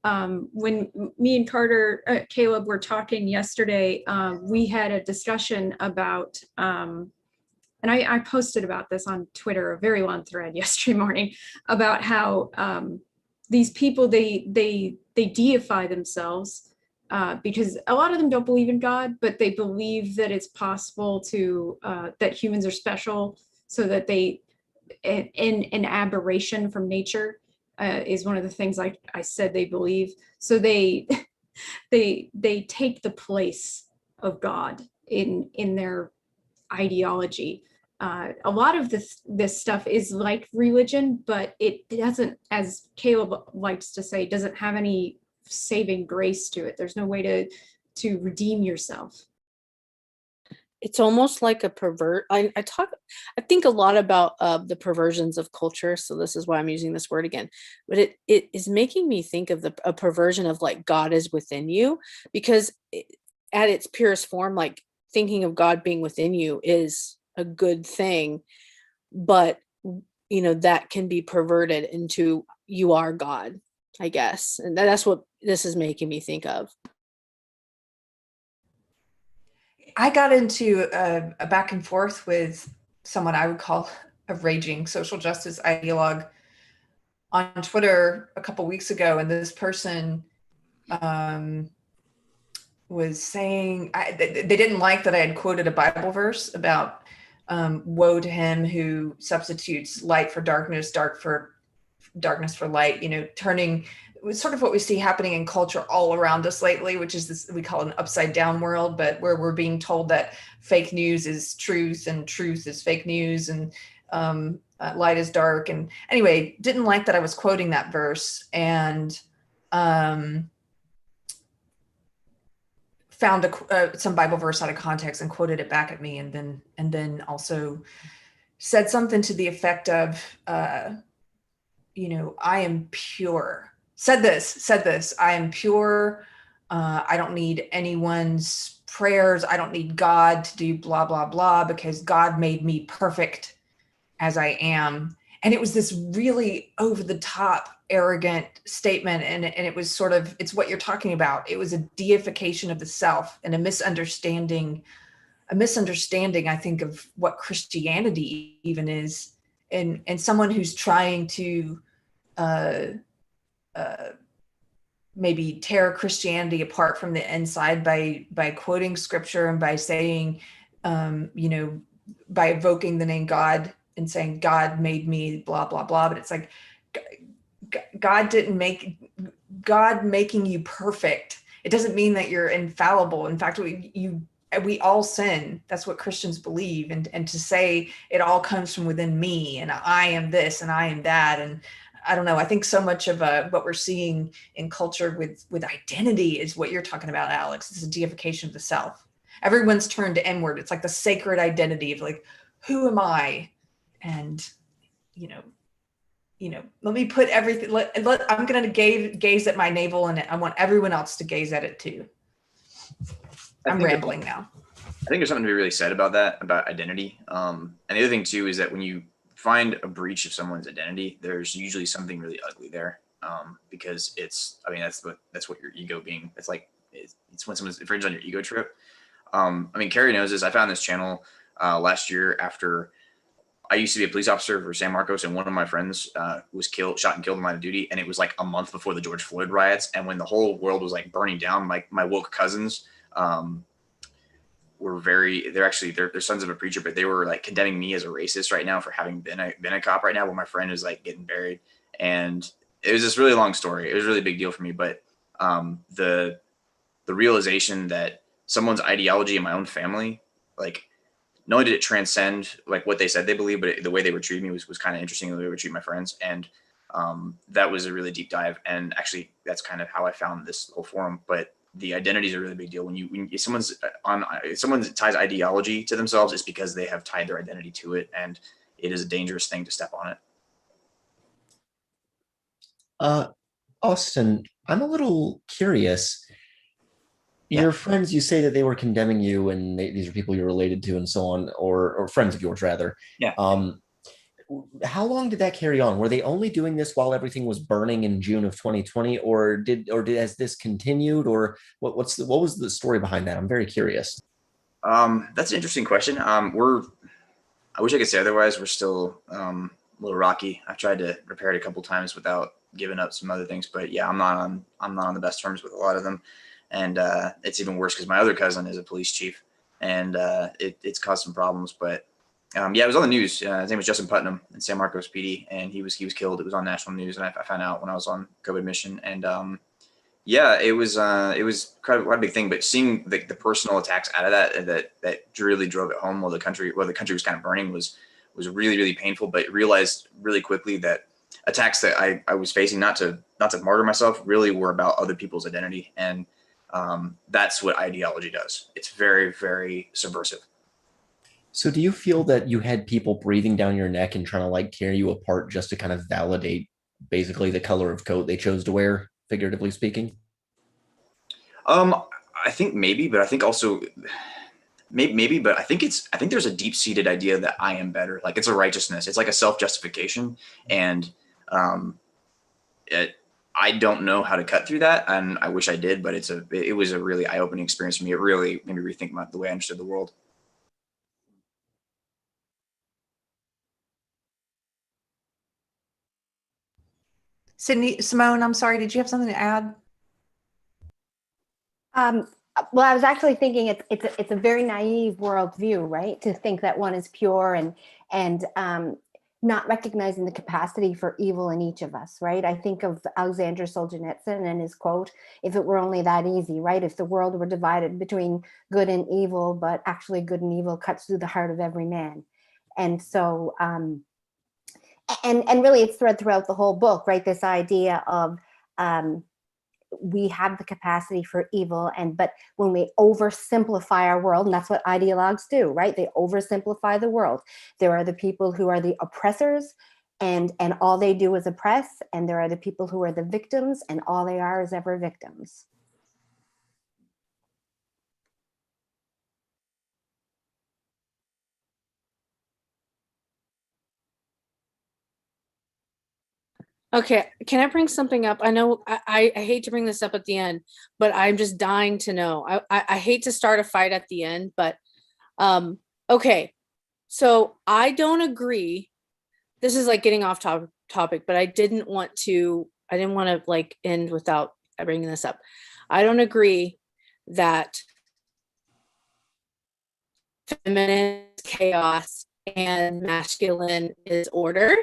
when me and Carter, Caleb were talking yesterday, we had a discussion about, and I posted about this on Twitter, a very long thread yesterday morning, about how these people, they deify themselves because a lot of them don't believe in God, but they believe that it's possible to, that humans are special, so that they, in an aberration from nature, is one of the things I said they believe. So they take the place of God in their ideology. A lot of this stuff is like religion, but it doesn't, as Caleb likes to say, doesn't have any saving grace to it. There's no way to redeem yourself. It's almost like a pervert. I think a lot about the perversions of culture. So this is why I'm using this word again. But it is making me think of a perversion of like God is within you, because at its purest form, like thinking of God being within you is a good thing, but you know that can be perverted into you are God. I guess. And that's what this is making me think of. I got into a back and forth with someone I would call a raging social justice ideologue on Twitter a couple weeks ago, and this person was saying they didn't like that I had quoted a Bible verse about woe to him who substitutes light for darkness, darkness for light, you know, turning sort of what we see happening in culture all around us lately, which is this, we call it an upside down world, but where we're being told that fake news is truth and truth is fake news, and light is dark. And anyway, didn't like that I was quoting that verse, and found some Bible verse out of context and quoted it back at me, and then also said something to the effect of, you know, I am pure. Said this, I am pure. I don't need anyone's prayers. I don't need God to do blah, blah, blah, because God made me perfect as I am. And it was this really over the top, arrogant statement. And it was sort of, it's what you're talking about. It was a deification of the self and a misunderstanding, I think, of what Christianity even is. And someone who's trying to maybe tear Christianity apart from the inside by quoting scripture and by saying, you know, by evoking the name God and saying, God made me blah, blah, blah. But it's like, God didn't make, God making you perfect. It doesn't mean that you're infallible. In fact, we all sin. That's what Christians believe. And to say it all comes from within me and I am this and I am that. And I don't know. I think so much of what we're seeing in culture with identity is what you're talking about, Alex. It's a deification of the self. Everyone's turned to inward. It's like the sacred identity of like, who am I? And, you know, let me put everything, I'm going to gaze at my navel, and I want everyone else to gaze at it too. I'm rambling now. I think there's something to be really said about that, about identity. And the other thing too is that when you find a breach of someone's identity, there's usually something really ugly there, because it's, I mean, that's what your ego being. It's like it's when someone's infringed on your ego trip. I mean, Carrie knows this. I found this channel last year after I used to be a police officer for San Marcos, and one of my friends was shot and killed in line of duty. And it was like a month before the George Floyd riots, and when the whole world was like burning down, my woke cousins were they're sons of a preacher, but they were like condemning me as a racist right now for having been a cop right now, while my friend is like getting buried. And it was this really long story. It was a really big deal for me, but the realization that someone's ideology in my own family, like, not only did it transcend like what they said they believe, but the way they were treating me was kind of interesting. The way they were treating my friends. And that was a really deep dive. And actually that's kind of how I found this whole forum. But the identity is a really big deal. When someone ties ideology to themselves, it's because they have tied their identity to it. And it is a dangerous thing to step on it. Austin, I'm a little curious. Your friends, you say that they were condemning you, and these are people you're related to and so on, or friends of yours rather. Yeah. How long did that carry on? Were they only doing this while everything was burning in June of 2020, or has this continued, or what was the story behind that? I'm very curious. That's an interesting question. I wish I could say otherwise. We're still a little rocky. I've tried to repair it a couple times without giving up some other things, but yeah, I'm not on the best terms with a lot of them. And it's even worse because my other cousin is a police chief, and it's caused some problems. But yeah, it was on the news. His name was Justin Putnam in San Marcos PD, and he was killed. It was on national news, and I found out when I was on COVID mission. And yeah, it was quite a big thing. But seeing the personal attacks out of that really drove it home while the country was kind of burning was really, really painful. But realized really quickly that attacks that I was facing, not to martyr myself, really were about other people's identity. And that's what ideology does. It's very, very subversive. So do you feel that you had people breathing down your neck and trying to like tear you apart just to kind of validate basically the color of coat they chose to wear, figuratively speaking? I think maybe, but I think also maybe, but I think there's a deep-seated idea that I am better. Like it's a righteousness. It's like a self-justification. And I don't know how to cut through that, and I wish I did, but it was a really eye-opening experience for me. It really made me rethink about the way I understood the world. Simone, I'm sorry, did you have something to add? Well, I was actually thinking it's a very naive worldview, right? To think that one is pure and not recognizing the capacity for evil in each of us, right? I think of Alexander Solzhenitsyn and his quote, "If it were only that easy," right? If the world were divided between good and evil, but actually good and evil cuts through the heart of every man. And so, and really it's throughout the whole book, right? This idea of, we have the capacity for evil, but when we oversimplify our world, and that's what ideologues do, right? They oversimplify the world. There are the people who are the oppressors, and all they do is oppress, and there are the people who are the victims, and all they are is ever victims. Okay, can I bring something up? I know I hate to bring this up at the end, but I'm just dying to know. I hate to start a fight at the end, but okay. So I don't agree. This is like getting off topic, but I didn't want to like end without bringing this up. I don't agree that feminine is chaos and masculine is order.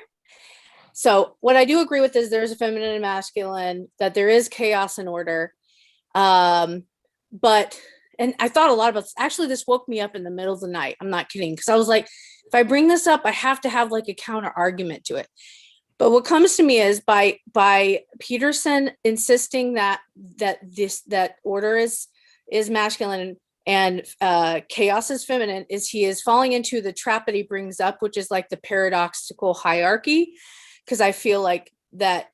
So what I do agree with is there's a feminine and masculine, that there is chaos and order. And I thought a lot about this. Actually, this woke me up in the middle of the night. I'm not kidding. Because I was like, if I bring this up, I have to have like a counter argument to it. But what comes to me is by Peterson insisting that order is masculine and chaos is feminine, is he is falling into the trap that he brings up, which is like the paradoxical hierarchy. Because I feel like that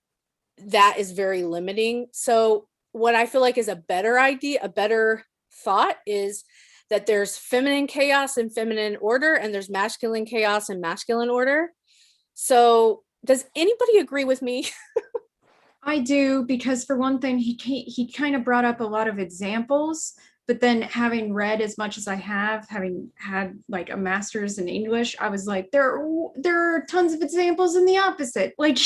is very limiting. So what I feel like is a better idea, a better thought, is that there's feminine chaos and feminine order, and there's masculine chaos and masculine order. So does anybody agree with me? I do, because for one thing, he kind of brought up a lot of examples, but then having read as much as I have, having had like a master's in English, I was like, there are tons of examples in the opposite. Like,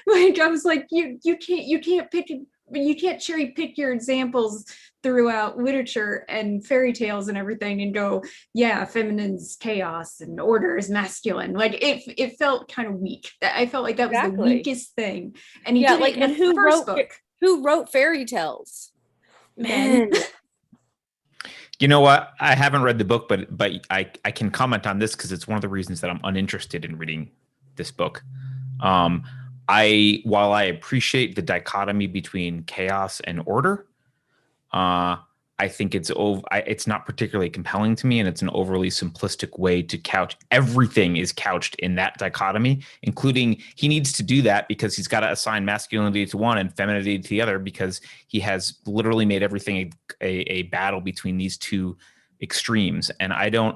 I was like, you can't cherry pick your examples throughout literature and fairy tales and everything and go, yeah, feminine's chaos and order is masculine. Like it felt kind of weak. I felt like that was the weakest thing. And he did like, it in and the first book. Who wrote fairy tales? Man. You know what? I haven't read the book, but I can comment on this because it's one of the reasons that I'm uninterested in reading this book. While I appreciate the dichotomy between chaos and order, I think it's not particularly compelling to me, and it's an overly simplistic way to couch. Everything is couched in that dichotomy, including he needs to do that because he's got to assign masculinity to one and femininity to the other, because he has literally made everything a battle between these two extremes. And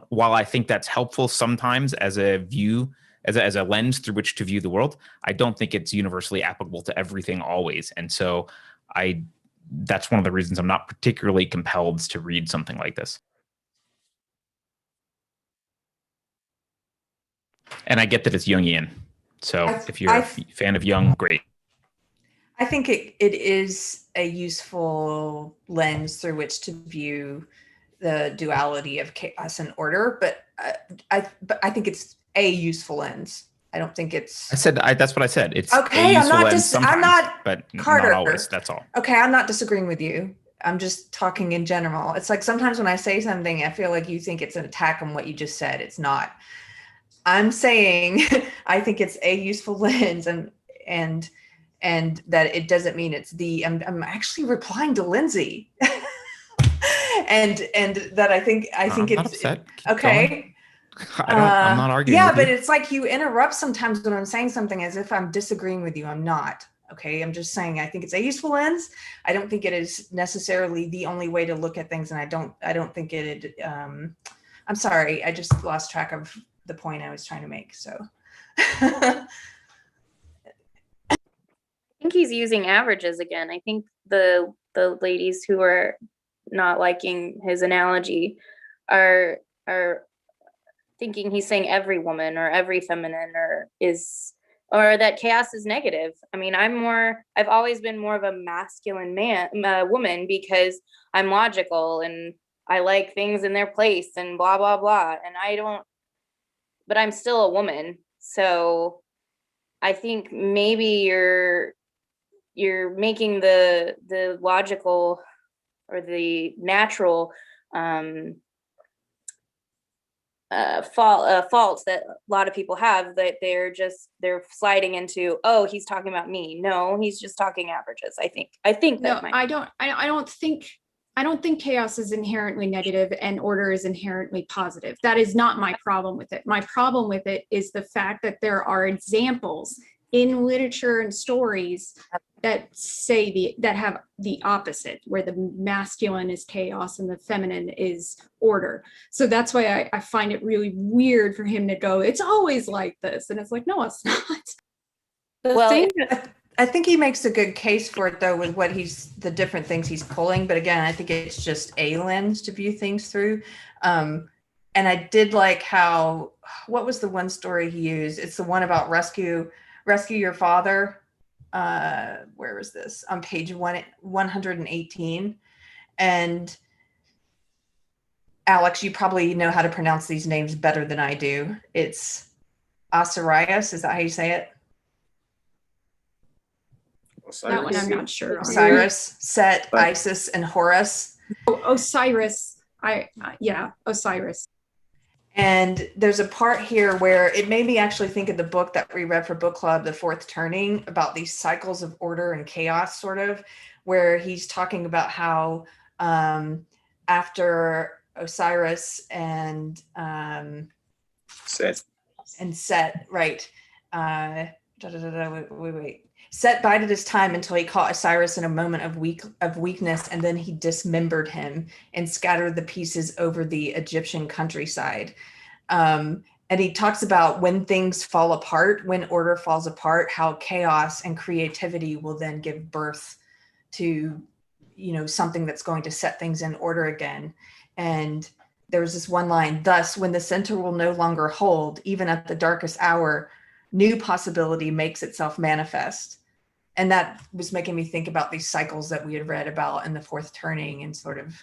while I think that's helpful sometimes as a view, as a lens through which to view the world, I don't think it's universally applicable to everything always. And so that's one of the reasons I'm not particularly compelled to read something like this. And I get that it's Jungian. So if you're a fan of Jung, great. I think it is a useful lens through which to view the duality of chaos and order, but I think it's a useful lens. I don't think it's. That's what I said. It's okay. I'm not. But Carter, not always. That's all. Okay, I'm not disagreeing with you. I'm just talking in general. It's like sometimes when I say something, I feel like you think it's an attack on what you just said. It's not. I'm saying I think it's a useful lens, and that it doesn't mean it's the. I'm actually replying to Lindsay, and that I think I'm not upset. Okay. Going. I'm not arguing. Yeah, with but you. it's like you interrupt sometimes when I'm saying something as if I'm disagreeing with you. I'm not. Okay, I'm just saying I think it's a useful lens. I don't think it is necessarily the only way to look at things, and I don't think it. I'm sorry, I just lost track of the point I was trying to make. So. think he's using averages again. I think the ladies who are not liking his analogy are thinking he's saying every woman or every feminine or that chaos is negative. I mean, I've always been more of a masculine woman because I'm logical and I like things in their place and blah, blah, blah. And but I'm still a woman. So I think maybe you're making the logical or the natural faults that a lot of people have, that they're sliding into, oh, he's talking about me. No, he's just talking averages. I think No, that I don't think chaos is inherently negative and order is inherently positive. That is not my problem with it. My problem with it is the fact that there are examples in literature and stories that that have the opposite, where the masculine is chaos and the feminine is order. So that's why I find it really weird for him to go, it's always like this. And it's like, no, it's not. I think he makes a good case for it, though, with the different things he's pulling. But again, I think it's just a lens to view things through. And I did like what was the one story he used? It's the one about rescue your father. Where is this? On page 118. And Alex, you probably know how to pronounce these names better than I do. It's Osiris. Is that how you say it? That one I'm not sure. Osiris, Set, Isis, and Horus. Osiris. Osiris. And there's a part here where it made me actually think of the book that we read for book club, The Fourth Turning, about these cycles of order and chaos, sort of, where he's talking about how after Osiris and Set, right. Wait. Set bided his time until he caught Osiris in a moment of weakness, and then he dismembered him and scattered the pieces over the Egyptian countryside. And he talks about when things fall apart, when order falls apart, how chaos and creativity will then give birth to, something that's going to set things in order again. And there was this one line, thus, when the center will no longer hold, even at the darkest hour, new possibility makes itself manifest. And that was making me think about these cycles that we had read about in The Fourth Turning and sort of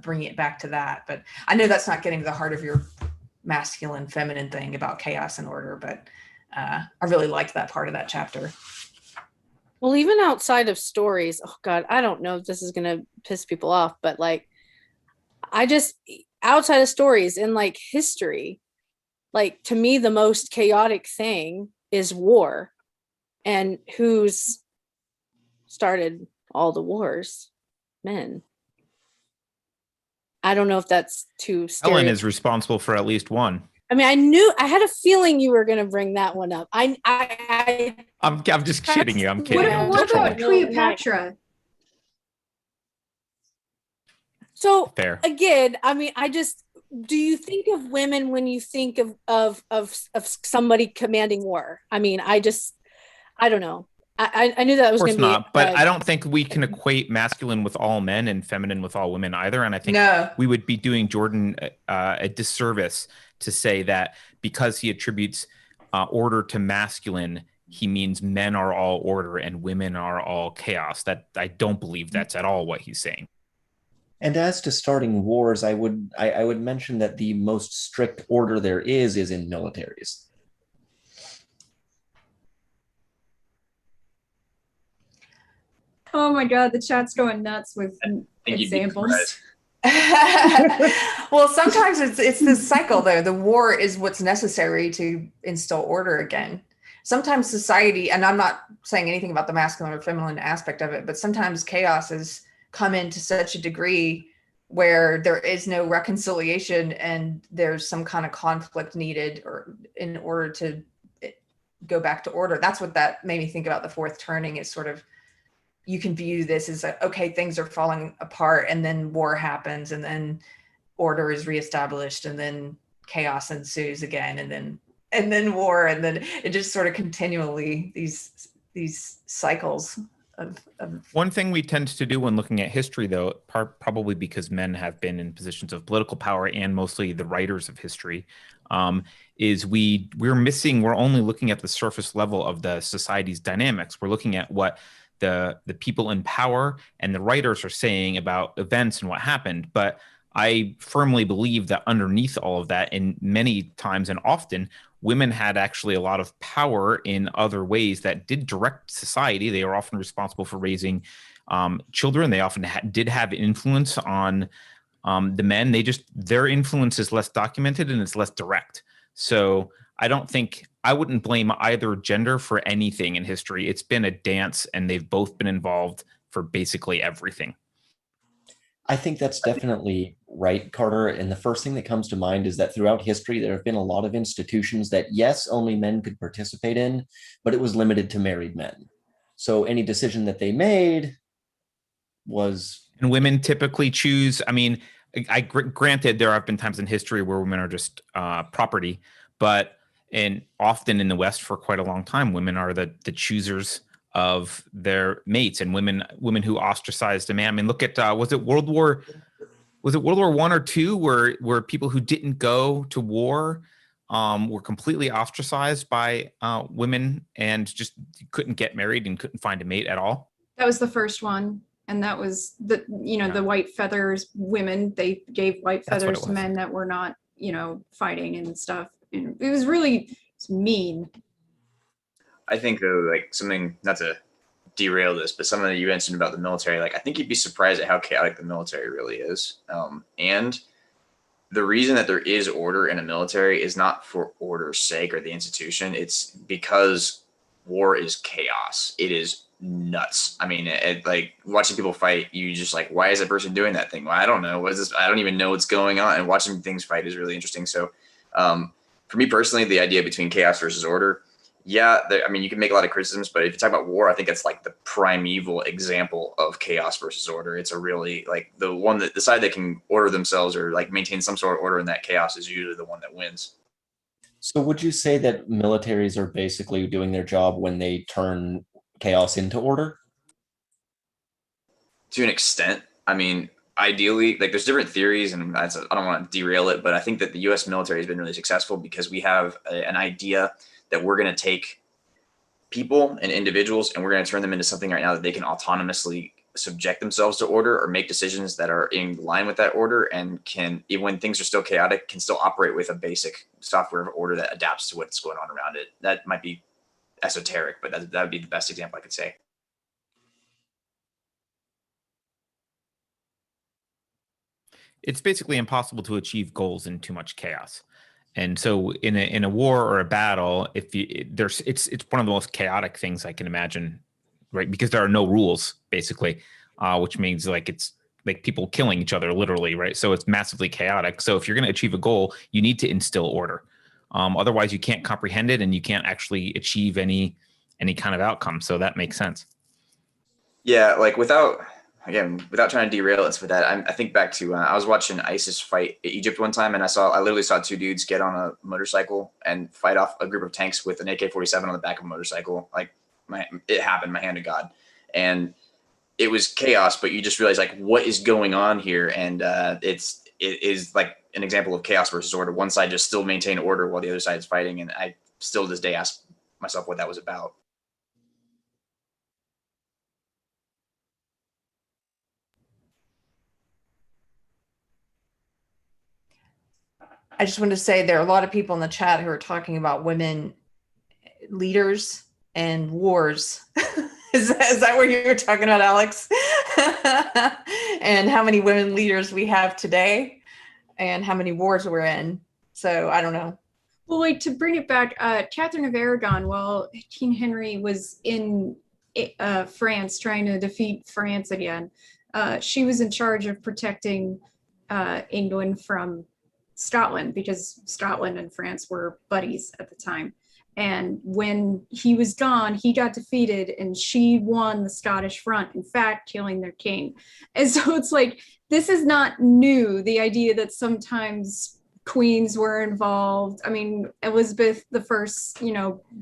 bringing it back to that. But I know that's not getting to the heart of your masculine, feminine thing about chaos and order, but I really liked that part of that chapter. Well, even outside of stories, oh God, I don't know if this is going to piss people off, but outside of stories in history, to me, the most chaotic thing is war. And who's started all the wars? Men. I don't know if that's too Ellen is responsible for at least one. I mean, I had a feeling you were going to bring that one up. I'm just kidding you. I'm kidding. What about Cleopatra? So fair. Again, I mean, do you think of women when you think of somebody commanding war? I mean, I don't know. I knew that was going to be not, but I don't think we can equate masculine with all men and feminine with all women either. And I think we would be doing Jordan a disservice to say that because he attributes order to masculine, he means men are all order and women are all chaos. That I don't believe that's at all what he's saying. And as to starting wars, I would mention that the most strict order there is in militaries. Oh my God, the chat's going nuts with examples. Well, sometimes it's this cycle though. The war is what's necessary to instill order again. Sometimes society, and I'm not saying anything about the masculine or feminine aspect of it, but sometimes chaos has come into such a degree where there is no reconciliation and there's some kind of conflict needed or in order to go back to order. That's what that made me think about The Fourth Turning, is sort of, you can view this as okay, things are falling apart and then war happens and then order is reestablished and then chaos ensues again and then war, and then it just sort of continually, these these cycles of One thing we tend to do when looking at history, though, probably because men have been in positions of political power and mostly the writers of history, is we're only looking at the surface level of the society's dynamics. We're looking at what the people in power and the writers are saying about events and what happened. But I firmly believe that underneath all of that, and many times and often, women had actually a lot of power in other ways that did direct society. They were often responsible for raising children. They often did have influence on the men. Their influence is less documented and it's less direct. So I wouldn't blame either gender for anything in history. It's been a dance, and they've both been involved for basically everything. I think that's definitely right, Carter. And the first thing that comes to mind is that throughout history, there have been a lot of institutions that, yes, only men could participate in, but it was limited to married men. So any decision that they made was. And women typically choose, I mean, granted, there have been times in history where women are just property, but often in the West for quite a long time, women are the choosers of their mates, and women who ostracized a man. I mean, look at was it World War I or II, where people who didn't go to war were completely ostracized by women and just couldn't get married and couldn't find a mate at all? That was the first one. And that was the white feathers women. They gave white feathers to men that were not, fighting and stuff. And it was really mean. I think though, like something, not to derail this, but something that you mentioned about the military, like I think you'd be surprised at how chaotic the military really is. And the reason that there is order in a military is not for order's sake or the institution. It's because war is chaos. It is nuts. I mean, like watching people fight, you just like, why is that person doing that thing? Well, I don't know. What is this? I don't even know what's going on. And watching things fight is really interesting. So for me personally, the idea between chaos versus order, yeah, I mean, you can make a lot of criticisms, but if you talk about war, I think it's like the primeval example of chaos versus order. It's a really like the side that can order themselves or like maintain some sort of order in that chaos is usually the one that wins. So would you say that militaries are basically doing their job when they turn chaos into order? To an extent. I mean, ideally, like there's different theories, and I don't want to derail it, but I think that the U.S. military has been really successful because we have an idea that we're going to take people and individuals and we're going to turn them into something right now that they can autonomously subject themselves to order or make decisions that are in line with that order, and can, even when things are still chaotic, can still operate with a basic software of order that adapts to what's going on around it. That might be esoteric, but that would be the best example I could say. It's basically impossible to achieve goals in too much chaos. And so in a war or a battle, it's one of the most chaotic things I can imagine, right? Because there are no rules, basically, which means like it's like people killing each other literally, right? So it's massively chaotic. So if you're going to achieve a goal, you need to instill order. Otherwise, you can't comprehend it and you can't actually achieve any kind of outcome. So that makes sense. Yeah, like without trying to derail us for that, I think back to I was watching ISIS fight Egypt one time, and I literally saw two dudes get on a motorcycle and fight off a group of tanks with an AK-47 on the back of a motorcycle. Like it happened, my hand to God, and it was chaos. But you just realize like what is going on here, and it is like an example of chaos versus order. One side just still maintain order while the other side is fighting, and I still to this day ask myself what that was about. I just wanted to say there are a lot of people in the chat who are talking about women leaders and wars. Is that what you were talking about, Alex? And how many women leaders we have today and how many wars we're in. So I don't know. Well, like to bring it back, Catherine of Aragon, while King Henry was in France trying to defeat France again, she was in charge of protecting England from Scotland, because Scotland and France were buddies at the time. And when he was gone, he got defeated and she won the Scottish front, in fact, killing their king. And so it's like, this is not new, the idea that sometimes queens were involved. I mean, Elizabeth the First,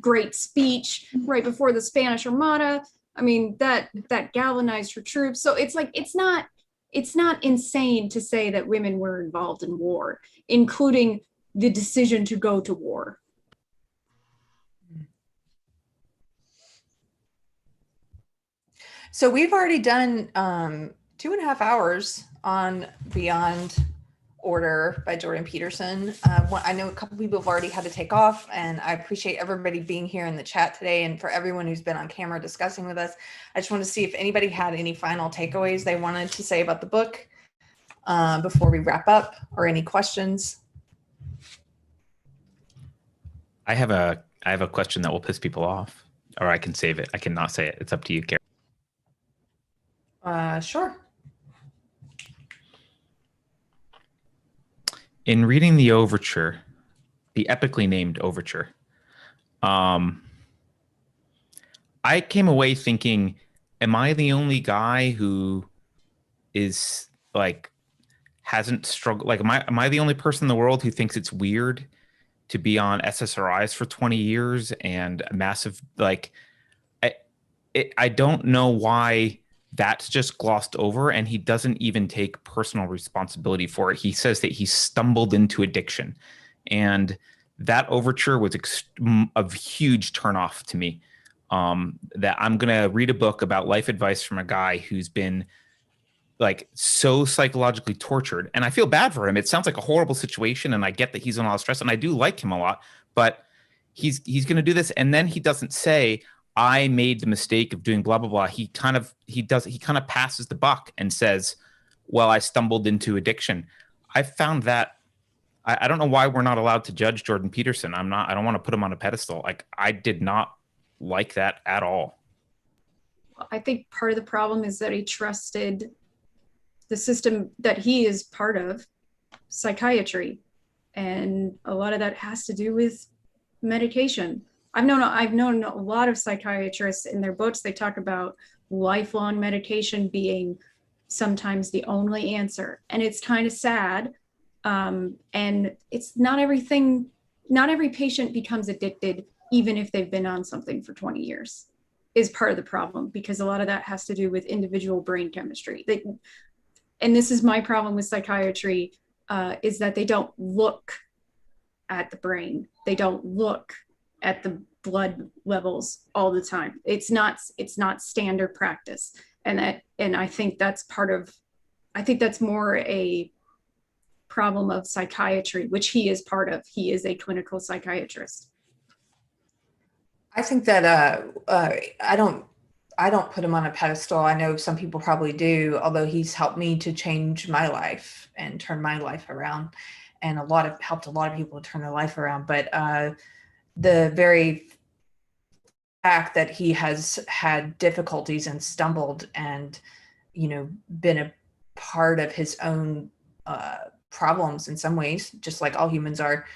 great speech right before the Spanish Armada. I mean, that galvanized her troops. So it's like it's not insane to say that women were involved in war, including the decision to go to war. So we've already done 2.5 hours on Beyond Order by Jordan Peterson. I know a couple people have already had to take off, and I appreciate everybody being here in the chat today, and for everyone who's been on camera discussing with us. I just want to see if anybody had any final takeaways they wanted to say about the book before we wrap up, or any questions. I have a question that will piss people off, or I can save it. I cannot say it. It's up to you, Karen. Sure. In reading the overture, the epically named overture, I came away thinking, am I the only guy who is like, hasn't struggled? Like, am I the only person in the world who thinks it's weird to be on SSRIs for 20 years and a massive, like, I don't know why that's just glossed over, and he doesn't even take personal responsibility for it. He says that he stumbled into addiction, and that overture was a huge turnoff to me. That I'm gonna read a book about life advice from a guy who's been like so psychologically tortured, and I feel bad for him. It sounds like a horrible situation, and I get that he's on a lot of stress, and I do like him a lot, but he's gonna do this, and then he doesn't say, I made the mistake of doing blah, blah, blah. He kind of passes the buck and says, well, I stumbled into addiction. I found that, I don't know why we're not allowed to judge Jordan Peterson. I don't want to put him on a pedestal. Like, I did not like that at all. I think part of the problem is that he trusted the system that he is part of, psychiatry. And a lot of that has to do with medication. I've known a lot of psychiatrists in their books. They talk about lifelong medication being sometimes the only answer, and it's kind of sad. And it's not every patient becomes addicted, even if they've been on something for 20 years, is part of the problem, because a lot of that has to do with individual brain chemistry. And this is my problem with psychiatry, is that they don't look at the brain. They don't look at the blood levels all the time. It's not standard practice. And I think that's more a problem of psychiatry, which he is part of. He is a clinical psychiatrist. I think that I don't put him on a pedestal. I know some people probably do, although he's helped me to change my life and turn my life around, and helped a lot of people to turn their life around. But the very fact that he has had difficulties and stumbled and, been a part of his own problems in some ways, just like all humans are,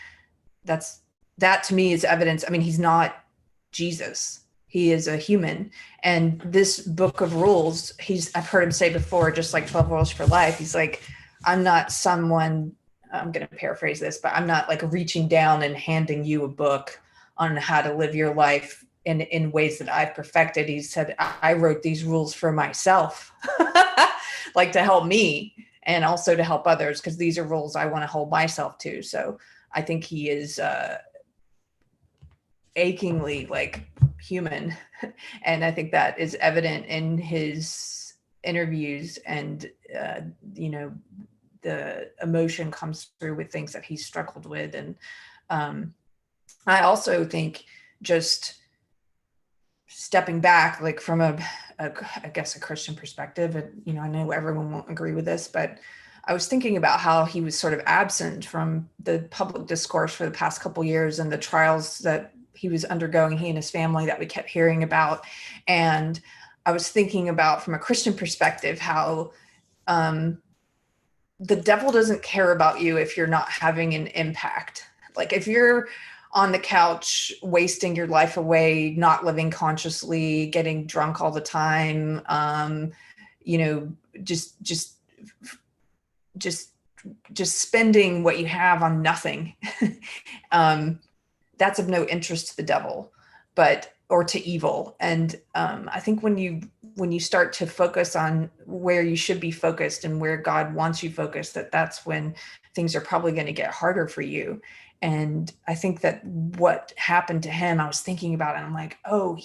that to me is evidence. I mean, he's not Jesus. He is a human. And this book of rules, I've heard him say before, just like 12 Rules for Life, he's like, I'm not someone, I'm going to paraphrase this, but I'm not like reaching down and handing you a book on how to live your life in ways that I've perfected. He said, I wrote these rules for myself, like to help me and also to help others, because these are rules I want to hold myself to. So I think he is achingly like human. And I think that is evident in his interviews, and, the emotion comes through with things that he's struggled with. And I also think, just stepping back, like from I guess a Christian perspective, and, I know everyone won't agree with this, but I was thinking about how he was sort of absent from the public discourse for the past couple of years, and the trials that he was undergoing, he and his family, that we kept hearing about. And I was thinking about, from a Christian perspective, how the devil doesn't care about you if you're not having an impact. Like, if you're on the couch, wasting your life away, not living consciously, getting drunk all the time, just just spending what you have on nothing, that's of no interest to the devil, or to evil. And I think when you start to focus on where you should be focused and where God wants you focused, that's when things are probably going to get harder for you. And I think that what happened to him, I was thinking about it, and I'm like, oh,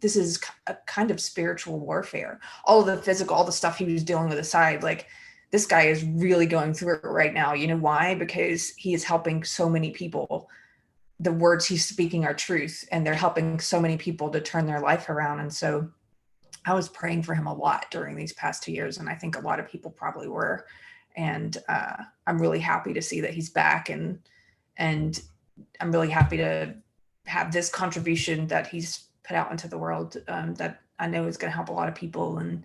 this is a kind of spiritual warfare. All of the physical, all the stuff he was dealing with aside, like, this guy is really going through it right now. You know why? Because he is helping so many people. The words he's speaking are truth, and they're helping so many people to turn their life around. And so I was praying for him a lot during these past 2 years, and I think a lot of people probably were. And I'm really happy to see that he's back, and I'm really happy to have this contribution that he's put out into the world, that I know is going to help a lot of people. And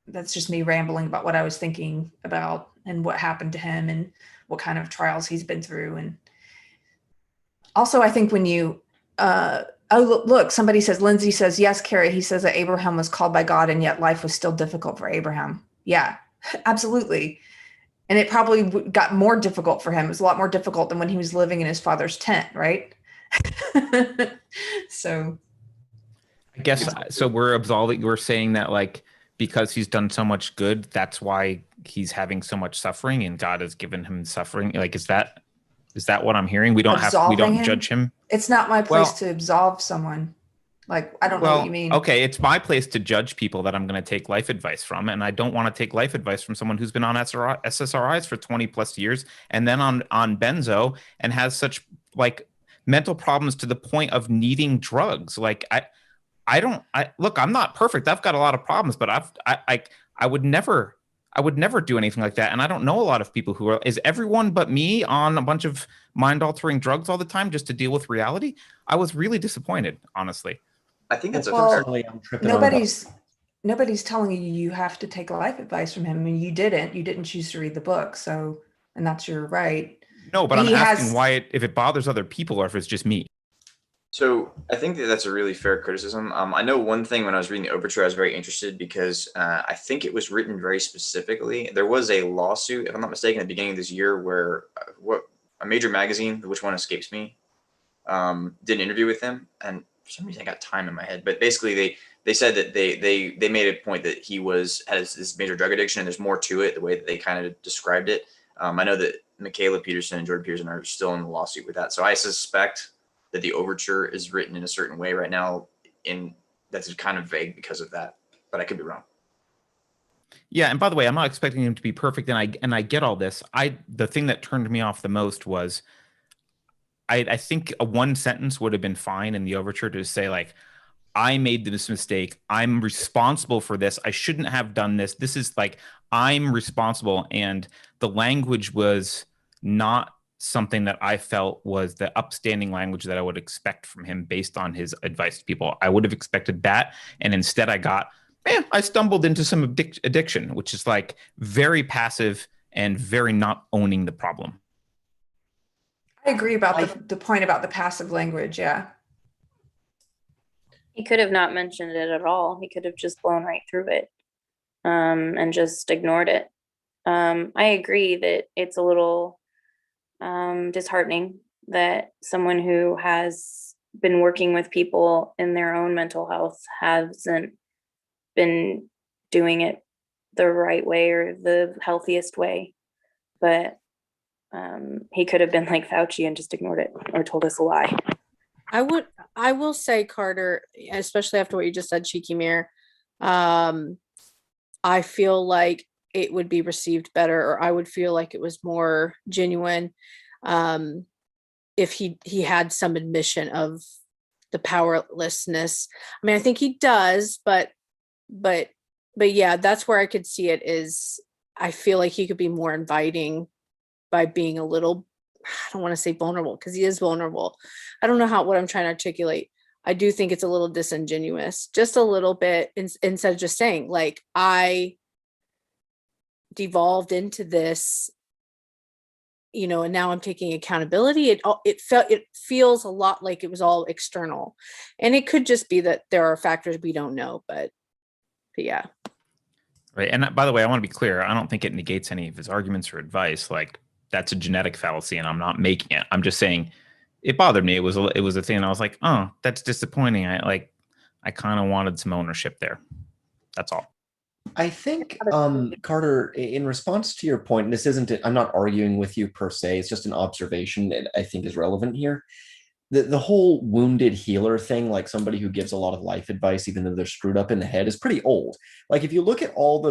that's just me rambling about what I was thinking about and what happened to him and what kind of trials he's been through. And also, I think when you, look, somebody says, Lindsay says, yes, Carrie, he says that Abraham was called by God and yet life was still difficult for Abraham. Yeah, absolutely. And it probably got more difficult for him. It was a lot more difficult than when he was living in his father's tent, right? So I guess, so we're saying that, like, because he's done so much good, that's why he's having so much suffering, and God has given him suffering. Like, is that what I'm hearing? We don't judge him. It's not my place to absolve someone. Like, I don't know what you mean. Okay, it's my place to judge people that I'm going to take life advice from, and I don't want to take life advice from someone who's been on SSRIs for 20 plus years and then on benzo and has such, like, mental problems to the point of needing drugs. Like, look, I'm not perfect. I've got a lot of problems, but I would never do anything like that. And I don't know a lot of people who are. Is everyone but me on a bunch of mind-altering drugs all the time just to deal with reality? I was really disappointed, honestly. I think that's nobody's telling you have to take life advice from him. I mean, you didn't choose to read the book. So, and that's your right. No, but I'm asking why if it bothers other people or if it's just me. So I think that's a really fair criticism. I know one thing when I was reading the overture, I was very interested because I think it was written very specifically. There was a lawsuit, if I'm not mistaken, at the beginning of this year where a major magazine, which one escapes me, did an interview with him. And for some reason I got time in my head, but basically they said that they made a point that he has this major drug addiction, and there's more to it, the way that they kind of described it. I know that Michaela Peterson and Jordan Peterson are still in the lawsuit with that. So I suspect that the overture is written in a certain way right now, that's kind of vague because of that, but I could be wrong. Yeah, and by the way, I'm not expecting him to be perfect, and I get all this. The thing that turned me off the most was I think a one sentence would have been fine in the overture to say, like, I made this mistake. I'm responsible for this. I shouldn't have done this. This is, like, I'm responsible. And the language was not something that I felt was the upstanding language that I would expect from him based on his advice to people. I would have expected that. And instead I stumbled into some addiction, which is, like, very passive and very not owning the problem. I agree about the point about the passive language. Yeah. He could have not mentioned it at all. He could have just blown right through it, and just ignored it. I agree that it's a little disheartening that someone who has been working with people in their own mental health hasn't been doing it the right way or the healthiest way. But he could have been like Fauci and just ignored it or told us a lie. I will say, Carter, especially after what you just said, Cheeky Mirror, I feel like it would be received better, or I would feel like it was more genuine if he had some admission of the powerlessness. I mean, I think he does, but yeah, that's where I could see it. Is I feel like he could be more inviting by being a little, I don't want to say vulnerable, because he is vulnerable. I don't know what I'm trying to articulate. I do think it's a little disingenuous, just a little bit, instead of just saying, like, I devolved into this, and now I'm taking accountability. It feels a lot like it was all external, and it could just be that there are factors we don't know, but yeah. Right. And by the way, I want to be clear. I don't think it negates any of his arguments or advice. Like, that's a genetic fallacy, and I'm not making it. I'm just saying it bothered me. It was a thing. And I was like, oh, that's disappointing. I kind of wanted some ownership there. That's all. I think, Carter, in response to your point, and this isn't, I'm not arguing with you per se, it's just an observation that I think is relevant here. The whole wounded healer thing, like somebody who gives a lot of life advice, even though they're screwed up in the head, is pretty old. Like, if you look at all the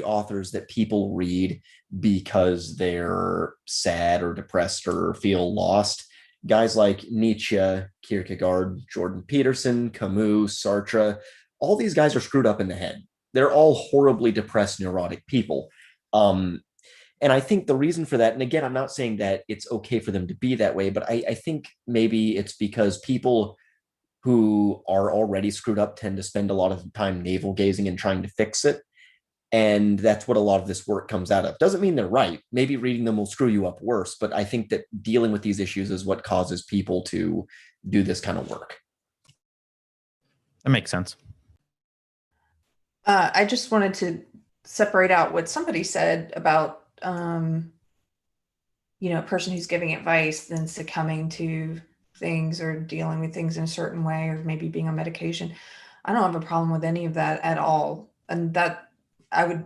authors that people read because they're sad or depressed or feel lost, guys like Nietzsche, Kierkegaard, Jordan Peterson, Camus, Sartre, all these guys are screwed up in the head. They're all horribly depressed, neurotic people. And I think the reason for that, and again, I'm not saying that it's okay for them to be that way, but I think maybe it's because people who are already screwed up tend to spend a lot of time navel gazing and trying to fix it. And that's what a lot of this work comes out of. Doesn't mean they're right. Maybe reading them will screw you up worse, but I think that dealing with these issues is what causes people to do this kind of work. That makes sense. I just wanted to separate out what somebody said about, a person who's giving advice, then succumbing to things or dealing with things in a certain way, or maybe being on medication. I don't have a problem with any of that at all. And that I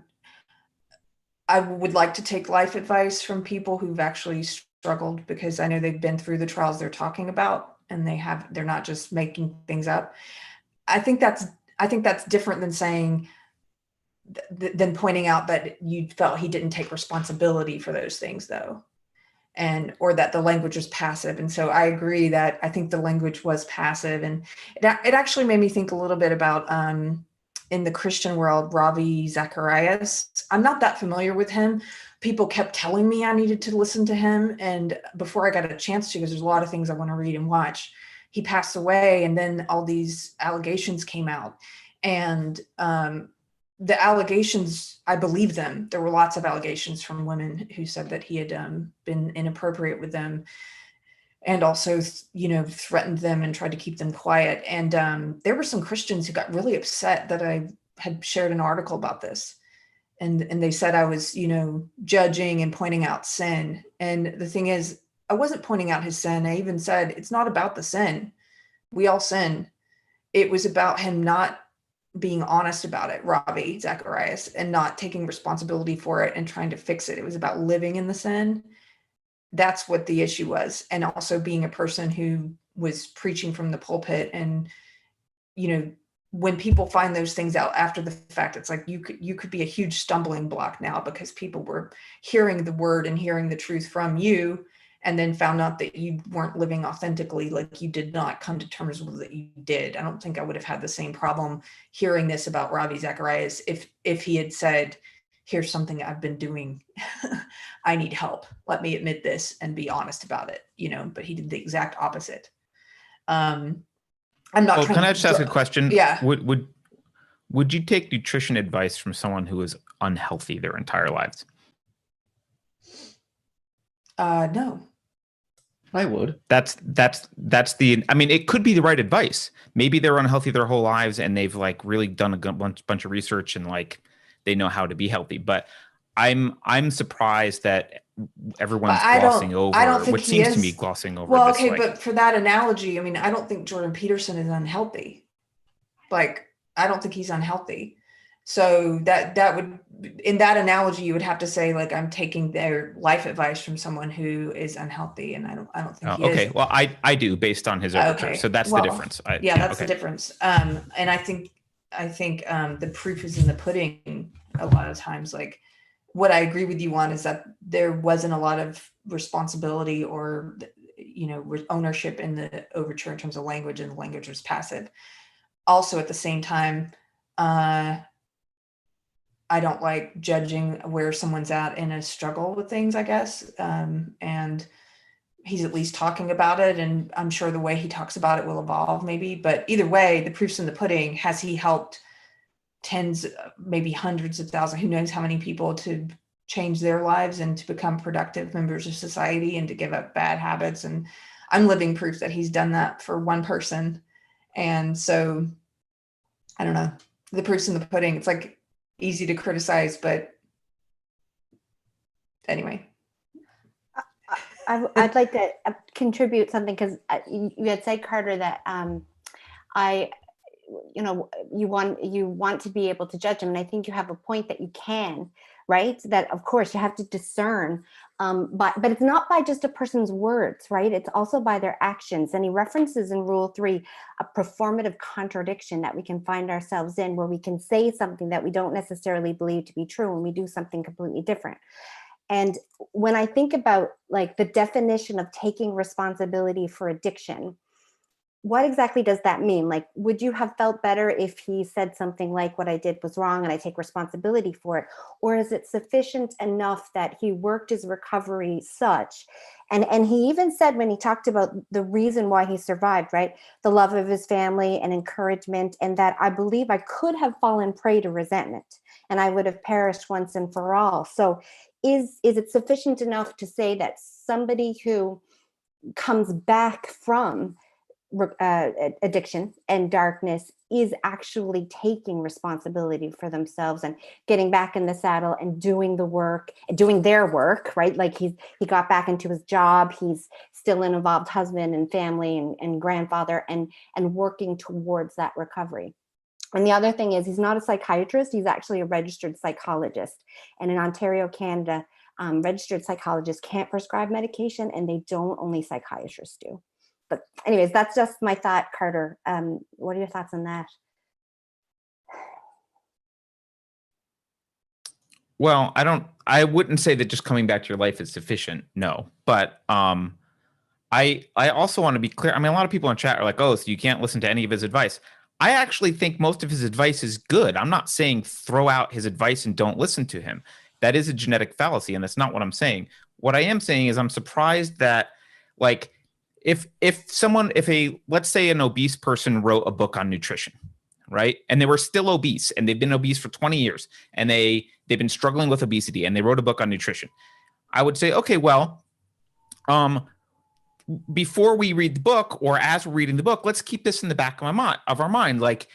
would like to take life advice from people who've actually struggled, because I know they've been through the trials they're talking about, and they're not just making things up. I think that's different than saying, than pointing out that you felt he didn't take responsibility for those things, though, or that the language was passive. And so I agree that I think the language was passive, and it actually made me think a little bit about in the Christian world, Ravi Zacharias. I'm not that familiar with him. People kept telling me I needed to listen to him, and before I got a chance to, because there's a lot of things I want to read and watch, he passed away, and then all these allegations came out, and the allegations, I believe them. There were lots of allegations from women who said that he had been inappropriate with them, and also, threatened them and tried to keep them quiet. And there were some Christians who got really upset that I had shared an article about this. And they said I was, judging and pointing out sin. And the thing is, I wasn't pointing out his sin. I even said, it's not about the sin. We all sin. It was about him not being honest about it, Ravi Zacharias, and not taking responsibility for it and trying to fix it. It was about living in the sin. That's what the issue was. And also being a person who was preaching from the pulpit. And, when people find those things out after the fact, it's like you could be a huge stumbling block now, because people were hearing the word and hearing the truth from you, and then found out that you weren't living authentically, like you did not come to terms with that you did. I don't think I would have had the same problem hearing this about Ravi Zacharias if he had said, here's something I've been doing. I need help. Let me admit this and be honest about it, but he did the exact opposite. I'm not Well, trying can I to just ask a question? Yeah. Would you take nutrition advice from someone who is unhealthy their entire lives? No. I would. That's the, I mean, it could be the right advice. Maybe they're unhealthy their whole lives and they've like really done a bunch of research and like they know how to be healthy. But I'm surprised that everyone's glossing over. I don't think what seems to me glossing over. Well, this, okay, like, but for that analogy, I mean, I don't think Jordan Peterson is unhealthy. Like, I don't think he's unhealthy. So that would, in that analogy, you would have to say, like, I'm taking their life advice from someone who is unhealthy, and I don't think he is. Okay, well, I do based on his overture, Okay. so that's the difference. That's the difference. And I think the proof is in the pudding. A lot of times, like, what I agree with you on is that there wasn't a lot of responsibility or ownership in the overture in terms of language, and the language was passive. Also, at the same time, I don't like judging where someone's at in a struggle with things, I guess. And he's at least talking about it, and I'm sure the way he talks about it will evolve maybe. But either way, the proof's in the pudding. Has he helped tens, maybe hundreds of thousands, who knows how many people, to change their lives and to become productive members of society and to give up bad habits? And I'm living proof that he's done that for one person. And so, I don't know. the proof's in the pudding. It's like easy to criticize, but anyway. I'd like to contribute something, because you had said, Carter, that you want to be able to judge him, and I think you have a point that you can, right? That of course you have to discern, but it's not by just a person's words, right? It's also by their actions. And he references in Rule 3 a performative contradiction that we can find ourselves in, where we can say something that we don't necessarily believe to be true, and we do something completely different. And when I think about like the definition of taking responsibility for addiction, what exactly does that mean? Like, would you have felt better if he said something like, what I did was wrong and I take responsibility for it? Or is it sufficient enough that he worked his recovery such? And he even said, when he talked about the reason why he survived, right? The love of his family and encouragement, and that I believe I could have fallen prey to resentment and I would have perished once and for all. So is it sufficient enough to say that somebody who comes back from addiction and darkness is actually taking responsibility for themselves and getting back in the saddle and doing the work, doing their work, right? Like he got back into his job, he's still an involved husband and family and grandfather, and working towards that recovery. And the other thing is, he's not a psychiatrist, he's actually a registered psychologist. And in Ontario, Canada, registered psychologists can't prescribe medication, and they don't, only psychiatrists do. But anyways, that's just my thought, Carter. What are your thoughts on that? Well, I wouldn't say that just coming back to your life is sufficient. No, but I also want to be clear. I mean, a lot of people in chat are like, oh, so you can't listen to any of his advice. I actually think most of his advice is good. I'm not saying throw out his advice and don't listen to him. That is a genetic fallacy, and that's not what I'm saying. What I am saying is I'm surprised that, like, if let's say an obese person wrote a book on nutrition, right? And they were still obese, and they've been obese for 20 years, and they've been struggling with obesity, and they wrote a book on nutrition. I would say, okay, well, before we read the book, or as we're reading the book, let's keep this in the back of our mind. Like,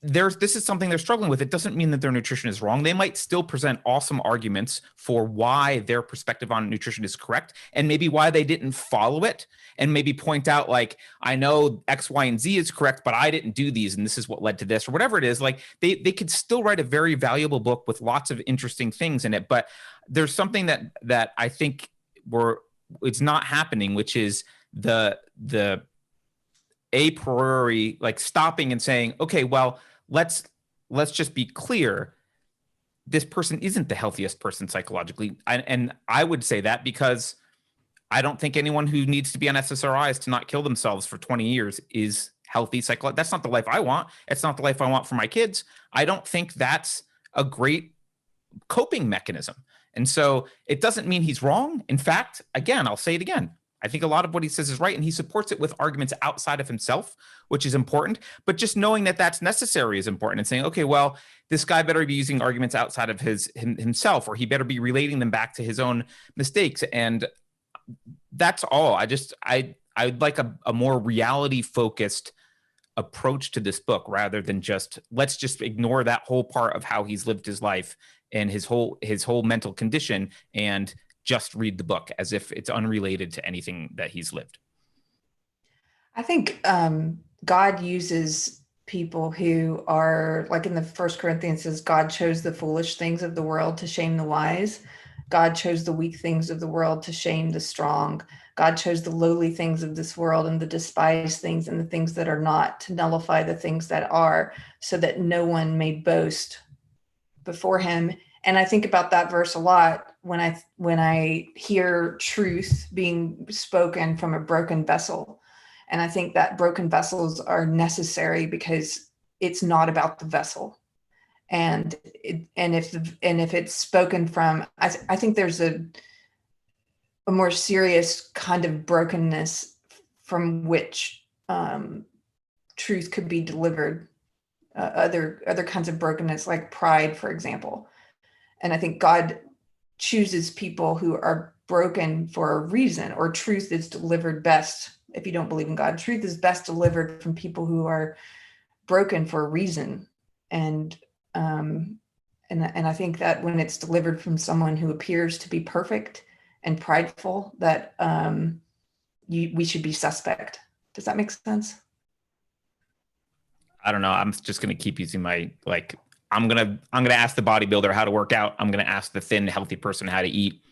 this is something they're struggling with. It doesn't mean that their nutrition is wrong. They might still present awesome arguments for why their perspective on nutrition is correct, and maybe why they didn't follow it, and maybe point out, like, I know X, Y, and Z is correct, but I didn't do these, and this is what led to this, or whatever it is. Like, they could still write a very valuable book with lots of interesting things in it. But there's something that I think it's not happening, which is the a priori, like, stopping and saying, okay, well, let's just be clear. This person isn't the healthiest person psychologically. And I would say that because I don't think anyone who needs to be on SSRIs to not kill themselves for 20 years is healthy psychologically. That's not the life I want. It's not the life I want for my kids. I don't think that's a great coping mechanism. And so it doesn't mean he's wrong. In fact, again, I'll say it again, I think a lot of what he says is right, and he supports it with arguments outside of himself, which is important. But just knowing that that's necessary is important, and saying, okay, well, this guy better be using arguments outside of himself, or he better be relating them back to his own mistakes. And that's all. I'd like a more reality-focused approach to this book, rather than just, let's just ignore that whole part of how he's lived his life and his whole mental condition, and just read the book as if it's unrelated to anything that he's lived. I think God uses people who are, like in the First Corinthians says, God chose the foolish things of the world to shame the wise. God chose the weak things of the world to shame the strong. God chose the lowly things of this world and the despised things and the things that are not, to nullify the things that are, so that no one may boast before him. And I think about that verse a lot when I hear truth being spoken from a broken vessel. And I think that broken vessels are necessary because it's not about the vessel. And if it's spoken from, I think there's a more serious kind of brokenness from which truth could be delivered. Other kinds of brokenness, like pride, for example. And I think God chooses people who are broken for a reason, or truth is delivered best. If you don't believe in God, truth is best delivered from people who are broken for a reason. And I think that when it's delivered from someone who appears to be perfect and prideful, that we should be suspect. Does that make sense? I don't know. I'm just going to keep using my, like, I'm going to ask the bodybuilder how to work out. I'm going to ask the thin, healthy person how to eat.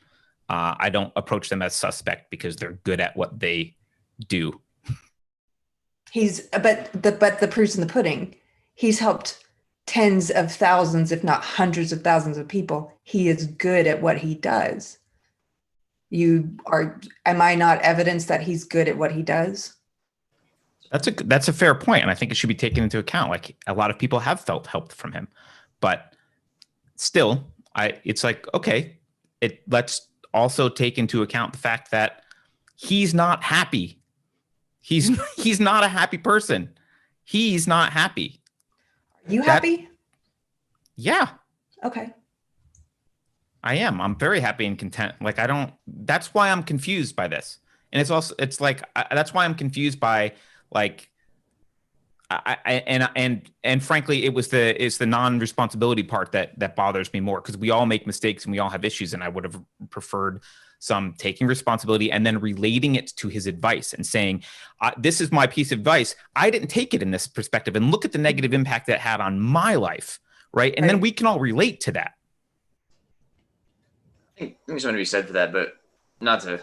I don't approach them as suspect because they're good at what they do. But the proof's in the pudding. He's helped tens of thousands, if not hundreds of thousands of people. He is good at what he does. Am I not evidence that he's good at what he does? That's a fair point, and I think it should be taken into account. Like, a lot of people have felt help from him, but still, it's like, okay, let's also take into account the fact that he's not happy. He's not a happy person. He's not happy. Are you happy? Yeah. Okay. I am. I'm very happy and content. Like, that's why I'm confused by this. And it's like, that's why I'm confused by, like, and frankly, it's the non-responsibility part that bothers me more, because we all make mistakes and we all have issues. And I would have preferred some taking responsibility and then relating it to his advice and saying, this is my piece of advice. I didn't take it in this perspective, and look at the negative impact that had on my life. Right. And then we can all relate to that. I think something to be said for that, but not to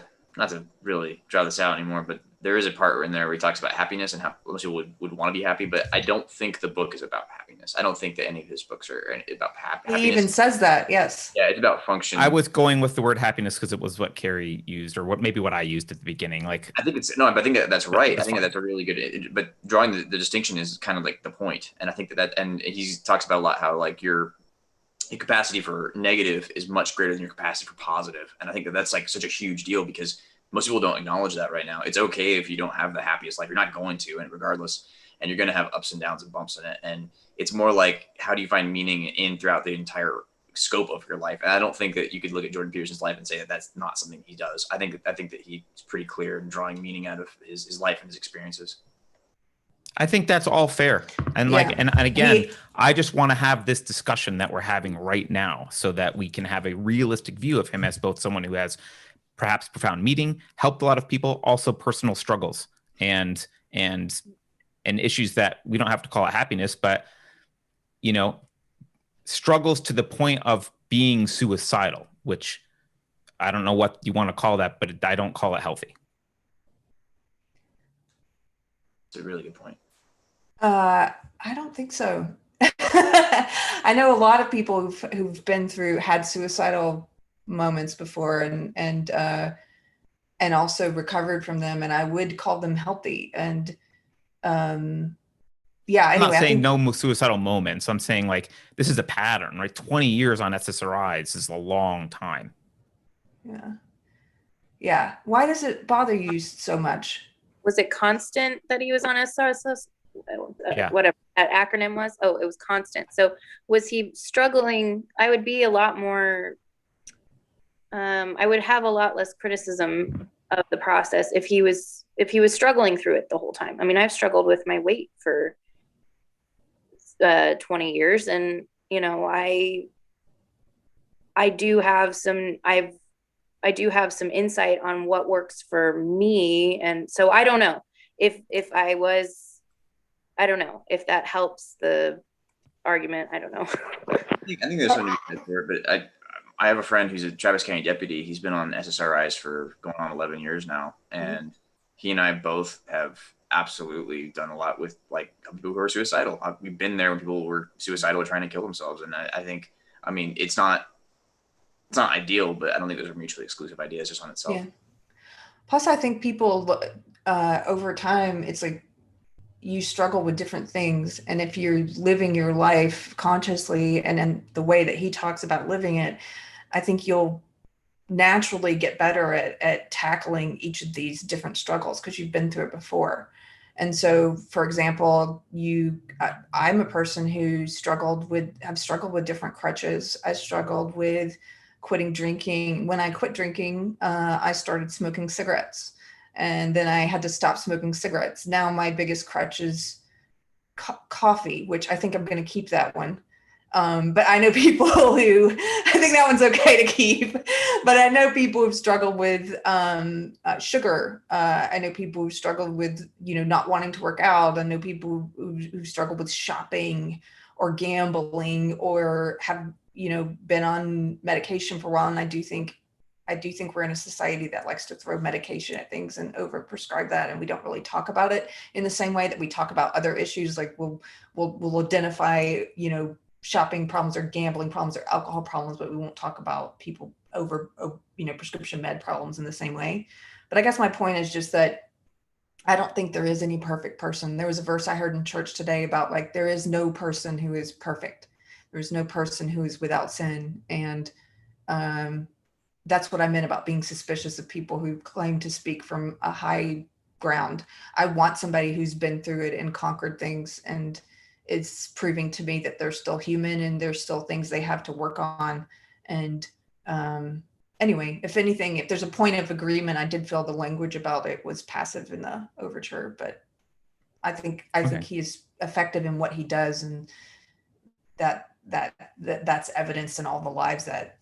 really draw this out anymore, but there is a part in there where he talks about happiness and how most people would want to be happy, but I don't think the book is about happiness. I don't think that any of his books are about happiness. He even says that, yes. Yeah, it's about function. I was going with the word happiness because it was what Carrie used, or what I used at the beginning. Like, I think that's right. I think that's a really good, but drawing the distinction is kind of like the point. And I think and he talks about a lot how, like, your capacity for negative is much greater than your capacity for positive. And I think that's like such a huge deal, because most people don't acknowledge that right now. It's okay if you don't have the happiest life. You're not going to, and regardless, and you're going to have ups and downs and bumps in it. And it's more like, how do you find meaning in throughout the entire scope of your life? And I don't think that you could look at Jordan Peterson's life and say that that's not something he does. I think that he's pretty clear in drawing meaning out of his life and his experiences. I think that's all fair. And and again, I just want to have this discussion that we're having right now so that we can have a realistic view of him as both someone who has perhaps profound meaning, helped a lot of people, also personal struggles and issues that we don't have to call it happiness, but, struggles to the point of being suicidal, which I don't know what you want to call that, but I don't call it healthy. It's a really good point. I don't think so. I know a lot of people who've been had suicidal moments before and also recovered from them, and I would call them healthy. And I'm not saying no suicidal moments. I'm saying, like, this is a pattern, right? 20 years on SSRIs is a long time. Yeah. Why does it bother you so much? Was it constant that he was on SSRIs? Whatever that acronym was. Oh, it was constant. So was he struggling? I would be a lot more, I would have a lot less criticism of the process if he was struggling through it the whole time. I mean, I've struggled with my weight for 20 years, and I do have some insight on what works for me. And so I don't know I don't know if that helps the argument. I don't know. I think there's something to be said there, but I have a friend who's a Travis County deputy. He's been on SSRIs for going on 11 years now. And he and I both have absolutely done a lot with, like, people who are suicidal. We've been there when people were suicidal trying to kill themselves. And I think, I mean, it's not ideal, but I don't think those are mutually exclusive ideas just on itself. Yeah. Plus, I think people over time, it's like you struggle with different things. And if you're living your life consciously and in the way that he talks about living it, I think you'll naturally get better at tackling each of these different struggles because you've been through it before. And so, for example, I'm a person who have struggled with different crutches. I struggled with quitting drinking. When I quit drinking, I started smoking cigarettes, and then I had to stop smoking cigarettes. Now my biggest crutch is coffee, which I think I'm going to keep that one. But I know people who, I think that one's okay to keep, but I know people who've struggled with sugar. I know people who struggled with, not wanting to work out. I know people who struggle with shopping or gambling or have, been on medication for a while. And I do think we're in a society that likes to throw medication at things and overprescribe that. And we don't really talk about it in the same way that we talk about other issues. Like we'll identify, shopping problems or gambling problems or alcohol problems, but we won't talk about people over, prescription med problems in the same way. But I guess my point is just that I don't think there is any perfect person. There was a verse I heard in church today about like, there is no person who is perfect. There's no person who is without sin. And that's what I meant about being suspicious of people who claim to speak from a high ground. I want somebody who's been through it and conquered things, and it's proving to me that they're still human and there's still things they have to work on. And anyway, if anything, if there's a point of agreement, I did feel the language about it was passive in the overture, but I think he is effective in what he does, and that's evidenced in all the lives that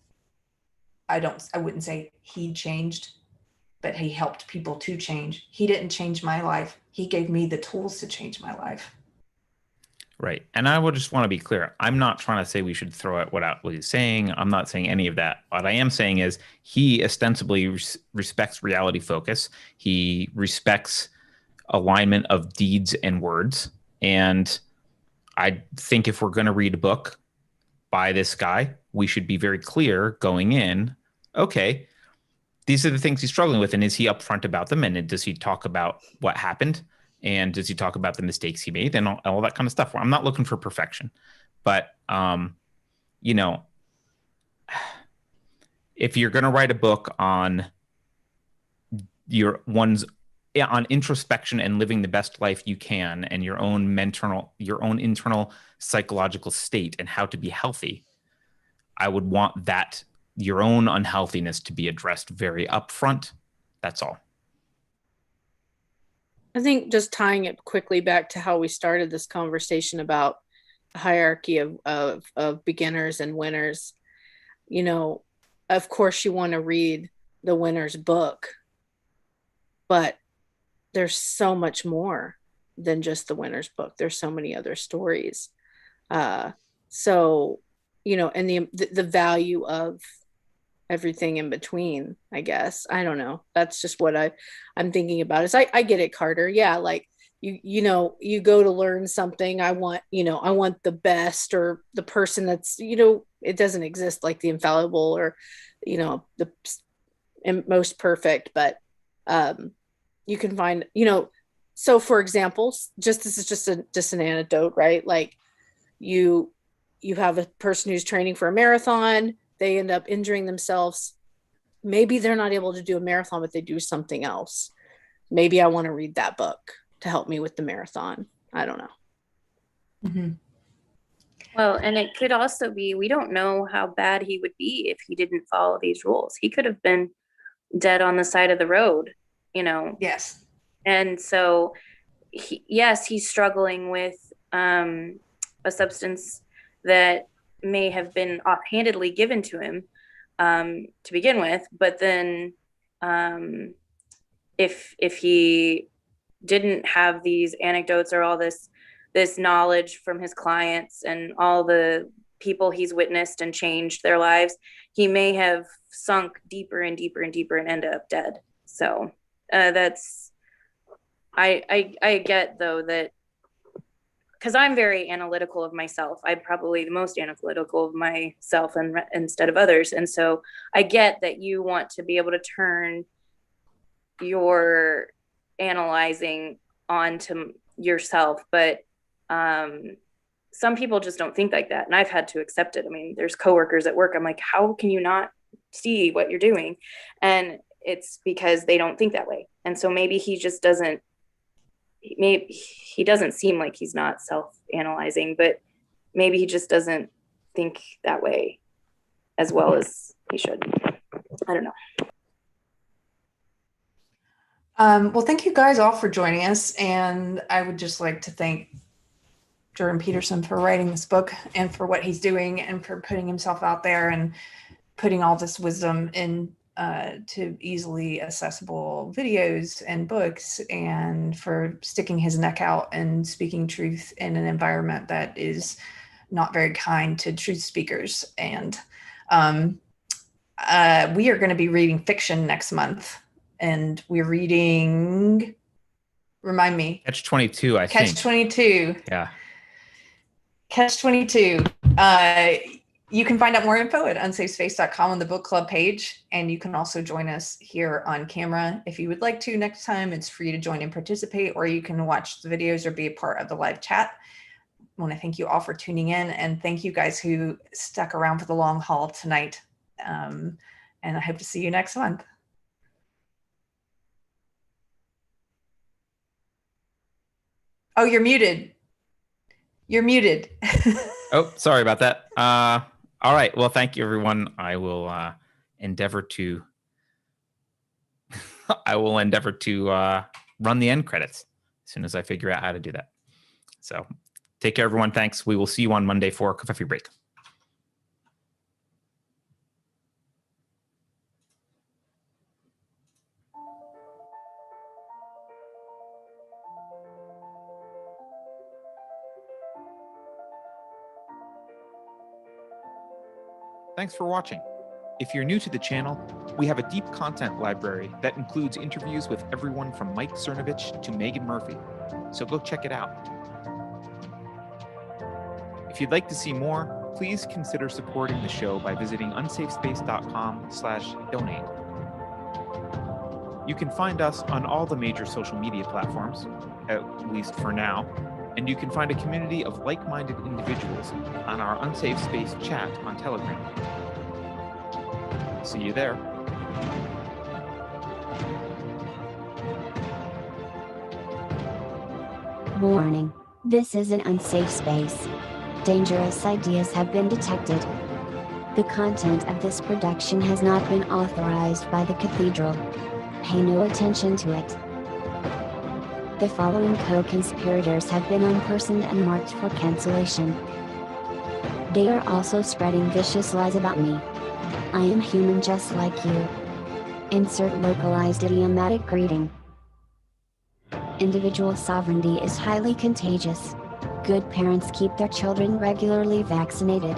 I wouldn't say he changed, but he helped people to change. He didn't change my life. He gave me the tools to change my life. Right. And I would just want to be clear. I'm not trying to say we should throw out what he's saying. I'm not saying any of that. What I am saying is he ostensibly respects reality focus. He respects alignment of deeds and words. And I think if we're going to read a book by this guy, we should be very clear going in, okay, these are the things he's struggling with. And is he upfront about them? And does he talk about what happened? And does he talk about the mistakes he made and all that kind of stuff? I'm not looking for perfection, but, if you're going to write a book on on introspection and living the best life you can and your own internal psychological state and how to be healthy, I would want your own unhealthiness to be addressed very upfront. That's all. I think just tying it quickly back to how we started this conversation about a hierarchy of beginners and winners, of course you want to read the winner's book, but there's so much more than just the winner's book. There's so many other stories. And the value of everything in between, I guess. I don't know. That's just what I'm thinking about. Is I get it, Carter. Yeah, like you go to learn something. I want the best, or the person that's, it doesn't exist like the infallible or, the most perfect, but you can find, so for example, this is just an anecdote, right? Like you have a person who's training for a marathon, they end up injuring themselves. Maybe they're not able to do a marathon, but they do something else. Maybe I want to read that book to help me with the marathon. I don't know. Mm-hmm. Well, and it could also be, we don't know how bad he would be if he didn't follow these rules. He could have been dead on the side of the road, Yes. And so, he's struggling with a substance that may have been offhandedly given to him to begin with, but then if he didn't have these anecdotes or all this knowledge from his clients and all the people he's witnessed and changed their lives, he may have sunk deeper and deeper and deeper and ended up dead. So that's I get though that, because I'm very analytical of myself. I'm probably the most analytical of myself instead of others. And so I get that you want to be able to turn your analyzing onto yourself, but some people just don't think like that. And I've had to accept it. I mean, there's coworkers at work. I'm like, how can you not see what you're doing? And it's because they don't think that way. And so maybe he just doesn't, he doesn't seem like he's not self-analyzing, but maybe he just doesn't think that way as well as he should. I don't know. Well, thank you guys all for joining us. And I would just like to thank Jordan Peterson for writing this book and for what he's doing and for putting himself out there and putting all this wisdom in to easily accessible videos and books, and for sticking his neck out and speaking truth in an environment that is not very kind to truth speakers. And we are going to be reading fiction next month, and we're reading, remind me. Catch-22, I think. Catch-22. Yeah. Catch-22. You can find out more info at unsafespace.com on the book club page, and you can also join us here on camera if you would like to. Next time, it's free to join and participate, or you can watch the videos or be a part of the live chat. I want to thank you all for tuning in, and thank you guys who stuck around for the long haul tonight. And I hope to see you next month. Oh, you're muted. You're muted. Oh, sorry about that. All right. Well, thank you, everyone. I will endeavor to run the end credits as soon as I figure out how to do that. So take care, everyone. Thanks. We will see you on Monday for Coffee Break. Thanks for watching. If you're new to the channel, we have a deep content library that includes interviews with everyone from Mike Cernovich to Megan Murphy, so go check it out. If you'd like to see more, please consider supporting the show by visiting unsafespace.com/donate. You can find us on all the major social media platforms, at least for now, and you can find a community of like-minded individuals on our Unsafe Space chat on Telegram. See you there. Warning. This is an unsafe space. Dangerous ideas have been detected. The content of this production has not been authorized by the Cathedral. Pay no attention to it. The following co-conspirators have been unpersoned and marked for cancellation. They are also spreading vicious lies about me. I am human just like you. Insert localized idiomatic greeting. Individual sovereignty is highly contagious. Good parents keep their children regularly vaccinated.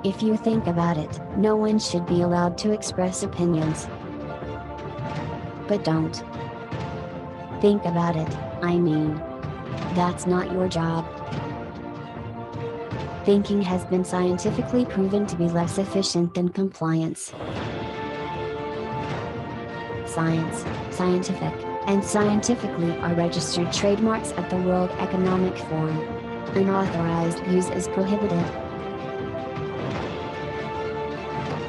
If you think about it, no one should be allowed to express opinions. But don't. Think about it, I mean. That's not your job. Thinking has been scientifically proven to be less efficient than compliance. Science, scientific, and scientifically are registered trademarks at the World Economic Forum. Unauthorized use is prohibited.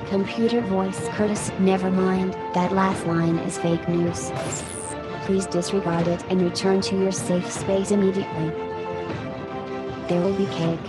Computer voice Curtis, never mind, that last line is fake news. Please disregard it and return to your safe space immediately. There will be cake.